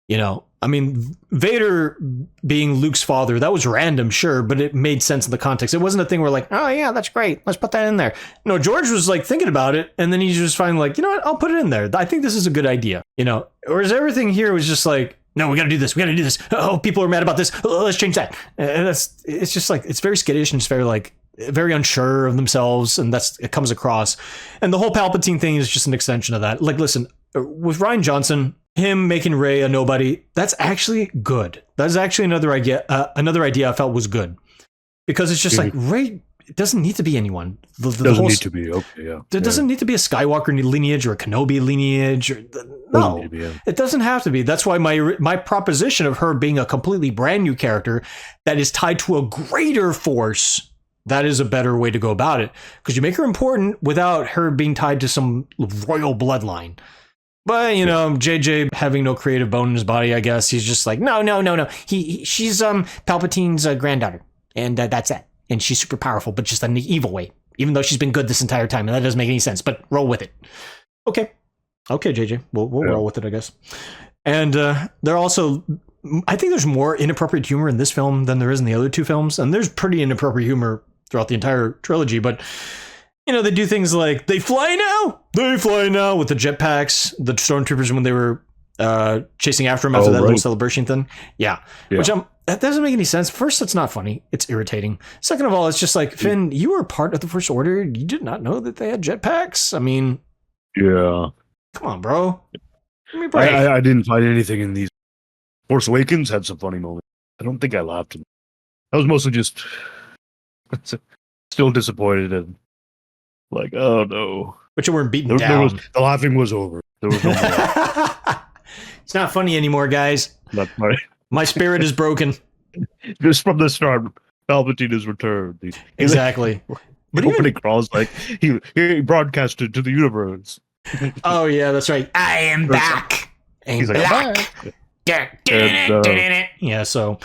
You know, I mean, Vader being Luke's father, that was random, sure, but it made sense in the context. It wasn't a thing where like, oh yeah, that's great, let's put that in there. No, George was like thinking about it, and then he just finally like, you know what, I'll put it in there. I think this is a good idea, you know. Whereas everything here was just like, no, we got to do this. Oh, people are mad about this. Oh, let's change that. And it's just like, it's very skittish and it's very like, very unsure of themselves, and it comes across. And the whole Palpatine thing is just an extension of that. Like, listen, with Rian Johnson, him making Rey a nobody, that's actually good. That's actually another idea I felt was good, because it's just like Rey it doesn't need to be anyone. Doesn't need to be. Okay, yeah. There doesn't need to be a Skywalker lineage or a Kenobi lineage. No, it doesn't have to be. That's why my proposition of her being a completely brand new character that is tied to a greater force, that is a better way to go about it. Because you make her important without her being tied to some royal bloodline. But, you know, JJ having no creative bone in his body, I guess. He's just like, no. She's Palpatine's granddaughter. And that's it. And she's super powerful, but just in the evil way. Even though she's been good this entire time. And that doesn't make any sense. But roll with it. Okay, JJ. We'll roll with it, I guess. And they're also... I think there's more inappropriate humor in this film than there is in the other two films. And there's pretty inappropriate humor throughout the entire trilogy. But... you know, they do things like, they fly now with the jetpacks, the stormtroopers when they were chasing after him after that little celebration thing. Yeah. Which that doesn't make any sense. First, it's not funny. It's irritating. Second of all, it's just like, Finn, you were part of the First Order. You did not know that they had jetpacks? I mean... yeah. Come on, bro. Give me a break. I didn't find anything in these. Force Awakens had some funny moments. I don't think I laughed. I was mostly just still disappointed and like, oh no. But you weren't beaten down. The laughing was over. There was no more. It's not funny anymore, guys. Not funny. My spirit is broken. Just from the start, Palpatine has returned. Exactly. But opening crawls like he broadcasted to the universe. Oh yeah, that's right. I am back. He's like, back. Yeah, so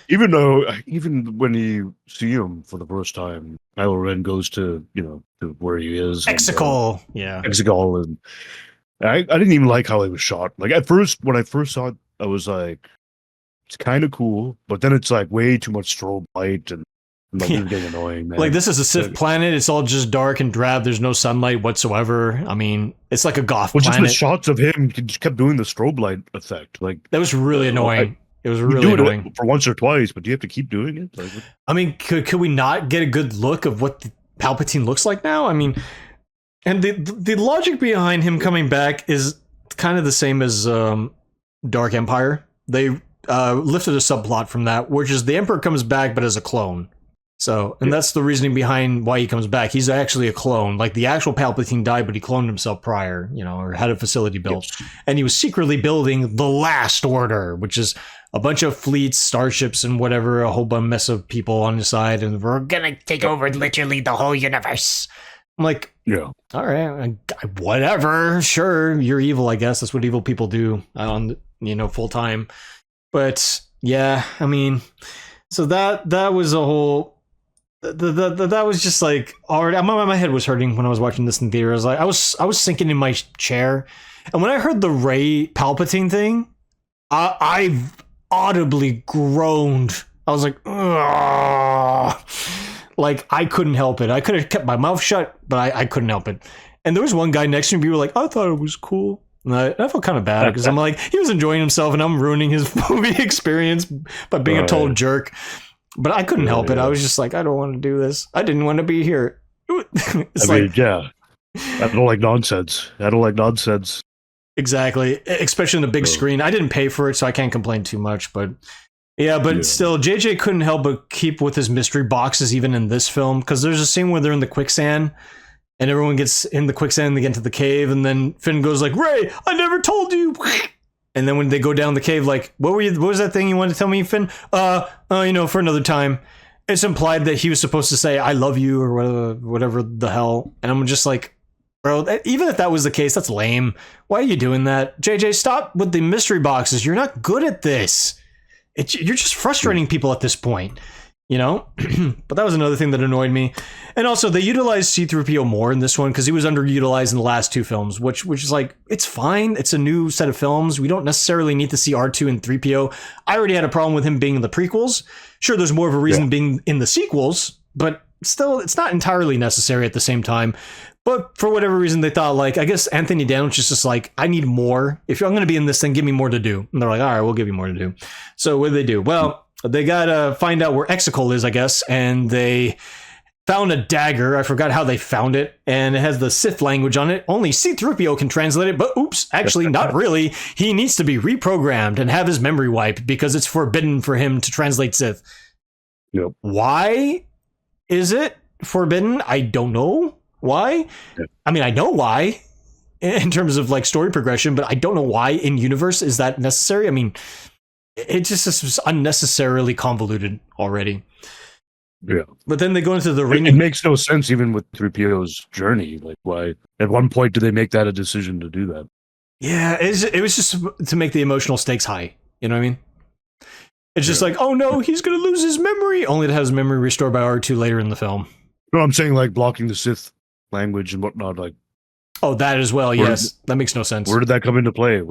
even when you see him for the first time, Kylo Ren goes to to where he is. Exegol. Exegol, and I didn't even like how he was shot. Like at first, when I first saw it, I was like, it's kind of cool, but then it's like way too much strobe light and like it's getting annoying, man. Like this is a Sith planet. It's all just dark and drab. There's no sunlight whatsoever. I mean, it's like a goth planet. Just the shots of him just kept doing the strobe light effect. Like that was really annoying. It was really annoying for once or twice, but do you have to keep doing it? Like, I mean, could we not get a good look of what Palpatine looks like now? I mean, and the logic behind him coming back is kind of the same as Dark Empire. They lifted a subplot from that, which is the Emperor comes back, but as a clone. So, and that's the reasoning behind why he comes back. He's actually a clone. Like the actual Palpatine died, but he cloned himself prior, or had a facility built. Yes. And he was secretly building the Last Order, which is a bunch of fleets, starships, and whatever, a whole bunch mess of people on the side, and we're gonna take over literally the whole universe. I'm like, yeah, all right, whatever, sure, you're evil, I guess. That's what evil people do on, full time. But yeah, I mean, so that was a whole. That was just like already. My head was hurting when I was watching this in theater. I was sinking in my chair, and when I heard the Rey Palpatine thing, I audibly groaned. I was like, ugh. Like I couldn't help it. I could have kept my mouth shut, but I couldn't help it. And there was one guy next to me. People were like, I thought it was cool. And I felt kind of bad because I'm like, he was enjoying himself, and I'm ruining his movie experience by being a total jerk. But I couldn't help it. I was just like, I don't want to do this. I didn't want to be here. I don't like nonsense. Exactly. Especially on the big screen. I didn't pay for it, so I can't complain too much. But still, JJ couldn't help but keep with his mystery boxes even in this film. Because there's a scene where they're in the quicksand, and everyone gets in the quicksand and they get into the cave, and then Finn goes like, Rey, I never told you. And then when they go down the cave, like, what was that thing you wanted to tell me, Finn? For another time. It's implied that he was supposed to say, I love you, or whatever the hell. And I'm just like, bro, even if that was the case, that's lame. Why are you doing that? JJ, stop with the mystery boxes. You're not good at this. You're just frustrating people at this point. But that was another thing that annoyed me. And also, they utilized C-3PO more in this one because he was underutilized in the last two films, which is like, it's fine. It's a new set of films. We don't necessarily need to see R2 and 3PO. I already had a problem with him being in the prequels. Sure, there's more of a reason being in the sequels, but still, it's not entirely necessary at the same time. But for whatever reason, they thought, like, I guess Anthony Daniels is just like, I need more. If I'm going to be in this thing, give me more to do. And they're like, all right, we'll give you more to do. So what do they do? Well, they got to find out where Exegol is, I guess, and they found a dagger. I forgot how they found it, and it has the Sith language on it. Only C-3PO can translate it, but oops, actually not really. He needs to be reprogrammed and have his memory wiped because it's forbidden for him to translate Sith. Yep. Why is it forbidden. I don't know why. Yeah. I mean, I know why in terms of like story progression, but I don't know why in universe is that necessary. I mean, it just is unnecessarily convoluted already. Yeah. But then they go into the ring. It makes no sense even with 3PO's journey. Like, why? At one point, did they make that a decision to do that? Yeah, it was just to make the emotional stakes high. You know what I mean? It's just like, oh no, he's going to lose his memory, only to have his memory restored by R2 later in the film. No, I'm saying like blocking the Sith language and whatnot. Like, oh, that as well. Yes, that makes no sense. Where did that come into play?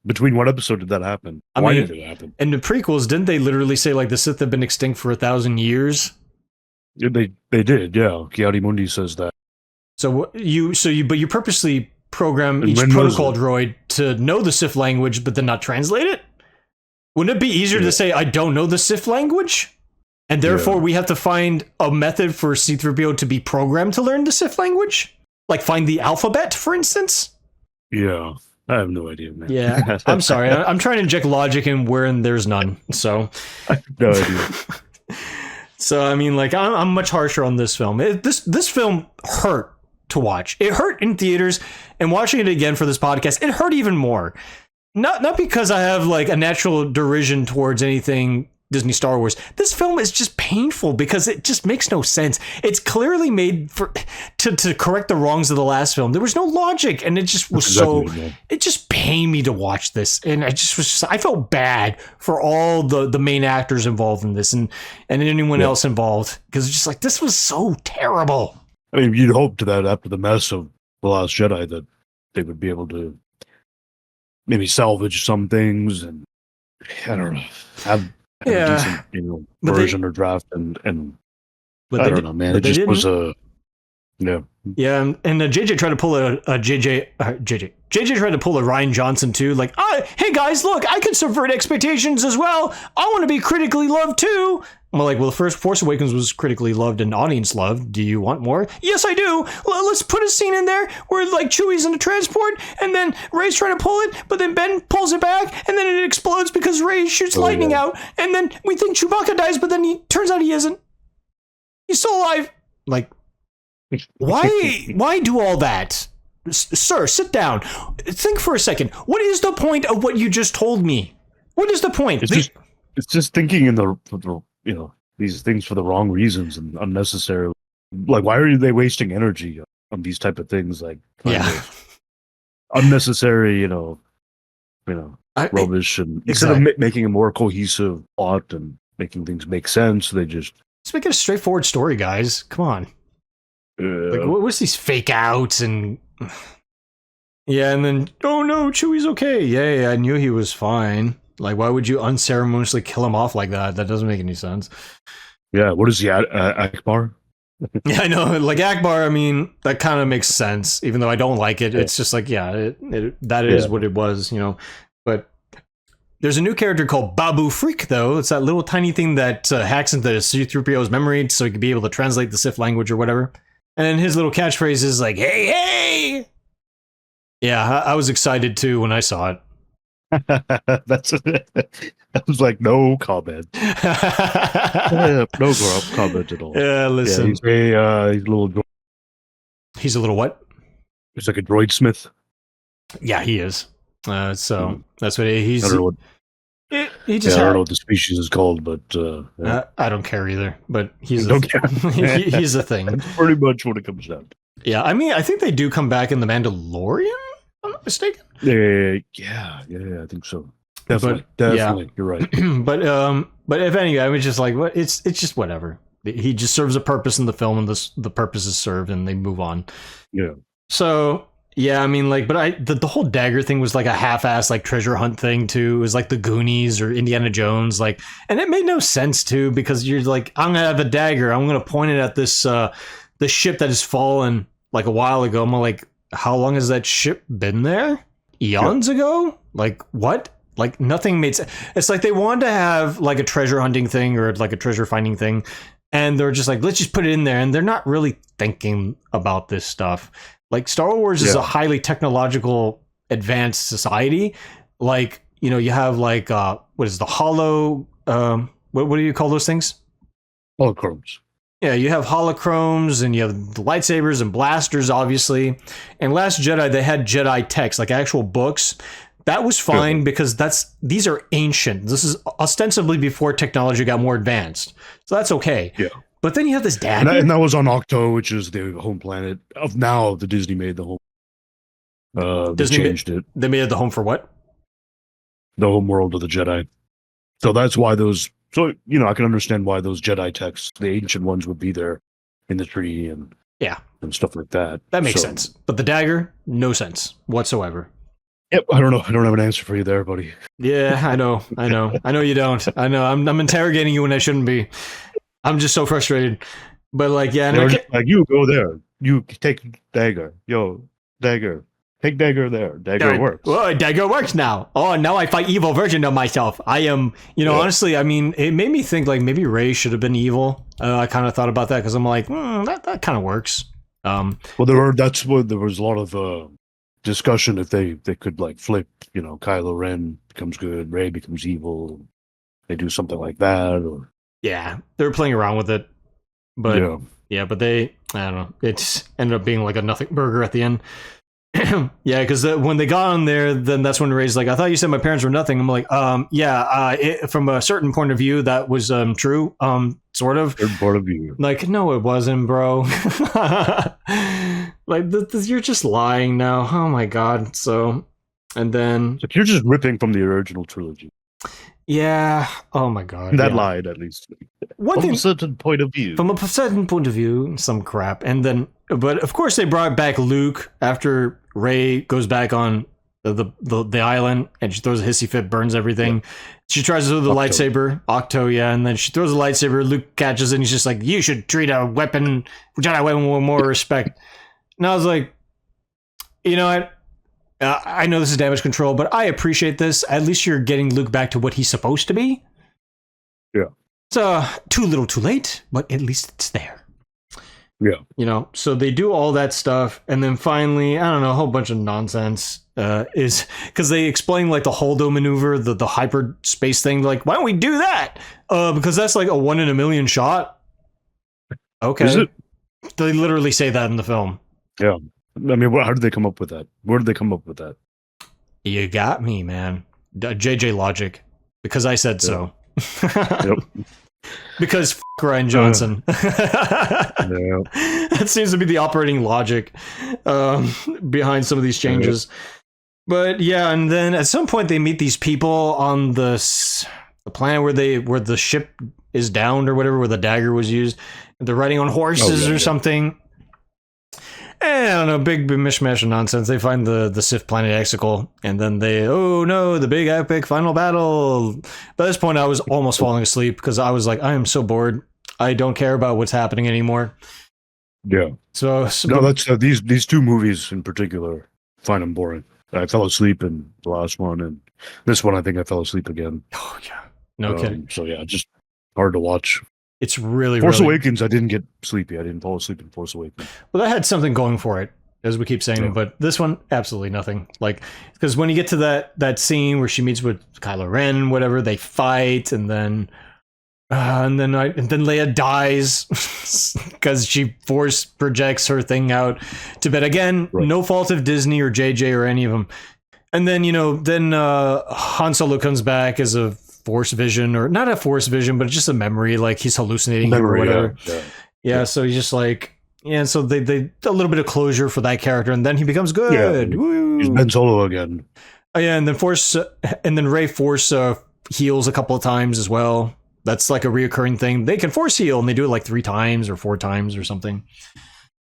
Between what episode did that happen? Why did it happen? In the prequels, didn't they literally say like the Sith have been extinct for 1,000 years? They did, yeah. Ki-Adi-Mundi says that. But you purposely program each protocol droid to know the Sith language, but then not translate it? Wouldn't it be easier to say, I don't know the Sith language? And therefore we have to find a method for C-3PO to be programmed to learn the Sith language? Like find the alphabet, for instance? Yeah, I have no idea, man. Yeah, I'm sorry. I'm trying to inject logic in where there's none. So I have no idea. So, I mean, like, I'm much harsher on this film. This film hurt to watch. It hurt in theaters, and watching it again for this podcast, it hurt even more. Not because I have, like, a natural derision towards anything Disney Star Wars. This film is just painful because it just makes no sense. It's clearly made to correct the wrongs of the last film. There was no logick, and it just was it just pained me to watch this. And I felt bad for all the main actors involved in this and anyone else involved, because it's just like, this was so terrible. I mean, you'd hope that after the mess of The Last Jedi that they would be able to maybe salvage some things and, I don't know, have a decent, version or draft and I don't know, man. It just was a and JJ tried to pull JJ tried to pull a Rian Johnson too, like, hey guys, look, I can subvert expectations as well. I want to be critically loved too. I'm like, well, the first Force Awakens was critically loved and audience loved. Do you want more? Yes, I do. Let's put a scene in there where like Chewie's in a transport and then Rey's trying to pull it, but then Ben pulls it back and then it explodes because Rey shoots lightning out, and then we think Chewbacca dies, but then he turns out he isn't. He's still alive. Like, why do all that? Sir, sit down. Think for a second. What is the point of what you just told me? What is the point? It's just thinking in the these things for the wrong reasons and unnecessarily. Like, why are they wasting energy on these type of things? Like, unnecessary, rubbish. And instead of making a more cohesive plot and making things make sense, they just make it a straightforward story, guys. Come on. Like, what's these fake outs and and then, oh no, Chewie's okay. Yeah, I knew he was fine. Like, why would you unceremoniously kill him off like that? That doesn't make any sense. Yeah, what is he, Akbar? Yeah, I know. Like, Akbar, I mean, that kind of makes sense, even though I don't like it. It's just like, that is what it was, But there's a new character called Babu Freak, though. It's that little tiny thing that hacks into C-3PO's memory so he can be able to translate the Sith language or whatever. And his little catchphrase is like, hey, hey! Yeah, I was excited too when I saw it. That's it. I was like, no comment. No comment at all. Yeah, listen. He's a little. He's a little what? He's like a droid smith. Yeah, he is. So that's what he's. I don't know I don't know what the species is called, but I don't care either. But he's he's a thing. That's pretty much what it comes down to. Yeah, I mean, I think they do come back in The Mandalorian, if I'm not mistaken. Yeah, I think so. Definitely, you're right. but if anything, I was just like, what? It's just whatever. He just serves a purpose in the film, and the purpose is served, and they move on. Yeah. So yeah, I mean, like, but the whole dagger thing was like a half-ass like treasure hunt thing too. It was like the Goonies or Indiana Jones, like, and it made no sense too, because you're like, I'm gonna have a dagger, I'm gonna point it at this the ship that has fallen like a while ago. I'm like, how long has that ship been there? Eons ago? Like, what? Like, nothing made sense. It's like they wanted to have like a treasure hunting thing or like a treasure finding thing, and they're just like, let's just put it in there, and they're not really thinking about this stuff. Like, Star Wars is a highly technological, advanced society. Like, you have like what is the hollow? What do you call those things? Holochromes. Yeah, you have holochromes and you have the lightsabers and blasters, obviously. And Last Jedi, they had Jedi text, like actual books. That was fine because these are ancient. This is ostensibly before technology got more advanced, so that's okay. Yeah. But then you have this dagger, and that was on Octo, which is the home planet of now. The Disney made the home. They changed it. They made it the home for what? The home world of the Jedi. So that's why those. So I can understand why those Jedi texts, the ancient ones, would be there in the tree and stuff like that. That makes sense. But the dagger, no sense whatsoever. Yep, I don't know. I don't have an answer for you there, buddy. Yeah, I know you don't. I know. I'm interrogating you when I shouldn't be. I'm just so frustrated. But like, yeah, like you go there. You take dagger. Yo, dagger. Take dagger there. Dagger works. Well, dagger works now. Oh, now I fight evil version of myself. I am, honestly, I mean, it made me think like maybe Rey should have been evil. I kind of thought about that because I'm like, that kind of works. Well, there was a lot of discussion if they could like flip, Kylo Ren becomes good, Rey becomes evil. They do something like that, or yeah, they were playing around with it, but but I don't know. It ended up being like a nothing burger at the end. Yeah, because when they got on there, then that's when Rey's like, I thought you said my parents were nothing. I'm like, from a certain point of view, that was true, sort of. Third point of view. Like, no, it wasn't, bro. Like, you're just lying now. Oh my god. So, and then you're just ripping from the original trilogy. Yeah. Oh my god. That lied, at least. From a certain point of view. From a certain point of view, some crap. And then, but of course, they brought back Luke after Rey goes back on the island and she throws a hissy fit, burns everything. Yeah. She tries to throw the lightsaber, Octo, and then she throws the lightsaber. Luke catches it and he's just like, you should treat a Jedi weapon with more respect. And I was like, you know what? I know this is damage control, but I appreciate this. At least you're getting Luke back to what he's supposed to be. Yeah. So, too little, too late, but at least it's there. Yeah. So they do all that stuff, and then finally, I don't know, a whole bunch of nonsense is because they explain like the Holdo maneuver, the hyperspace thing. Like, why don't we do that? Because that's like a 1 in a million shot. Okay. Is it? They literally say that in the film. Yeah. I mean, how did they come up with that? Where did they come up with that? You got me, man. JJ logic. Because I said so. Yep. Because f*** Ryan Johnson. That seems to be the operating logic behind some of these changes. But yeah, and then at some point they meet these people on the planet where the ship is downed or whatever, where the dagger was used. They're riding on horses or something. And I don't know, big mishmash of nonsense. They find the Sith planet Exegol, and then oh no, the big epic final battle. By this point, I was almost falling asleep because I was like, I am so bored. I don't care about what's happening anymore. Yeah. So no, that's these two movies in particular. I find them boring. I fell asleep in the last one, and this one I think I fell asleep again. Oh yeah, no kidding. So yeah, just hard to watch. It's really Force Awakens. I didn't get sleepy. I didn't fall asleep in Force Awakens. Well, that had something going for it, as we keep saying. But this one, absolutely nothing. Like, because when you get to that scene where she meets with Kylo Ren, whatever, they fight, and then Leia dies because she force projects her thing out to bed again. Right. No fault of Disney or JJ or any of them. And then Han Solo comes back as a force vision, or not a force vision, but just a memory, like he's hallucinating or whatever. Yeah, so he's just like, so they a little bit of closure for that character, and then he becomes good. Yeah, he's Ben Solo again. Oh yeah, and then Rey force heals a couple of times as well. That's like a reoccurring thing. They can force heal, and they do it like 3 times or 4 times or something.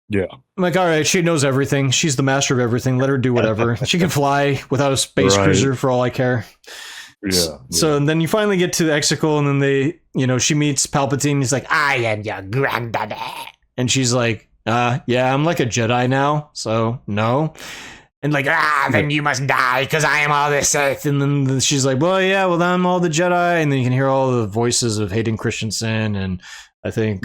Yeah. I'm like, all right, she knows everything. She's the master of everything. Let her do whatever. She can fly without a space cruiser for all I care. Yeah. So and then you finally get to the Exegol, and then they, she meets Palpatine. He's like, I am your granddaddy. And she's like, yeah, I'm like a Jedi now, so no. And like, then you must die because I am all the Sith. And then she's like, well, then I'm all the Jedi. And then you can hear all the voices of Hayden Christensen, and I think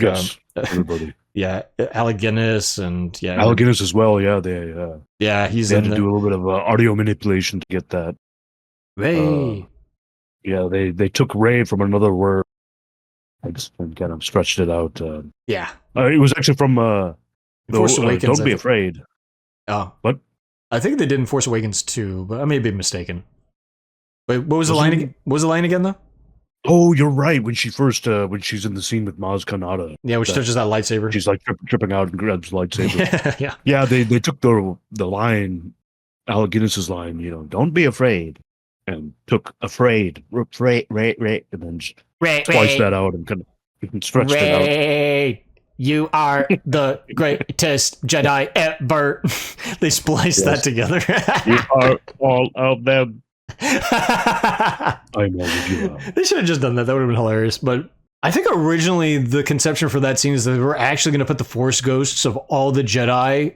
everybody. Yeah, Alec Guinness, and Alec Guinness as well. Yeah, he's had to do a little bit of audio manipulation to get that. Rey. Yeah, they took Rey from another word and kind of stretched it out. Yeah. It was actually from Force Awakens. Don't Be Afraid. Oh. What? I think they did in Force Awakens too, but I may be mistaken. Wait, what was the line again? What was the line again, though? Oh, you're right. When she first, when she's in the scene with Maz Kanata. Yeah, when she touches that lightsaber. She's like tripping out and grabs the lightsaber. Yeah. Yeah, they took the line, Alec Guinness's line, don't be afraid, and took afraid, and then spliced that out and kind of stretched it out. You are the greatest Jedi ever. They spliced that together. You are all of them. I know that you are. They should have just done that. That would have been hilarious. But I think originally the conception for that scene is that they were actually going to put the Force ghosts of all the Jedi,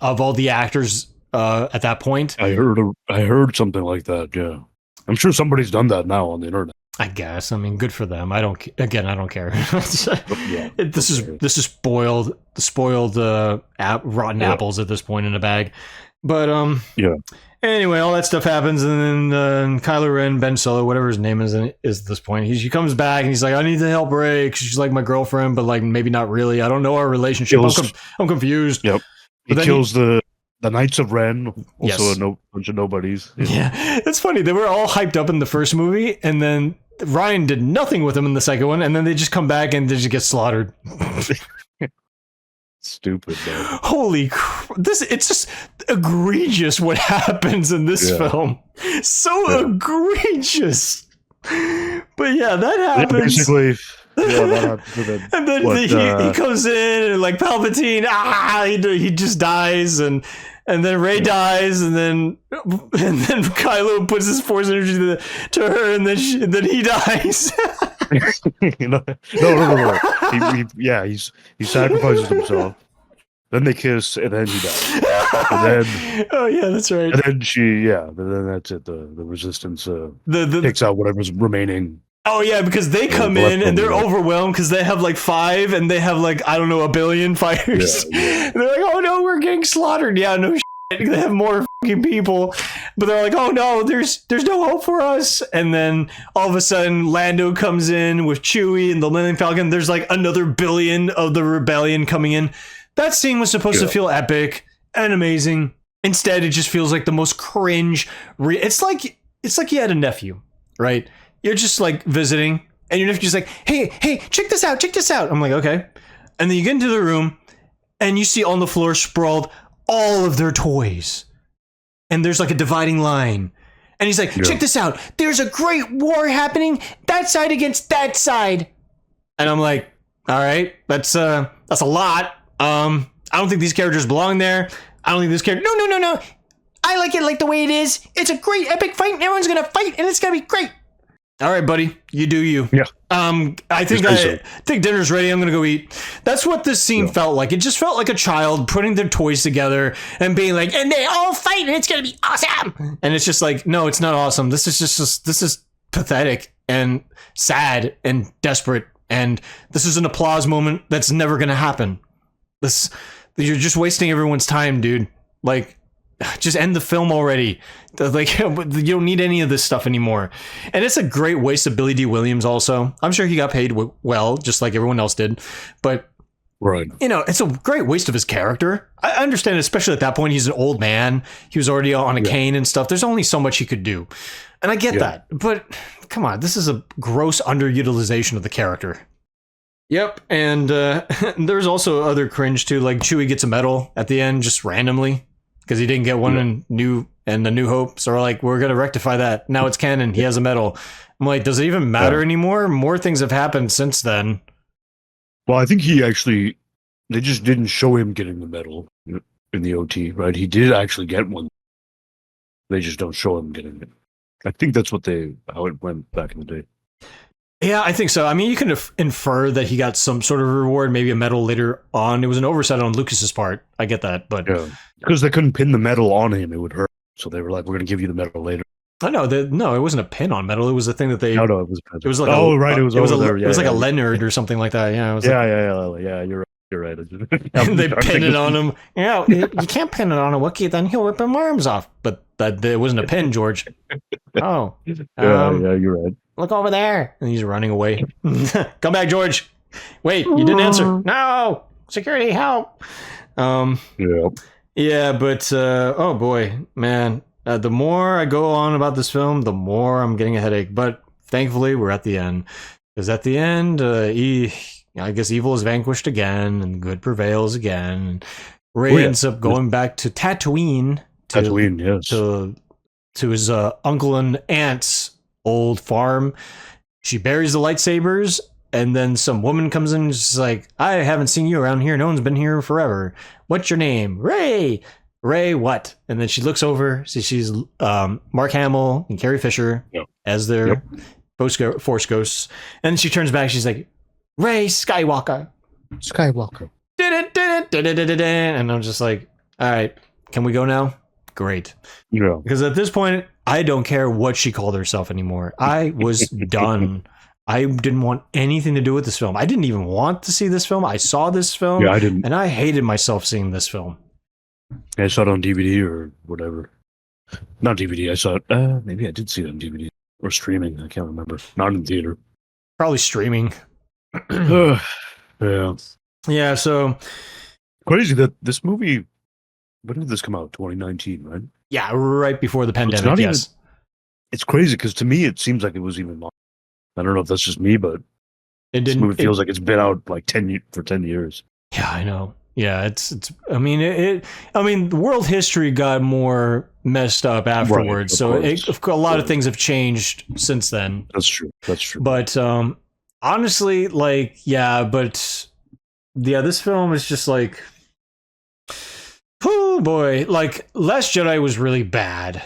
of all the actors at that point. I heard something like that. Yeah, I'm sure somebody's done that now on the internet. I guess. I mean, good for them. I don't care. This is spoiled rotten apples at this point in a bag. But yeah. Anyway, all that stuff happens, and then Kylo Ren, Ben Solo, whatever his name is at this point, he comes back and he's like, "I need to help Rey because she's like my girlfriend, but like maybe not really. I don't know our relationship. I'm confused." Yep. He kills the Knights of Ren, also a bunch of nobodies. Yeah, it's funny. They were all hyped up in the first movie, and then Ryan did nothing with them in the second one, and then they just come back and they just get slaughtered. Stupid, man. Holy it's just egregious what happens in this film. So egregious. But yeah, that happens. Basically, that happens. And then he comes in and like Palpatine, he just dies, and then Rey dies, and then Kylo puts his Force energy to her, and then he dies. No. He sacrifices himself. Then they kiss, and then he dies. And then, oh yeah, that's right. And then then that's it. The Resistance takes out whatever's remaining. Oh yeah, because they come in and they're overwhelmed because they have like 5 and they have like, I don't know, 1 billion fighters. Yeah. They're like, oh no, we're getting slaughtered. Yeah, no shit. They have more fucking people, but they're like, oh no, there's no hope for us. And then all of a sudden Lando comes in with Chewie and the Millennium Falcon. There's like another 1 billion of the rebellion coming in. That scene was supposed to feel epic and amazing. Instead, it just feels like the most cringe. It's like you had a nephew, right? You're just like visiting, and your nephew's like, hey, check this out. I'm like, okay. And then you get into the room, and you see on the floor sprawled all of their toys. And there's like a dividing line. And he's like, check this out. There's a great war happening, that side against that side. And I'm like, all right, that's a lot. I don't think these characters belong there. I don't think this character... No. I like it like the way it is. It's a great epic fight, and everyone's going to fight, and it's going to be great. All right, buddy. You do you. Yeah. I think dinner's ready. I'm going to go eat. That's what this scene felt like. It just felt like a child putting their toys together and being like, and they all fight, and it's going to be awesome. And it's just like, no, it's not awesome. This is pathetic and sad and desperate. And this is an applause moment that's never going to happen. You're just wasting everyone's time, dude. Like, just end the film already. Like, you don't need any of this stuff anymore. And it's a great waste of Billy D. Williams also. I'm sure he got paid well, just like everyone else did. But, it's a great waste of his character. I understand, especially at that point, he's an old man. He was already on a cane and stuff. There's only so much he could do. And I get that. But, come on, this is a gross underutilization of the character. Yep, and there's also other cringe too, like Chewie gets a medal at the end just randomly because he didn't get one in the New Hope. So we're like, we're gonna rectify that. Now it's canon. He has a medal. I'm like, does it even matter anymore? More things have happened since then. Well, I think they just didn't show him getting the medal in the OT, right? He did actually get one. They just don't show him getting it. I think that's how it went back in the day. Yeah, I think so. I mean, you can infer that he got some sort of reward, maybe a medal later on. It was an oversight on Lucas's part. I get that, but because they couldn't pin the medal on him, it would hurt. So they were like, "We're going to give you the medal later." Oh no, no, it wasn't a pin on medal. It was a thing that they. No, it was. It was like it was over there. It was like a Leonard or something like that. Yeah. It was yeah. You're right. And they pin it on him. Yeah, you can't pin it on a Wookiee, then he'll rip my arms off. But that wasn't a pin, George. Oh. Yeah, you're right. look over there. And he's running away. Come back, George. Wait, you didn't answer. No, security, help. Yeah, but oh boy, man. The more I go on about this film, the more I'm getting a headache. But thankfully, we're at the end. Because at the end, I guess evil is vanquished again, and good prevails again. And Ray ends up going back to Tatooine. To his uncle and aunt's old farm. She buries the lightsabers, and then some woman comes in and she's like, I haven't seen you around here. No one's been here forever. What's your name? Ray. Ray what? And then she looks over, sees Mark Hamill and Carrie Fisher as their Force ghosts. And then she turns back, she's like, Ray Skywalker. And I'm just like, all right, can we go now? Great. Yeah. Because at this point, I don't care what she called herself anymore. I was done. I didn't want anything to do with this film. I didn't even want to see this film. I saw this film. Yeah, I didn't. And I hated myself seeing this film. I saw it on DVD or whatever. Not DVD. I saw it. Maybe I did see it on DVD or streaming. I can't remember. Not in theater. Probably streaming. Yeah. Yeah. So crazy that this movie. When did this come out? 2019, right? Yeah, right before the pandemic. Yes. It's crazy because to me it seems like it was even longer. I don't know if that's just me, but this movie feels like it's been out like 10 years. Yeah, I know. Yeah, it's. I mean, the world history got more messed up afterwards, right, so a lot of things have changed since then. That's true. But honestly, this film is just like, oh boy, like Last Jedi was really bad.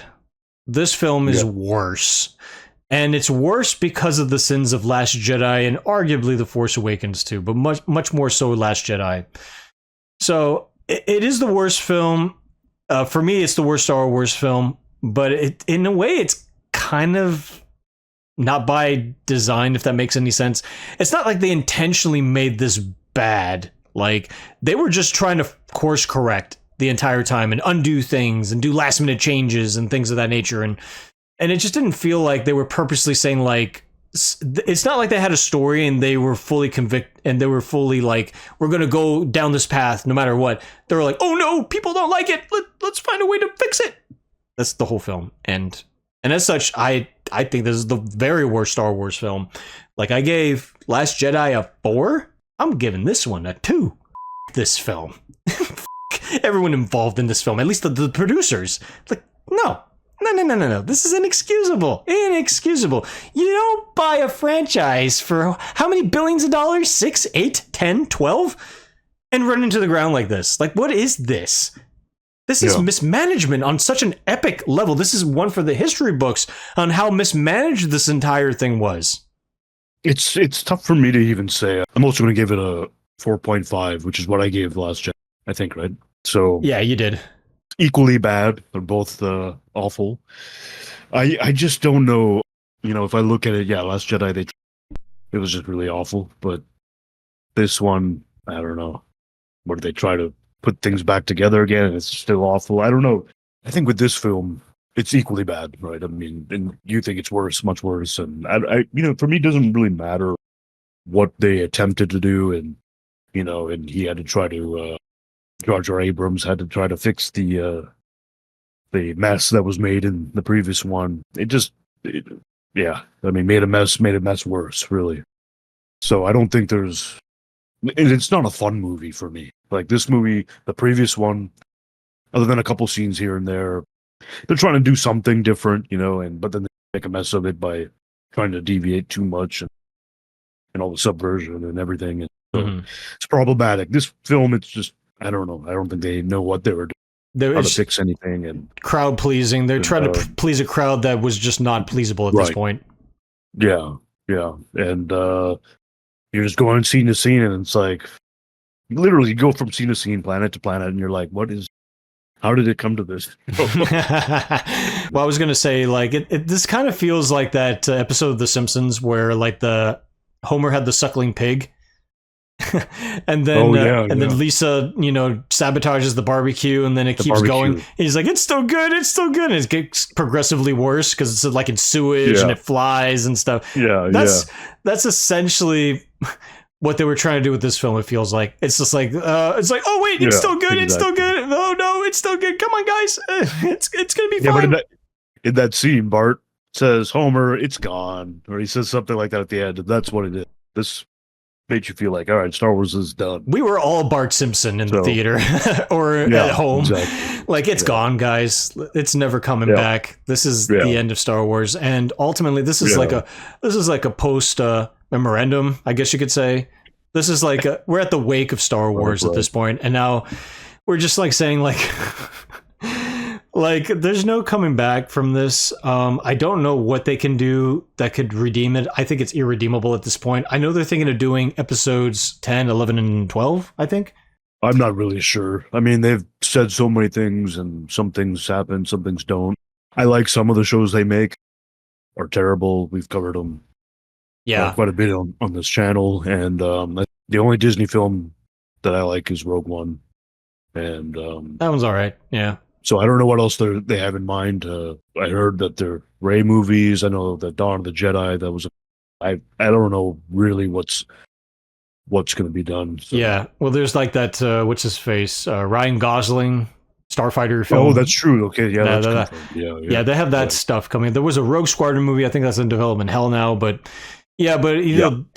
This film is worse. And it's worse because of the sins of Last Jedi and arguably The Force Awakens too, but much more so Last Jedi. So it is the worst film. For me, it's the worst Star Wars film, but in a way, it's kind of not by design, if that makes any sense. It's not like they intentionally made this bad. Like, they were just trying to course correct the entire time and undo things and do last minute changes and things of that nature. And it just didn't feel like they were purposely saying, like, it's not like they had a story and they were fully convicted and they were fully like, we're going to go down this path no matter what. They were like, oh no, people don't like it. Let's find a way to fix it. That's the whole film. And as such, I think this is the very worst Star Wars film. Like, I gave Last Jedi a 4. I'm giving this one a 2. This film. Everyone involved in this film, at least the producers. Like, no. This is inexcusable. You don't buy a franchise for how many billions of dollars? 6, 8, 10, 12? And run into the ground like this. Like, what is this? This is mismanagement on such an epic level. This is one for the history books on how mismanaged this entire thing was. It's tough for me to even say. I'm also going to give it a 4.5, which is what I gave Last Jedi, I think, right? So yeah, you did. Equally bad. They're both awful. I just don't know. You know, if I look at it, Last Jedi, it was just really awful. But this one, I don't know. What, do they try to put things back together again? It's still awful. I don't know. I think with this film, it's equally bad, right? I mean, and you think it's worse, much worse. And I for me, it doesn't really matter what they attempted to do, and and he had to try to. Jar Jar Abrams had to try to fix the mess that was made in the previous one. Made a mess worse, really. So I don't think it's not a fun movie for me. Like this movie, the previous one, other than a couple scenes here and there, they're trying to do something different, but then they make a mess of it by trying to deviate too much and all the subversion and everything. And so it's problematic. This film, it's just, I don't know. I don't think they know what they were doing. How to fix anything and crowd pleasing. They're trying to please a crowd that was just not pleasable at this point. Yeah, and you're just going scene to scene, and it's like literally you go from scene to scene, planet to planet, and you're like, how did it come to this? Well, I was gonna say, like, this kind of feels like that episode of The Simpsons where like the Homer had the suckling pig. and then then Lisa, sabotages the barbecue, and then it keeps going. He's like, it's still good, and it gets progressively worse because it's like in sewage and it flies and stuff. That's essentially what they were trying to do with this film. It feels like it's just like oh wait, it's still good, it's still good. Oh no, it's still good. Come on, guys, it's gonna be fine. But in that scene, Bart says, "Homer, it's gone," or he says something like that at the end, and that's what it is. This made you feel like, all right, Star Wars is done. We were all Bart Simpson in the theater or at home. Exactly. Like, it's gone, guys. It's never coming back. This is the end of Star Wars, and ultimately, this is like a post memorandum, I guess you could say. This is like we're at the wake of Star Wars at this point, and now we're just like saying like there's no coming back from this. I don't know what they can do that could redeem it. I think it's irredeemable at this point. I know they're thinking of doing episodes 10, 11, and 12, I think. I'm not really sure. I mean, they've said so many things, and some things happen, some things don't. I like some of the shows they make are terrible. We've covered them quite a bit on this channel, and the only Disney film that I like is Rogue One. And that one's all right, yeah. So I don't know what else they have in mind. I heard that they're Rey movies. I know that Dawn of the Jedi. That was I don't know really what's going to be done. So. Yeah, well, there's like that. What's his face? Ryan Gosling Starfighter film. Oh, that's true. Okay, yeah, that's yeah. They have that stuff coming. There was a Rogue Squadron movie. I think that's in development hell now, but. Yeah, but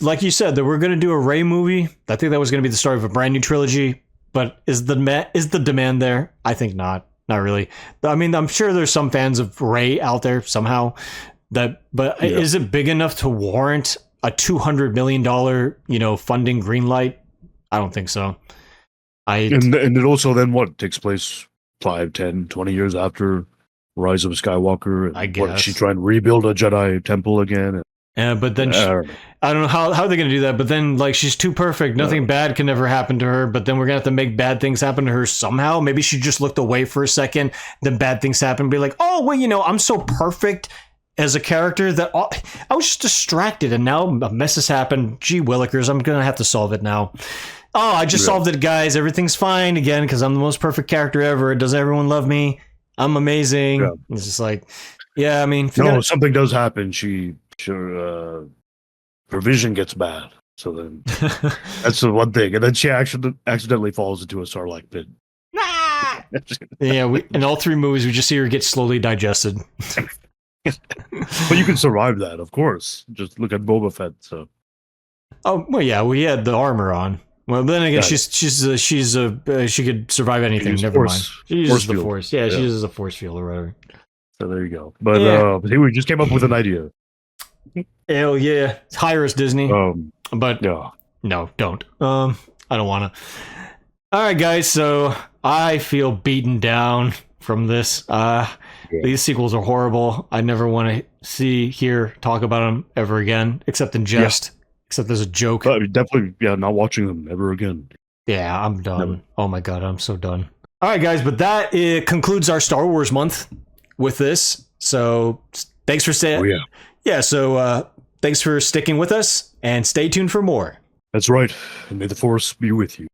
like you said, that we're going to do a Rey movie. I think that was going to be the start of a brand new trilogy. But is the demand there? I think not. Not really. I mean, I'm sure there's some fans of Rey out there somehow. Is it big enough to warrant a $200 million, funding green light? I don't think so. And it also then takes place 5, 10, 20 years after Rise of Skywalker. And I guess. What, is she trying to rebuild a Jedi temple again? Yeah, but then I don't know how are they going to do that. But then, like, she's too perfect. Nothing bad can ever happen to her. But then we're going to have to make bad things happen to her somehow. Maybe she just looked away for a second. Then bad things happen. Be like, oh, well, I'm so perfect as a character that I was just distracted. And now a mess has happened. Gee willikers, I'm going to have to solve it now. Oh, I just solved it, guys. Everything's fine again because I'm the most perfect character ever. Does everyone love me? I'm amazing. Yeah. It's just like, I mean. Something does happen. Her vision gets bad, so then that's the one thing, and then she accidentally falls into a Sarlacc pit. In all 3 movies, we just see her get slowly digested. But you can survive that, of course. Just look at Boba Fett. So, we had the armor on. Well, then again, she could survive anything. Never mind. She uses the Force. Yeah, she uses a Force field or whatever. So there you go. But we just came up with an idea. Hell yeah, hire us, Disney. But no, don't. I don't want to. All right, guys. So I feel beaten down from this. These sequels are horrible. I never want to talk about them ever again, except in jest. Except as a joke. Definitely, not watching them ever again. Yeah, I'm done. Never. Oh my god, I'm so done. All right, guys, but that concludes our Star Wars month with this. So thanks for staying. Oh yeah. Yeah, so thanks for sticking with us, and stay tuned for more. That's right, and may the Force be with you.